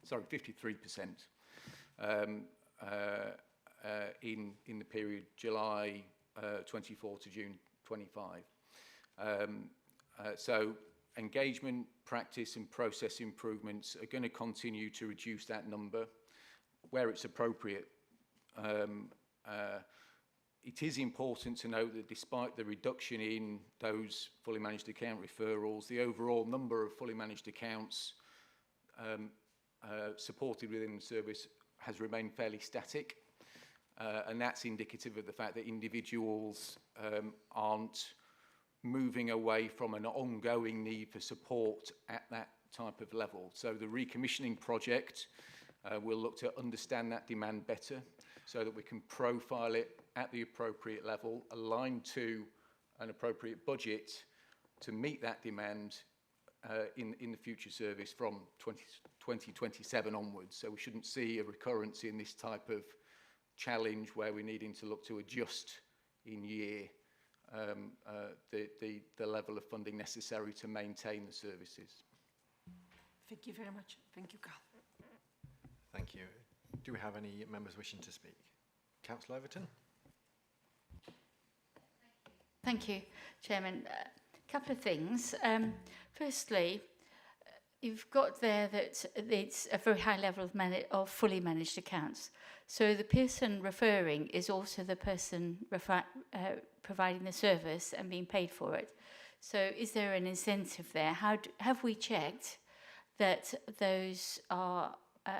Sorry, 53% in the period July 24 to June 25. So engagement, practice and process improvements are going to continue to reduce that number where it's appropriate. It is important to note that despite the reduction in those fully managed account referrals, the overall number of fully managed accounts supported within the service has remained fairly static. And that's indicative of the fact that individuals aren't moving away from an ongoing need for support at that type of level. So the recommissioning project will look to understand that demand better so that we can profile it at the appropriate level, aligned to an appropriate budget to meet that demand in the future service from 2027 onwards. So we shouldn't see a recurrence in this type of challenge where we're needing to look to adjust in year the level of funding necessary to maintain the services. Thank you very much. Thank you, Carl. Thank you. Do we have any members wishing to speak? Councillor Overton. Thank you, Chairman. A couple of things. Firstly, you've got there that it's a very high level of fully managed accounts. So the person referring is also the person providing the service and being paid for it. So is there an incentive there? Have we checked that those are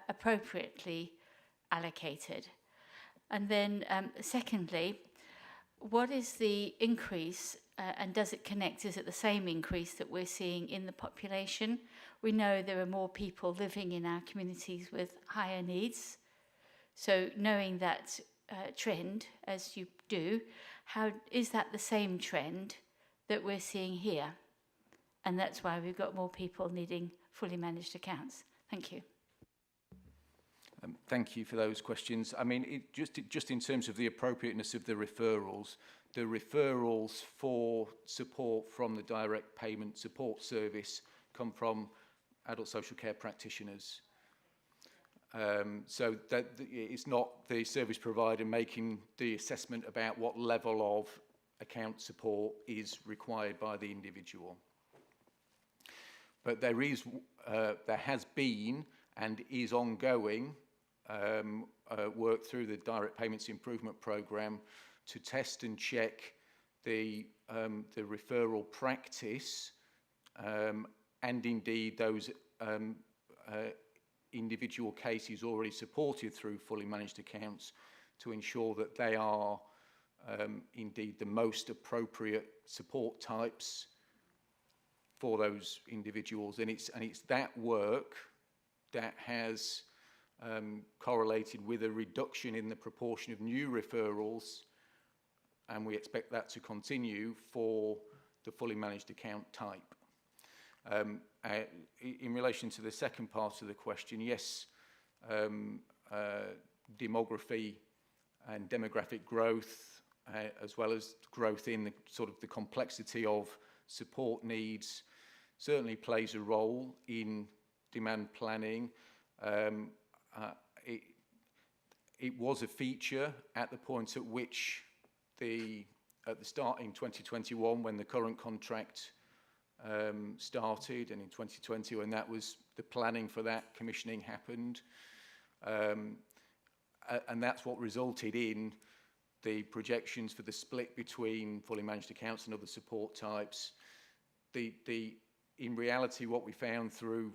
appropriately allocated? And then secondly, what is the increase and does it connect? Is it the same increase that we're seeing in the population? We know there are more people living in our communities with higher needs. So knowing that trend, as you do, how is that the same trend that we're seeing here? And that's why we've got more people needing fully managed accounts. Thank you. Thank you for those questions. I mean, just in terms of the appropriateness of the referrals for support from the direct payment support service come from adult social care practitioners. So that it's not the service provider making the assessment about what level of account support is required by the individual. But there has been and is ongoing work through the Direct Payments Improvement Programme to test and check the referral practice and indeed those individual cases already supported through fully managed accounts to ensure that they are indeed the most appropriate support types for those individuals. And it's that work that has correlated with a reduction in the proportion of new referrals, and we expect that to continue for the fully managed account type. In relation to the second part of the question, yes, demography and demographic growth, as well as growth in the sort of the complexity of support needs, certainly plays a role in demand planning. It was a feature at the point at which at the start in 2021 when the current contract started, and in 2020 when that was the planning for that commissioning happened, and that's what resulted in the projections for the split between fully managed accounts and other support types. In reality, what we found through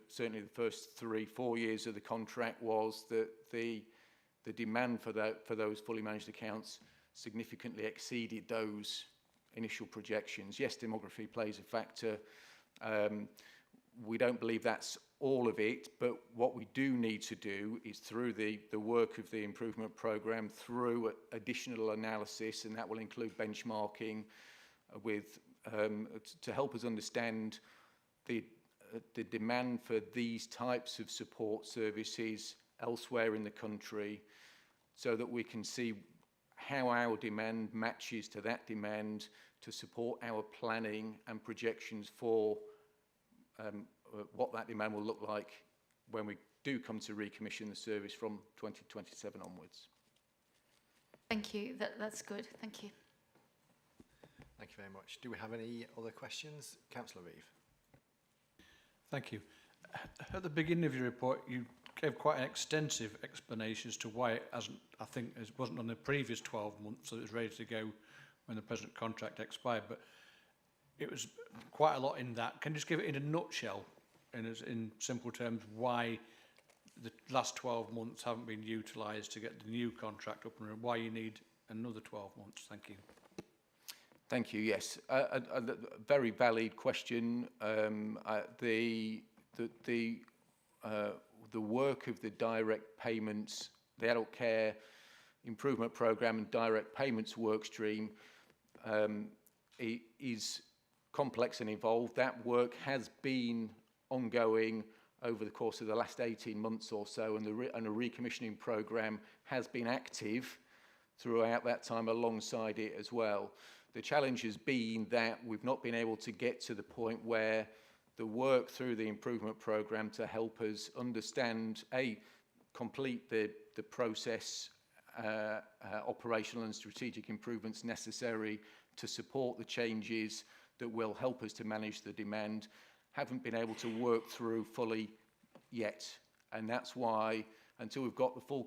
certainly the first 3-4 years of the contract was that the demand for those fully managed accounts significantly exceeded those initial projections. Yes, demography plays a factor. We don't believe that's all of it, but what we do need to do is through the work of the improvement programme, through additional analysis, and that will include benchmarking with to help us understand the demand for these types of support services elsewhere in the country, so that we can see how our demand matches to that demand to support our planning and projections for what that demand will look like when we do come to recommission the service from 2027 onwards. Thank you. That's good. Thank you. Thank you very much. Do we have any other questions? Councillor Reeve. Thank you. At the beginning of your report, you gave quite an extensive explanation as to why it hasn't, I think it wasn't on the previous 12 months, so it was ready to go when the present contract expired, but it was quite a lot in that. Can you just give it in a nutshell, in simple terms, why the last 12 months haven't been utilised to get the new contract up and running, why you need another 12 months? Thank you. Thank you. Yes, a very valid question. The work of the direct payments, the adult care improvement programme and direct payments work stream is complex and involved. That work has been ongoing over the course of the last 18 months or so, and a recommissioning programme has been active throughout that time alongside it as well. The challenge has been that we've not been able to get to the point where the work through the improvement programme to help us understand, complete the process, operational and strategic improvements necessary to support the changes that will help us to manage the demand, haven't been able to work through fully yet. And that's why, until we've got the full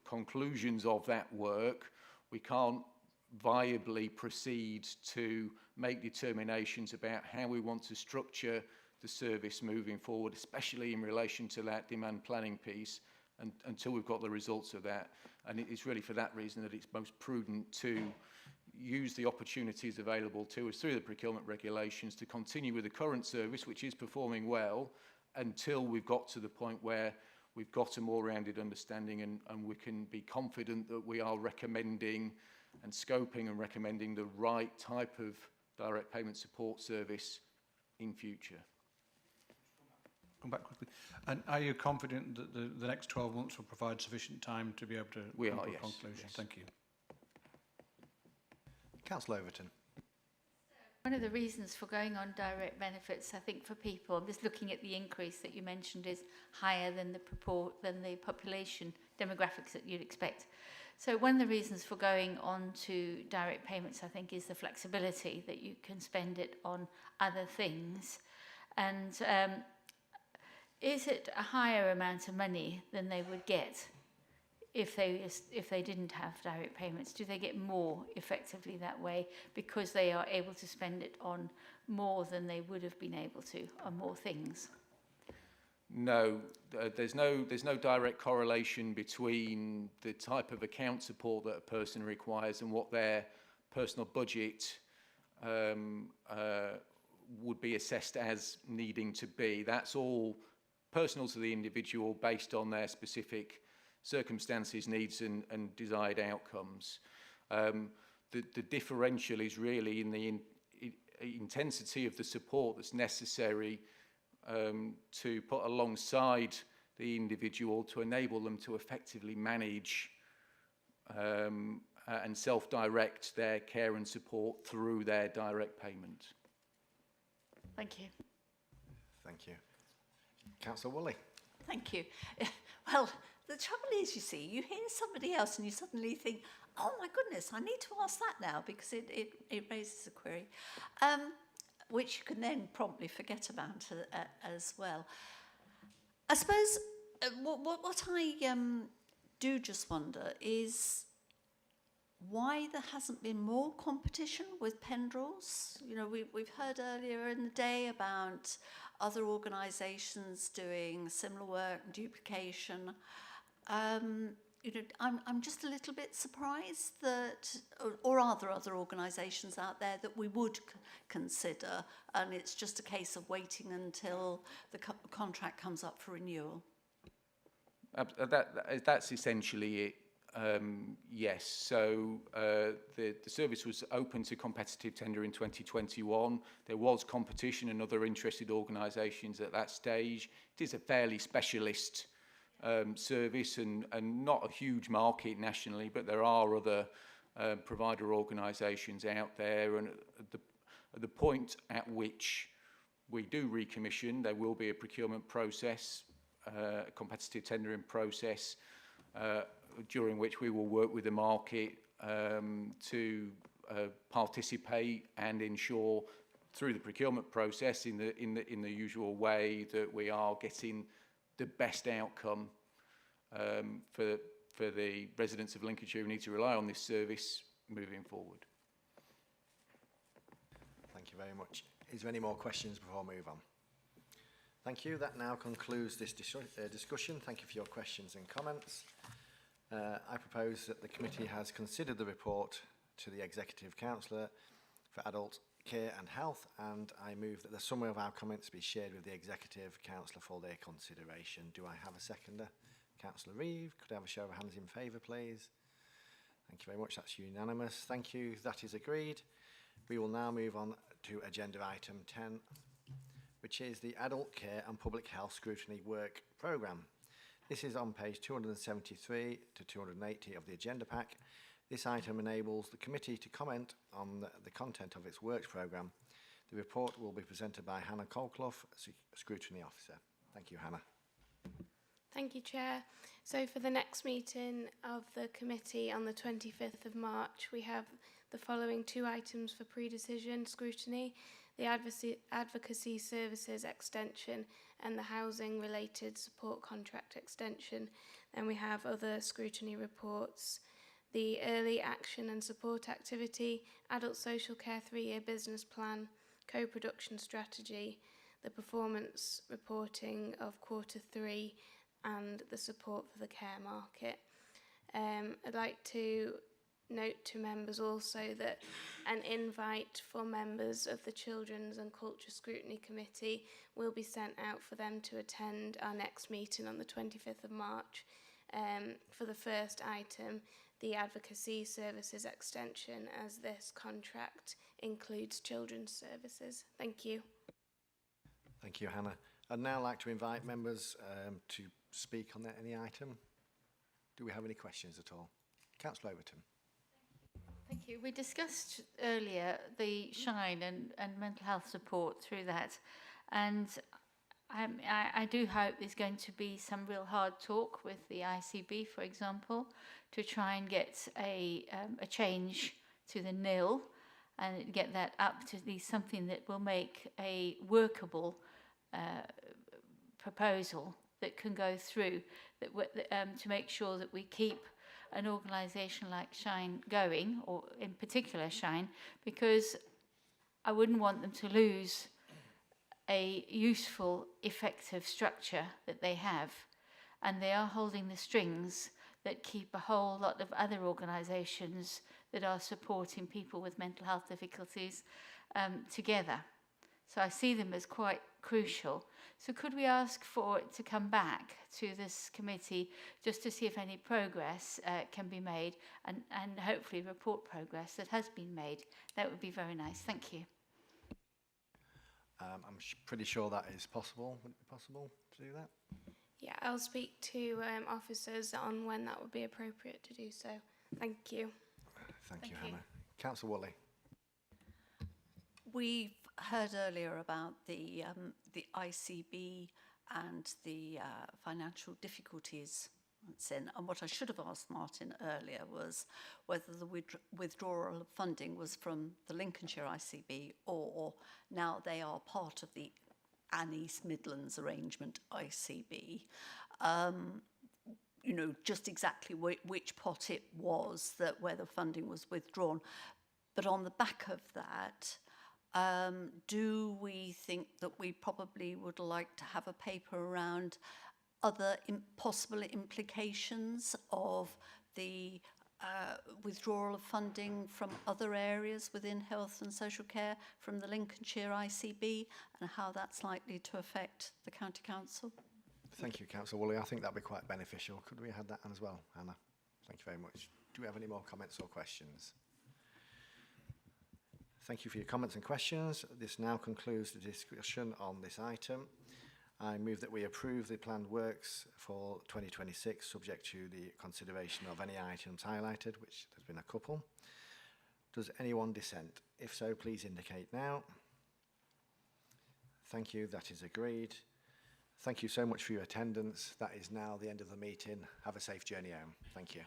conclusions of that work, we can't viably proceed to make determinations about how we want to structure the service moving forward, especially in relation to that demand planning piece, and until we've got the results of that. And it's really for that reason that it's most prudent to use the opportunities available to us through the procurement regulations to continue with the current service, which is performing well, until we've got to the point where we've got a more rounded understanding and we can be confident that we are recommending and scoping and recommending the right type of direct payment support service in future. Come back quickly. And are you confident that the next 12 months will provide sufficient time to be able to come to a conclusion? Yes. Thank you. Councillor Overton. One of the reasons for going on direct benefits, I think, for people, I'm just looking at the increase that you mentioned is higher than the population demographics that you'd expect. So one of the reasons for going on to direct payments, I think, is the flexibility that you can spend it on other things. And is it a higher amount of money than they would get if they didn't have direct payments? Do they get more effectively that way because they are able to spend it on more than they would have been able to on more things? No, there's no direct correlation between the type of account support that a person requires and what their personal budget would be assessed as needing to be. That's all personal to the individual based on their specific circumstances, needs and desired outcomes. The differential is really in the intensity of the support that's necessary to put alongside the individual to enable them to effectively manage and self-direct their care and support through their direct payment. Thank you. Thank you. Councillor Woolley. Thank you. Well, the trouble is, you see, you hear somebody else and you suddenly think, oh my goodness, I need to ask that now because it raises a query, which you can then promptly forget about as well. I suppose what I do just wonder is why there hasn't been more competition with Pendrels. You know, we've heard earlier in the day about other organisations doing similar work, duplication. You know, I'm just a little bit surprised that, or are there other organisations out there that we would consider, and it's just a case of waiting until the contract comes up for renewal? That's essentially it. Yes, so the service was open to competitive tender in 2021. There was competition and other interested organisations at that stage. It is a fairly specialist service and not a huge market nationally, but there are other provider organisations out there, and at the point at which we do recommission, there will be a procurement process, a competitive tendering process, during which we will work with the market to participate and ensure through the procurement process in the usual way that we are getting the best outcome for the residents of Lincolnshire who need to rely on this service moving forward. Thank you very much. Is there any more questions before I move on? Thank you. That now concludes this discussion. Thank you for your questions and comments. I propose that the committee has considered the report to the Executive Councillor for Adult Care and Health, and I move that the summary of our comments be shared with the Executive Councillor for their consideration. Do I have a seconder? Councillor Reeve, could I have a show of hands in favour, please? Thank you very much. That's unanimous. Thank you. That is agreed. We will now move on to agenda item 10, which is the Adult Care and Public Health Scrutiny Work Programme. This is on page 273 to 280 of the agenda pack. This item enables the committee to comment on the content of its works programme. The report will be presented by Hannah Colclough, Scrutiny Officer. Thank you, Hannah. Thank you, Chair. So for the next meeting of the committee on the 25th of March, we have the following two items for pre-decision scrutiny: the Advocacy Services Extension and the Housing Related Support Contract Extension. Then we have other scrutiny reports: the Early Action and Support Activity, Adult Social Care 3-Year Business Plan, Co-Production Strategy, the Performance Reporting of Q3, and the Support for the Care Market. I'd like to note to members also that an invite for members of the Children's and Culture Scrutiny Committee will be sent out for them to attend our next meeting on the 25th of March. For the first item, the Advocacy Services Extension, as this contract includes children's services. Thank you. Thank you, Hannah. I'd now like to invite members to speak on any item. Do we have any questions at all? Councillor Overton. Thank Thank you. We discussed earlier the Shine and mental health support through that, and I do hope there's going to be some real hard talk with the ICB, for example, to try and get a change to the nil and get that up to at least something that will make a workable proposal that can go through, that to make sure that we keep an organisation like Shine going, or in particular Shine, because I wouldn't want them to lose a useful, effective structure that they have, and they are holding the strings that keep a whole lot of other organisations that are supporting people with mental health difficulties together. So I see them as quite crucial. So could we ask for it to come back to this committee just to see if any progress can be made, and hopefully report progress that has been made? That would be very nice. Thank you. I'm pretty sure that is possible. Would it be possible to do that? Yeah, I'll speak to officers on when that would be appropriate to do so. Thank you. Thank you, Hannah. Councillor Woolley. We've heard earlier about the ICB and the financial difficulties it's in. And what I should have asked Martin earlier was whether the withdrawal of funding was from the Lincolnshire ICB, or now they are part of the and East Midlands arrangement ICB. You know, just exactly which pot it was that where the funding was withdrawn. But on the back of that, do we think that we probably would like to have a paper around other possible implications of the withdrawal of funding from other areas within health and social care from the Lincolnshire ICB, and how that's likely to affect the County Council? Thank you, Councillor Woolley. I think that would be quite beneficial. Could we have that as well, Hannah? Thank you very much. Do we have any more comments or questions? Thank you for your comments and questions. This now concludes the discussion on this item. I move that we approve the planned works for 2026, subject to the consideration of any items highlighted, which there's been a couple. Does anyone dissent? If so, please indicate now. Thank you, that is agreed. Thank you so much for your attendance. That is now the end of the meeting. Have a safe journey home. Thank you.